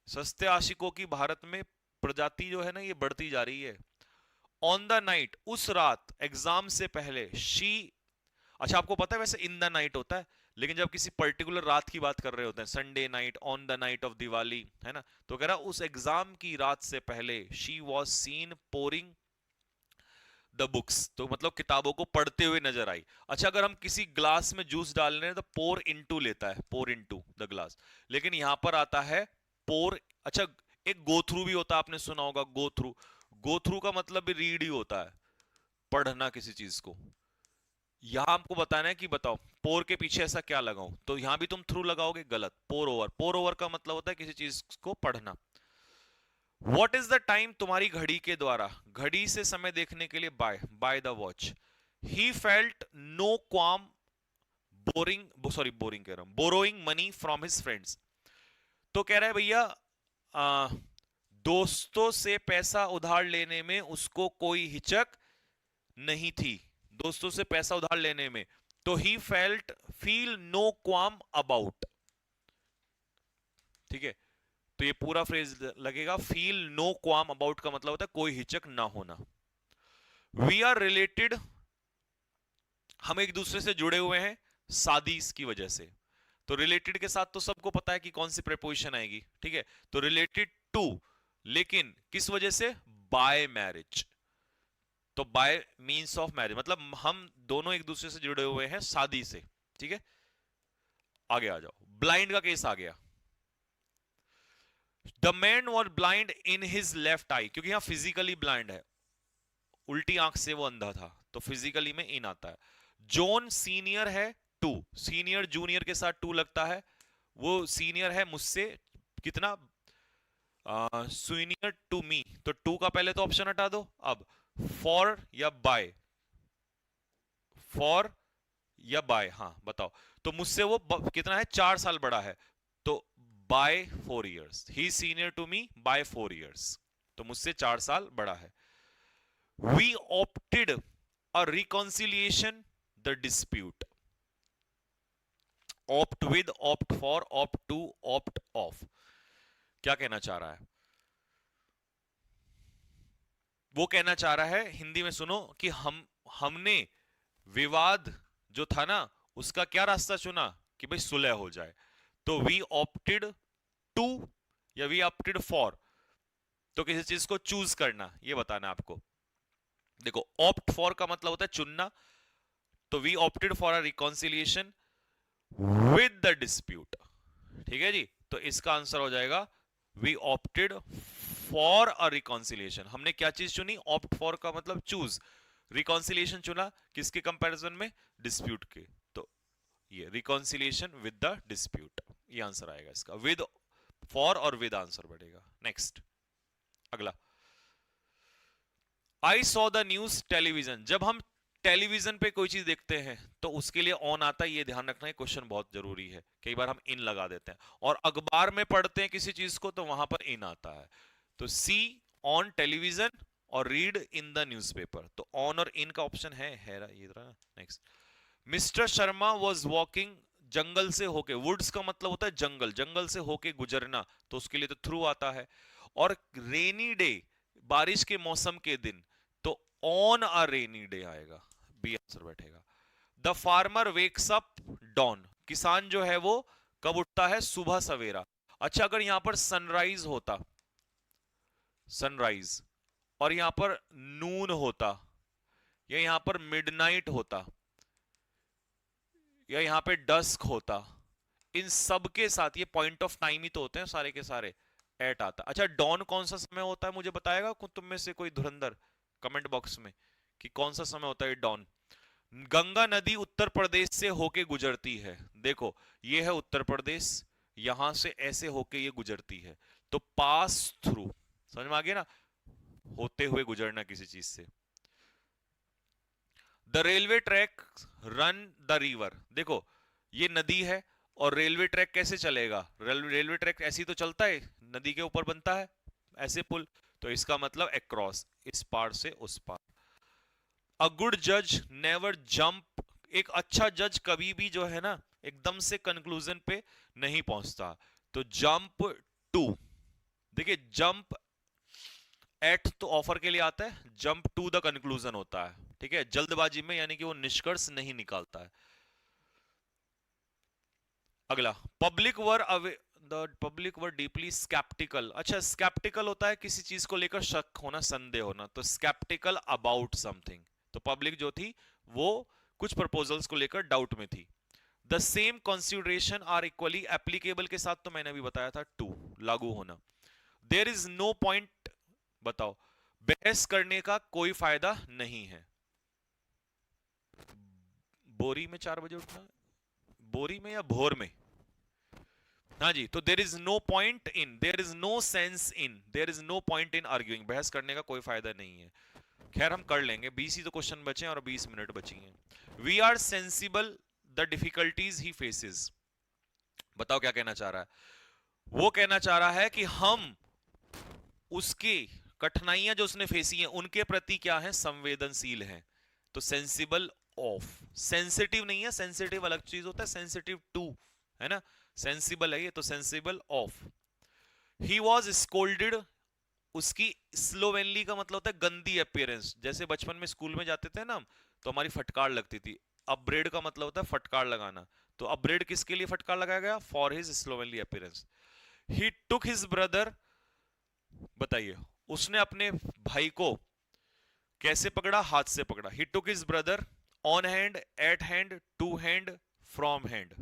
सस्ते आशिकों की भारत में प्रजाति जो है ना ये बढ़ती जा रही है। ऑन द नाइट, उस रात, एग्जाम से पहले, शी, अच्छा आपको पता है वैसे इन द नाइट होता है, लेकिन जब किसी पर्टिकुलर रात की बात कर रहे होते हैं, Sunday night, on the night of Diwali, है ना, तो कह रहा उस एग्जाम की रात से पहले she was seen pouring the books, तो मतलब किताबों को पढ़ते हुए नजर आई। अच्छा अगर हम किसी ग्लास में जूस डाल रहे हैं तो पोर इनटू लेता है, पोर इनटू द ग्लास, लेकिन यहां पर आता है पोर, अच्छा एक गो थ्रू भी होता है, आपने सुना होगा गो थ्रू, गो थ्रू का मतलब भी रीड ही होता है, पढ़ना किसी चीज को। यहां हमको बताना है कि बताओ पोर के पीछे ऐसा क्या लगाऊं, तो यहां भी तुम थ्रू लगाओगे, गलत, पोर ओवर, पोर ओवर का मतलब होता है किसी चीज को पढ़ना। व्हाट इज द टाइम, तुम्हारी घड़ी के द्वारा, घड़ी से समय देखने के लिए by, by the watch. He felt no qualm boring कह रहा हूं, borrowing money from his friends. तो कह रहा है भैया दोस्तों से पैसा उधार लेने में उसको कोई हिचक नहीं थी, दोस्तों से पैसा उधार लेने में। तो ही फील नो क्वाम अबाउट, ठीक है। तो ये पूरा फ्रेज लगेगा, फील नो क्वाम अबाउट का मतलब होता है कोई हिचक ना होना। वी आर रिलेटेड, हम एक दूसरे से जुड़े हुए हैं शादी की वजह से। तो रिलेटेड के साथ तो सबको पता है कि कौन सी प्रेपोजिशन आएगी, ठीक है। तो रिलेटेड टू, लेकिन किस वजह से, बाय मैरिज। तो बाय मींस ऑफ मैरिज मतलब हम दोनों एक दूसरे से जुड़े हुए हैं शादी से, ठीक है। आगे आ जाओ, ब्लाइंड का केस आ गया। The man was blind in his left eye, क्योंकि यहां फिजिकली ब्लाइंड है, उल्टी आंख से वो अंधा था, तो फिजिकली में इन आता है। जॉन सीनियर है टू, सीनियर जूनियर के साथ टू लगता है, वो सीनियर है मुझसे कितना, सीनियर टू मी, तो टू का पहले तो ऑप्शन हटा दो। अब फॉर या बाय, फॉर या बाय, हाँ बताओ। तो मुझसे वो कितना है, 4 साल बड़ा है, तो by 4 years, he senior to me by 4 years, तो मुझसे 4 साल बड़ा है। We opted a reconciliation the dispute, opt with, opt for, opt to, opt of. क्या कहना चाह रहा है, वो कहना चाह रहा है हिंदी में सुनो कि हमने विवाद जो था ना उसका क्या रास्ता चुना कि भाई सुलह हो जाए। तो वी ऑप्टेड टू या वी ऑप्टेड फॉर, तो किसी चीज को चूज करना ये बताना आपको। देखो ऑप्ट फॉर का मतलब होता है चुनना, तो we opted for a reconciliation with the dispute, ठीक है जी। तो इसका आंसर हो जाएगा we opted for a reconciliation. हमने क्या चीज चुनी, ऑप्ट फॉर का मतलब चूज, रिकॉन्सिलिएशन चुना किसके कंपैरिजन में, डिस्प्यूट के। तो ये रिकॉन्सिलिएशन विद द डिस्प्यूट, ये आंसर आएगा इसका, विद फॉर और विद आंसर बढ़ेगा। नेक्स्ट अगला, I saw the news television. जब हम टेलीविजन पे कोई चीज देखते हैं तो उसके लिए ऑन आता है, ये ध्यान रखना है, क्वेश्चन बहुत जरूरी है, कई बार हम इन लगा देते हैं। और अखबार में पढ़ते हैं किसी चीज को तो वहां पर इन आता है। तो सी ऑन टेलीविजन और रीड इन द न्यूज़पेपर, तो ऑन और इन का ऑप्शन है ये रहा। Next, mister Sharma was walking, जंगल से होके, वुड्स का मतलब होता है जंगल, जंगल से होके गुजरना, तो उसके लिए तो थ्रू आता है। और रेनी डे, बारिश के मौसम के दिन, तो ऑन अ रेनी डे आएगा, बी आंसर बैठेगा। The farmer wakes up dawn, किसान जो है वो कब उठता है, सुबह सवेरा। अच्छा अगर यहां पर सनराइज होता, सनराइज, और यहां पर नून होता, या यहां पर मिडनाइट होता, या यहां पे डस्क होता, इन सब के साथ ये पॉइंट ऑफ टाइम ही तो होते हैं सारे के सारे, एट आता। अच्छा डॉन कौन सा समय होता है, मुझे बताएगा तुम में से कोई धुरंधर कमेंट बॉक्स में कि कौन सा समय होता है डॉन। गंगा नदी उत्तर प्रदेश से होके गुजरती है, देखो ये है उत्तर प्रदेश, यहां से ऐसे होके ये गुजरती है, तो पास थ्रू, समझ में आ गया ना, होते हुए गुजरना किसी चीज से। The railway track run the river, देखो ये नदी है और रेलवे ट्रैक कैसे चलेगा, रेलवे ट्रैक ऐसे ही तो चलता है, नदी के ऊपर बनता है ऐसे पुल, तो इसका मतलब अक्रॉस, इस पार से उस पार। अ गुड जज नेवर जंप, एक अच्छा जज कभी भी जो है ना एकदम से कंक्लूजन पे नहीं पहुंचता, तो जंप टू, देखिए जंप एट तो ऑफर के लिए आता है, जंप टू द कंक्लूजन होता है, ठीक है, जल्दबाजी में, यानी कि वो निष्कर्ष नहीं निकालता है। अगला, public were away, the public were deeply sceptical. अच्छा स्केप्टिकल होता है किसी चीज को लेकर शक होना, संदेह होना, तो स्केप्टिकल अबाउट समथिंग, तो पब्लिक जो थी वो कुछ प्रपोजल्स को लेकर डाउट में थी। The same consideration are equally applicable के साथ तो मैंने अभी बताया था टू, लागू होना। देयर इज नो पॉइंट, बताओ बहस करने का कोई फायदा नहीं है। बोरी में 4 बजे उठना, बोरी में या भोर में, हाँ जी, तो there is no point in, there is no sense in, there is no point in arguing, बहस करने का कोई फायदा नहीं है। खैर हम कर लेंगे, 20 ही तो क्वेश्चन बचे हैं और 20 मिनट बची हैं। We are sensible the difficulties he faces. बताओ क्या कहना चाह रहा है। वो कहना चाह रहा है कि हम उसकी कठिनाइयां जो उसने फेसी हैं उनके प्रति क्या है, संवेदनशील हैं। तो सेंसिबल ऑफ, सेंसिटिव नहीं है, सेंसिटिव अलग चीज होता है, सेंसिटिव टू है ना, सेंसिबल है ये, तो sensible of. He was scolded, उसकी स्लोवेनली का मतलब होता है गंदी अपीयरेंस। जैसे बचपन में स्कूल में जाते थे ना हम, तो हमारी फटकार लगती थी। अपब्रेड का मतलब होता है फटकार लगाना, तो अपब्रेड किसके लिए फटकार लगाया गया, for his slovenly appearance. He took his brother, बताइए उसने अपने भाई को कैसे पकड़ा, हाथ से पकड़ा। He took his brother on hand, at hand, to hand, from hand.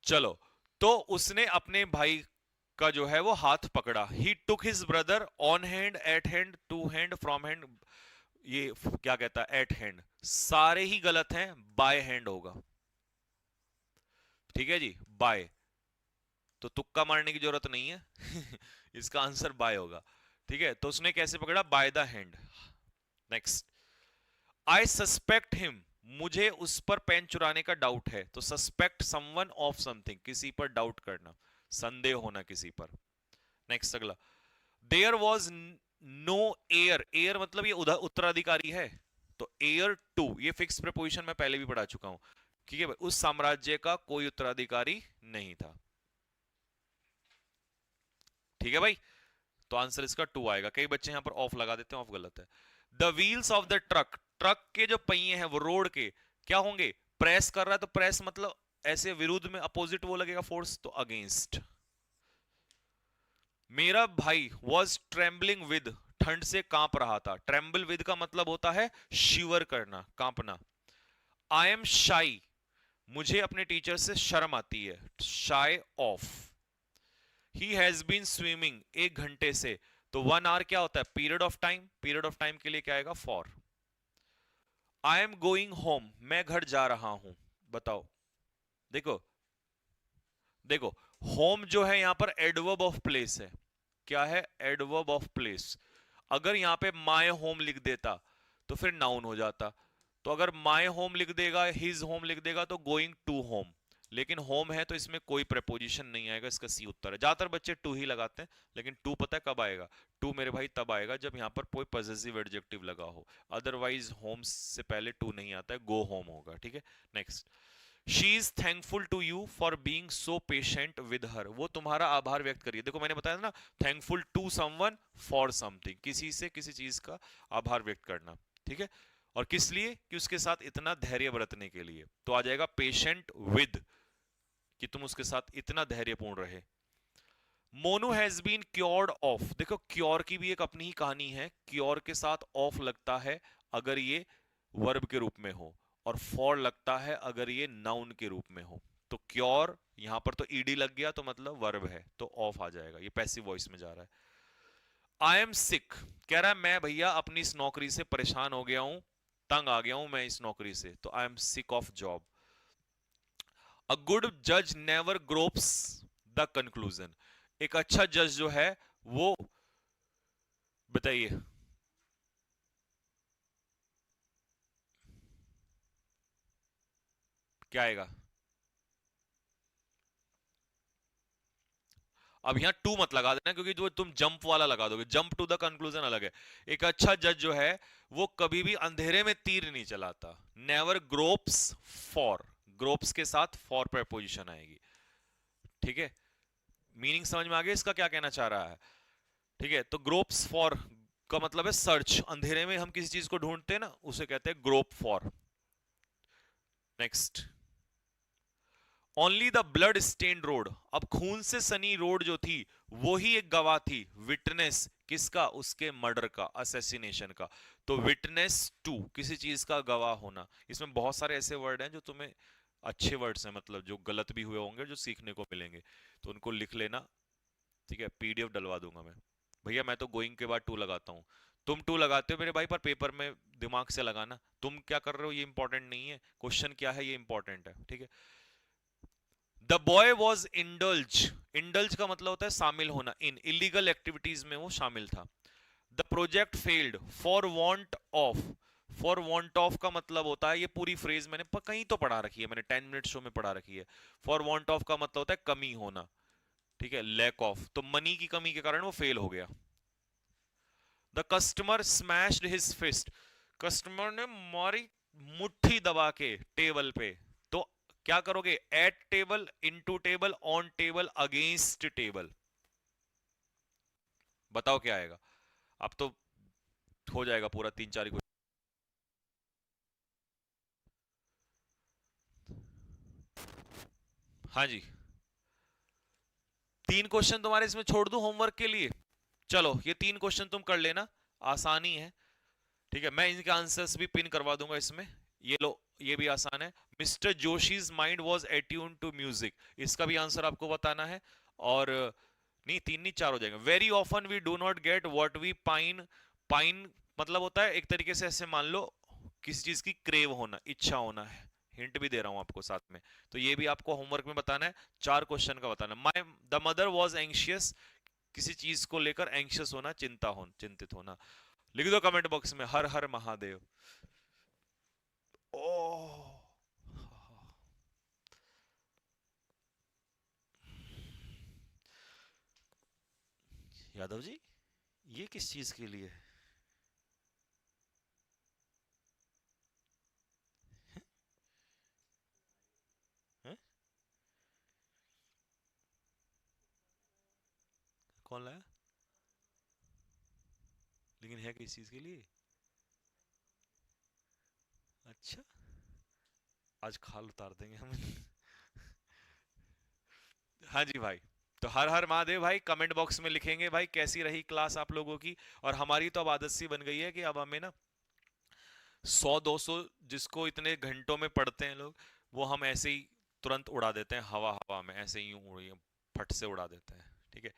चलो, तो उसने अपने भाई का जो है वो हाथ पकड़ा। He took his brother on hand, at hand, to hand, from hand. ये क्या कहता है, एट हैंड, सारे ही गलत हैं, बाय हैंड होगा। ठीक है जी, बाय, तो तुक्का मारने की जरूरत नहीं है इसका आंसर बाय होगा। ठीक है, तो उसने कैसे पकड़ा, by the hand. Next, I suspect him, मुझे उस पर पेन चुराने का डाउट है। तो सस्पेक्ट समवन ऑफ समथिंग, किसी पर डाउट करना, संदेह होना किसी पर। नेक्स्ट अगला, there was no heir, heir मतलब ये उत्तराधिकारी है, तो एयर टू, ये फिक्स प्रपोजिशन मैं पहले भी पढ़ा चुका हूं। ठीक है भाई, उस साम्राज्य का कोई उत्तराधिकारी नहीं था। ठीक है भाई, तो आंसर इसका टू आएगा। कई बच्चे यहां पर ऑफ लगा देते हैं, ऑफ गलत है। The wheels of the truck, truck के जो पहिए हैं वो रोड के क्या होंगे, प्रेस कर रहा है, तो प्रेस मतलब ऐसे विरुद्ध में, अपोजिट वो लगेगा फोर्स, तो अगेंस्ट। मेरा भाई वॉज ट्रेम्बलिंग विद, ठंड से कांप रहा था। ट्रेम्बल विद का मतलब होता है शिवर करना, कांपना। आई एम शाई, मुझे अपने टीचर से शर्म आती है, shy of. He has been swimming, 1 घंटे से, तो 1 आवर क्या होता है, period of time, period of time के लिए क्या आएगा, for. I am going home, मैं घर जा रहा हूं। बताओ, देखो देखो, होम जो है यहां पर एडवर्ब ऑफ प्लेस है। क्या है, एडवर्ब ऑफ प्लेस। अगर यहां पे माय होम लिख देता तो फिर नाउन हो जाता। तो अगर माय होम लिख देगा, हिज होम लिख देगा, तो गोइंग टू होम। लेकिन होम है तो इसमें कोई प्रपोजिशन नहीं आएगा, इसका सी उत्तर है। ज्यादातर बच्चे टू ही लगाते हैं, लेकिन टू पता है कब आएगा, टू मेरे भाई तब आएगा जब यहां पर कोई पॉजेसिव एडजेक्टिव लगा हो। अदरवाइज होम से पहले टू नहीं आता है, गो होम होगा। ठीक है, next, she is thankful to you for being so patient with her, वो तुम्हारा आभार व्यक्त करिए। देखो मैंने बताया ना, thankful to someone for something, किसी से किसी चीज का आभार व्यक्त करना। ठीक है, और किस लिए, कि उसके साथ इतना धैर्य बरतने के लिए। तो आ जाएगा पेशेंट विद, कि तुम उसके साथ इतना धैर्यपूर्ण रहे। Monu has been cured of, देखो क्योर की भी एक अपनी ही कहानी है। क्योर के साथ ऑफ लगता है अगर ये वर्ब के रूप में हो, और फॉर लगता है अगर ये नाउन के रूप में हो। तो क्योर यहां पर तो ईडी लग गया, तो मतलब वर्ब है, तो ऑफ आ जाएगा, ये पैसिव वॉइस में जा रहा है। आई एम सिक, कह रहा है मैं भैया अपनी इस नौकरी से परेशान हो गया हूं, तंग आ गया हूं मैं इस नौकरी से, तो I am sick of job. A good जज नेवर ग्रोप्स द कंक्लूजन, एक अच्छा जज जो है वो, बताइए क्या आएगा। अब यहां टू मत लगा देना, क्योंकि जो तुम जंप वाला लगा दोगे, जंप टू द कंक्लूजन अलग है। एक अच्छा जज जो है वो कभी भी अंधेरे में तीर नहीं चलाता। नेवर ग्रोप्स फॉर, ग्रोप्स के साथ फॉर प्रपोजिशन आएगी। ठीक है, मीनिंग समझ में आ गया इसका क्या कहना चाह रहा है। ठीक है, तो ग्रोप्स फॉर का मतलब है सर्च, अंधेरे में हम किसी चीज को ढूंढते हैं ना, उसे कहते हैं grope for. Next, only the blood stained road, अब खून से सनी रोड जो थी वो ही एक गवाह थी, विटनेस किसका, उसके मर्डर का, असैसिनेशन का। तो विटनेस टू, किसी चीज का गवाह होना। इसमें बहुत सारे ऐसे वर्ड हैं जो तुम्हें अच्छे वर्ड्स हैं, मतलब जो गलत भी हुए होंगे, जो सीखने को मिलेंगे, तो उनको लिख लेना। ठीक है, पीडीएफ डलवा दूंगा मैं। भैया मैं तो गोइंग के बाद टू लगाता हूँ, तुम टू लगाते हो मेरे भाई, पर पेपर में दिमाग से लगाना, तुम क्या कर रहे हो ये इंपॉर्टेंट नहीं है, क्वेश्चन क्या है ये इंपॉर्टेंट है। ठीक है, the boy was indulge, indulge का मतलब होता है शामिल होना, इन इलीगल एक्टिविटीज में वो शामिल था। The project failed for want of. For want of का मतलब होता है, ये पूरी फ्रेज मैंने कहीं तो पढ़ा रखी है, मैंने 10 मिनट शो में पढ़ा रखी है। फॉर वॉन्ट ऑफ का मतलब होता है कमी होना, ठीक है, लैक ऑफ, तो मनी की कमी के कारण वो फेल हो गया। The customer smashed his fist. Customer ने मारी मुट्ठी दबा के टेबल पे। तो क्या करोगे? At table, into table, on table, against table. बताओ क्या आएगा? अब तो हो जाएगा पूरा 3-4 क्वेश्चन। हाँ जी, 3 क्वेश्चन तुम्हारे इसमें छोड़ दूं होमवर्क के लिए? चलो ये 3 क्वेश्चन तुम कर लेना, आसानी है, ठीक है। मैं इनके आंसर्स भी पिन करवा दूंगा इसमें, ये लो, ये भी आसान है। Mister Joshi's mind was attune to music, इसका भी आंसर आपको बताना है। और नहीं, 3 नहीं 4 हो जाएंगे। Very often we do not get what we pine. Pine मतलब होता है एक तरीके से, ऐसे मान लो किसी चीज की क्रेव होना, इच्छा होना है। हिंट भी दे रहा हूं आपको साथ में, तो ये भी आपको होमवर्क में बताना है। 4 क्वेश्चन का बताना। My the mother was anxious, किसी चीज को लेकर एंशियस होना, चिंतित होना। लिख दो कमेंट बॉक्स में हर हर महादेव। ओह, यादव जी, ये किस चीज के लिए? हैं? कौन लाया? लेकिन है किस चीज के लिए? अच्छा, आज खाल उतार देंगे हम। हाँ जी भाई, तो हर हर महादेव भाई, कमेंट बॉक्स में लिखेंगे भाई कैसी रही क्लास आप लोगों की। और हमारी तो अब आदत सी बन गई है कि अब हमें ना 100-200 जिसको इतने घंटों में पढ़ते हैं लोग, वो हम ऐसे ही तुरंत उड़ा देते हैं, हवा हवा में ऐसे ही फट से उड़ा देते हैं, ठीक है।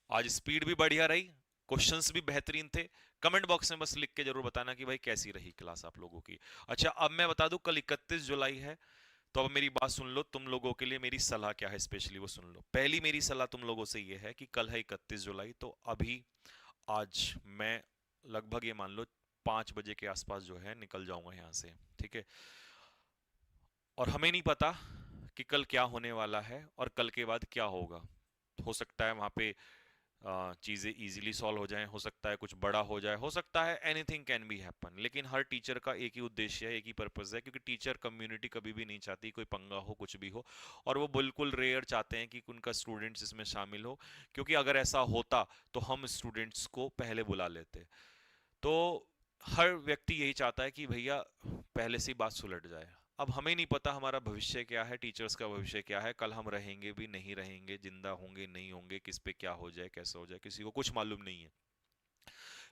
आज स्पीड भी बढ़िया रही, क्वेश्चंस भी बेहतरीन थे। कमेंट बॉक्स में बस लिख के जरूर बताना कि भाई कैसी रही क्लास आप लोगों की। अच्छा, अब मैं बता दूं, कल 31 जुलाई है, तो अब मेरी बात सुन लो, तुम लोगों के लिए मेरी सलाह क्या है स्पेशली वो सुन लो। पहली मेरी सलाह तुम लोगों से ये है कि कल है 31 जुलाई, तो अभी आज मैं लगभग ये मान लो 5 बजे के आसपास जो है निकल जाऊंगा यहाँ से, ठीक है। और हमें नहीं पता कि कल क्या होने वाला है और कल के बाद क्या होगा। हो सकता है वहां पे चीज़ें इजीली सॉल्व हो जाएं, हो सकता है कुछ बड़ा हो जाए, हो सकता है एनीथिंग कैन बी हैपन। लेकिन हर टीचर का एक ही उद्देश्य है, एक ही पर्पस है, क्योंकि टीचर कम्युनिटी कभी भी नहीं चाहती कोई पंगा हो, कुछ भी हो। और वो बिल्कुल रेयर चाहते हैं कि उनका स्टूडेंट्स इसमें शामिल हो, क्योंकि अगर ऐसा होता तो हम स्टूडेंट्स को पहले बुला लेते। तो हर व्यक्ति यही चाहता है कि भैया पहले से ही बात सुलझ जाए। अब हमें नहीं पता हमारा भविष्य क्या है, टीचर्स का भविष्य क्या है, कल हम रहेंगे भी नहीं रहेंगे, जिंदा होंगे नहीं होंगे, किस पे क्या हो जाए कैसे हो जाए, किसी को कुछ मालूम नहीं है।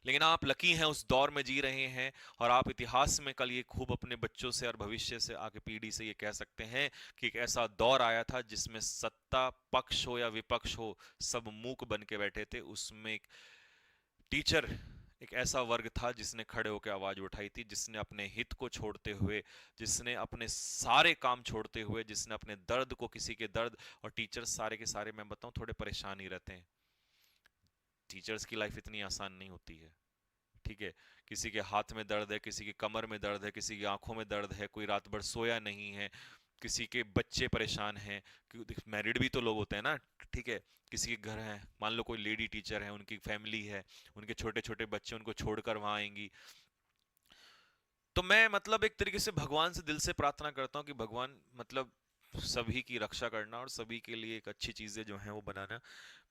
लेकिन आप लकी हैं, उस दौर में जी रहे हैं, और आप इतिहास में कल ये खूब अपने बच्चों से और भविष्य से आगे पीढ़ी से ये कह सकते हैं कि एक ऐसा दौर आया था जिसमें सत्ता पक्ष हो या विपक्ष हो, सब मूक बन के बैठे थे। उसमें एक टीचर, एक ऐसा वर्ग था जिसने खड़े होकर आवाज उठाई थी, जिसने अपने हित को छोड़ते हुए, जिसने अपने सारे काम छोड़ते हुए, जिसने अपने दर्द को, किसी के दर्द, और टीचर्स सारे के सारे मैं बताऊं थोड़े परेशान ही रहते हैं। टीचर्स की लाइफ इतनी आसान नहीं होती है, ठीक है। किसी के हाथ में दर्द है, किसी की कमर में दर्द है, किसी की आंखों में दर्द है, कोई रात भर सोया नहीं है, किसी के बच्चे परेशान हैं, मैरिड भी तो लोग होते हैं ना, ठीक है। किसी के घर है, मान लो कोई लेडी टीचर है, उनकी फैमिली है, उनके छोटे छोटे बच्चे उनको छोड़कर वहां आएंगी। तो मैं मतलब एक तरीके से भगवान से दिल से प्रार्थना करता हूँ कि भगवान मतलब सभी की रक्षा करना और सभी के लिए एक अच्छी चीजें जो हैं वो बनाना।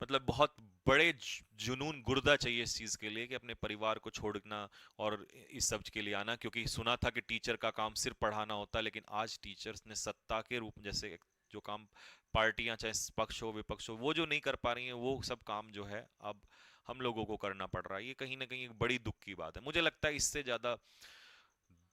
मतलब बहुत बड़े जुनून गुर्दा चाहिए इस चीज के लिए कि अपने परिवार को छोड़ना और इस सब के लिए आना, क्योंकि सुना था कि टीचर का काम सिर्फ पढ़ाना होता है, लेकिन आज टीचर्स ने सत्ता के रूप जैसे जो काम पार्टियां चाहे पक्ष हो विपक्ष हो वो जो नहीं कर पा रही हैं, वो सब काम जो है अब हम लोगों को करना पड़ रहा है। ये कहीं ना कहीं एक बड़ी दुख की बात है। मुझे लगता है इससे ज्यादा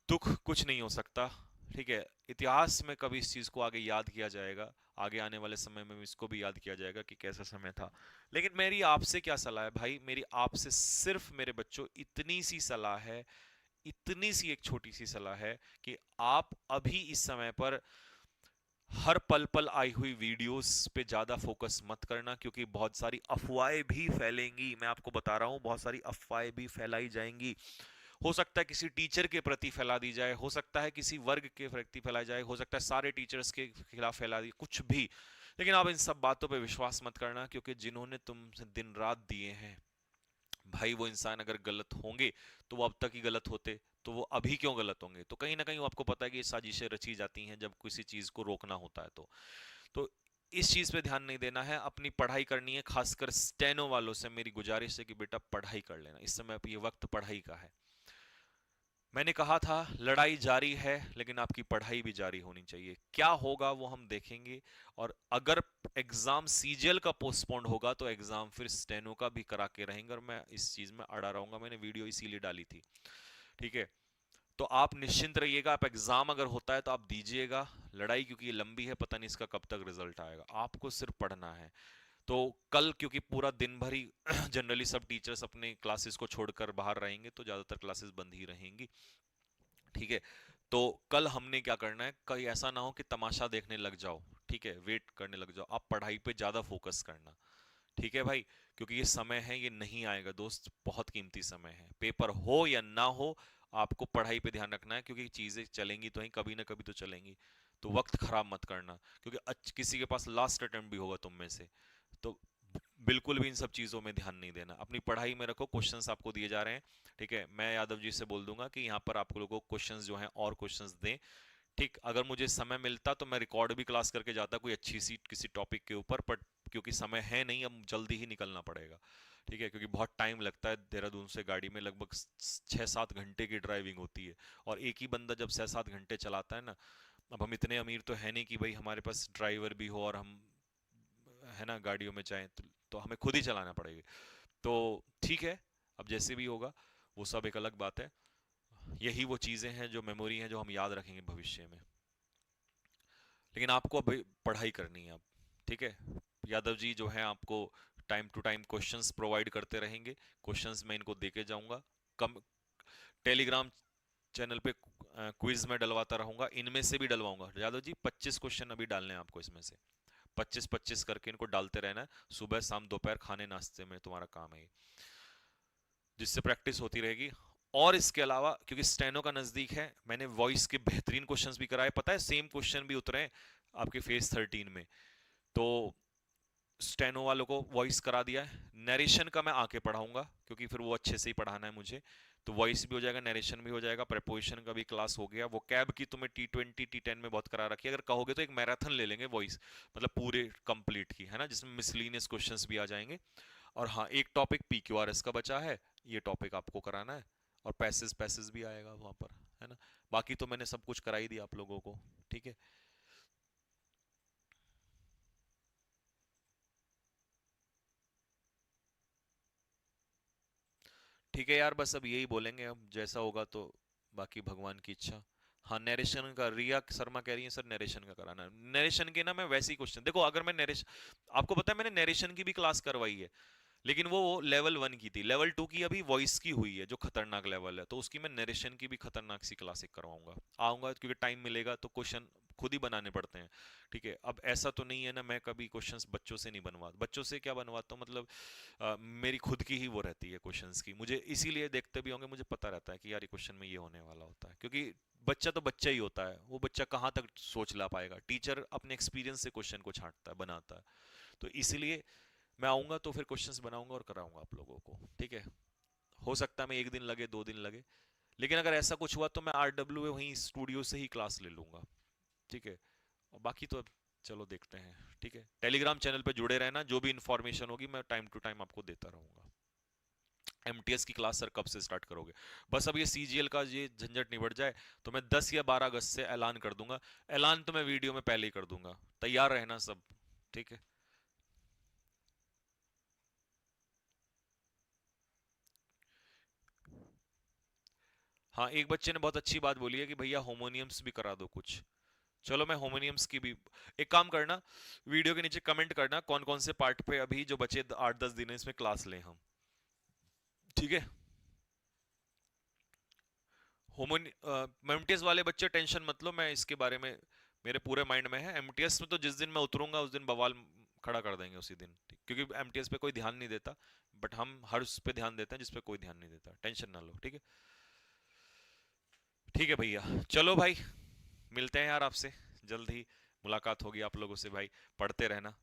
दुख कुछ नहीं हो सकता, ठीक है। इतिहास में कभी इस चीज को आगे याद किया जाएगा, आगे आने वाले समय में इसको भी याद किया जाएगा कि कैसा समय था। लेकिन मेरी आपसे क्या सलाह है भाई, मेरी आपसे सिर्फ मेरे बच्चों इतनी सी सलाह है, इतनी सी एक छोटी सी सलाह है कि आप अभी इस समय पर हर पल पल आई हुई वीडियोस पे ज्यादा फोकस मत करना, क्योंकि बहुत सारी अफवाहें भी फैलेंगी। मैं आपको बता रहा हूँ, बहुत सारी अफवाहें भी फैलाई जाएंगी। हो सकता है किसी टीचर के प्रति फैला दी जाए, हो सकता है किसी वर्ग के प्रति फैलाई जाए, हो सकता है सारे टीचर्स के खिलाफ फैला दी, कुछ भी। लेकिन आप इन सब बातों पे विश्वास मत करना, क्योंकि जिन्होंने तुमसे दिन रात दिए हैं, भाई वो इंसान अगर गलत होंगे तो वो अब तक ही गलत होते, तो वो अभी क्यों गलत होंगे? तो कहीं ना कहीं वो आपको पता है कि ये साजिशें रची जाती हैं जब किसी चीज को रोकना होता है। तो इस चीज पे ध्यान नहीं देना है, अपनी पढ़ाई करनी है। खासकर स्टेनो वालों से मेरी गुजारिश है कि बेटा पढ़ाई कर लेना, इस समय ये वक्त पढ़ाई का है। मैंने कहा था लड़ाई जारी है, लेकिन आपकी पढ़ाई भी जारी होनी चाहिए। क्या होगा वो हम देखेंगे। और अगर एग्जाम सीजीएल का पोस्टपोन्ड होगा तो एग्जाम फिर स्टेनो का भी करा के रहेंगे, और मैं इस चीज में अड़ा रहूंगा। मैंने वीडियो इसीलिए डाली थी, ठीक है। तो आप निश्चिंत रहिएगा, आप एग्जाम अगर होता है तो आप दीजिएगा। लड़ाई क्योंकि ये लंबी है, पता नहीं इसका कब तक रिजल्ट आएगा, आपको सिर्फ पढ़ना है। तो कल क्योंकि पूरा दिन भर ही जनरली सब टीचर्स अपने क्लासेस को छोड़कर बाहर रहेंगे, तो ज्यादातर क्लासेस बंद ही रहेंगी, ठीक है। तो कल हमने क्या करना है, कहीं ऐसा ना हो कि तमाशा देखने लग जाओ, ठीक है, वेट करने लग जाओ। आप पढ़ाई पे ज्यादा फोकस करना, ठीक है भाई। क्योंकि ये समय है, ये नहीं आएगा दोस्त, बहुत कीमती समय है। पेपर हो या ना हो, आपको पढ़ाई पे ध्यान रखना है, क्योंकि चीजें चलेंगी तो ही, कभी ना कभी तो चलेंगी। तो वक्त खराब मत करना, क्योंकि किसी के पास लास्ट अटेम्प्ट भी होगा तुम में से। तो बिल्कुल भी इन सब चीजों में ध्यान नहीं देना, अपनी पढ़ाई में रखो। क्वेश्चंस आपको दिए जा रहे हैं, ठीक है। मैं यादव जी से बोल दूंगा कि यहाँ पर आप लोगों को क्वेश्चंस जो हैं और क्वेश्चंस दें, ठीक। अगर मुझे समय मिलता तो मैं रिकॉर्ड भी क्लास करके जाता कोई अच्छी सी किसी टॉपिक के ऊपर, बट क्योंकि समय है नहीं, अब जल्दी ही निकलना पड़ेगा, ठीक है। क्योंकि बहुत टाइम लगता है, देहरादून से गाड़ी में लगभग 6-7 घंटे की ड्राइविंग होती है। और एक ही बंदा जब 6-7 घंटे चलाता है ना, अब हम इतने अमीर तो है नहीं कि भाई हमारे पास ड्राइवर भी हो और हम, है ना, गाड़ियों में जाएं, तो हमें खुद ही चलाना पड़ेगा। तो ठीक है, अब जैसे भी होगा वो सब एक अलग बात है। यही वो चीजें हैं जो मेमोरी हैं, जो हम याद रखेंगे भविष्य में। लेकिन आपको अभी पढ़ाई करनी है अब, ठीक है। यादव जी जो है आपको time to time questions provide करते रहेंगे। क्वेश्चंस मैं इनको देके जाऊंगा। कम टेलीग्राम चैनल पे क्विज में डलवाता रहूंगा, इनमें से भी डलवाऊंगा। यादव जी 25 क्वेश्चन अभी डालने हैं आपको, इसमें से 25-25 करके इनको डालते रहना है, सुबह शाम दोपहर खाने नाश्ते में, तुम्हारा काम है ये, जिससे प्रैक्टिस होती रहेगी। और इसके अलावा क्योंकि स्टेनो का नजदीक है, मैंने वॉइस के बेहतरीन क्वेश्चंस भी कराए, पता है सेम क्वेश्चन भी उतरे हैं आपके फेज 13 में। तो स्टेनो वालों को वॉइस करा दिया है। नरेशन का मैं आके पढ़ाऊंगा, क्योंकि फिर वो अच्छे से ही पढ़ाना है मुझे। तो वॉइस भी हो जाएगा, नरेशन भी हो जाएगा, प्रेपोजिशन का भी क्लास हो गया। वो कैब की तुम्हें T20 T10 में बहुत करा रखी है, अगर कहोगे तो एक मैराथन ले लेंगे वॉइस, मतलब पूरे कंप्लीट की, है ना, जिसमें मिसलिनियस क्वेश्चंस भी आ जाएंगे। और हाँ, एक टॉपिक PQRS का बचा है, ये टॉपिक आपको कराना है। और पैसेज पैसेज भी आएगा वहां पर, है ना। बाकी तो मैंने सब कुछ करा ही दिया आप लोगों को, ठीक है। ठीक है यार, बस अब यही बोलेंगे, अब जैसा होगा तो बाकी भगवान की इच्छा। हाँ, नरेशन का रिया शर्मा कह रही है सर नरेशन का कराना है। नरेशन के ना मैं वैसे ही क्वेश्चन देखो, अगर मैं नरेशन, आपको पता है मैंने नरेशन की भी क्लास करवाई है, लेकिन वो लेवल 1 की थी। लेवल 2 की अभी वॉइस की हुई है, जो खतरनाक लेवल है, तो उसकी मैं नरेशन की भी खतरनाक सी क्लास एक करवाऊंगा। आऊंगा क्योंकि टाइम मिलेगा, तो क्वेश्चन खुद ही बनाने पड़ते हैं, ठीक है। अब ऐसा तो नहीं है ना, मैं कभी क्वेश्चंस बच्चों से नहीं बनवा, बच्चों से क्या बनवाता हूँ, मतलब मेरी खुद की ही वो रहती है क्वेश्चंस की। मुझे इसीलिए देखते भी होंगे, मुझे पता रहता है कि यार ये क्वेश्चन में ये होने वाला होता है, क्योंकि बच्चा तो बच्चा ही होता है, वो बच्चा कहाँ तक सोच ला पाएगा। टीचर अपने एक्सपीरियंस से क्वेश्चन को छांटता है, बनाता है। तो इसलिए मैं आऊंगा तो फिर क्वेश्चंस बनाऊंगा और कराऊंगा आप लोगों को, ठीक है। हो सकता है मैं 1 दिन लगे, 2 दिन लगे, लेकिन अगर ऐसा कुछ हुआ तो मैं RW वहीं स्टूडियो से ही क्लास ले लूंगा, ठीक है। और बाकी तो अब चलो देखते हैं, ठीक है। टेलीग्राम चैनल पे जुड़े रहना, जो भी इंफॉर्मेशन होगी मैं टाइम टू टाइम आपको देता रहूंगा। MTS की क्लास सर कब से स्टार्ट करोगे? बस अब ये CGL का ये झंझट निबट जाए तो मैं 10 या 12 अगस्त से ऐलान कर दूंगा। ऐलान तो मैं वीडियो में पहले ही कर दूंगा, तैयार रहना सब, ठीक है। हाँ, एक बच्चे ने बहुत अच्छी बात बोली है कि भैया होमोनियम्स भी करा दो कुछ। चलो मैं होमोनियम्स की भी, एक काम करना, वीडियो के नीचे कमेंट करना कौन कौन से पार्ट पे अभी जो बचे 8-10 दिन है इसमें क्लास लें हम, ठीक है। होमोन मेमटेस वाले बच्चे टेंशन मत लो, मैं इसके बारे में मेरे पूरे माइंड में है। एमटीएस में तो जिस दिन मैं उतरूंगा उस दिन बवाल खड़ा कर देंगे उसी दिन, ठीक? क्योंकि एमटीएस पे कोई ध्यान नहीं देता, बट हम हर उस पे ध्यान देते हैं जिस पे कोई ध्यान नहीं देता। टेंशन ना लो, ठीक है? ठीक है भैया, चलो भाई, मिलते हैं यार आपसे जल्द ही। मुलाकात होगी आप लोगों से भाई, पढ़ते रहना।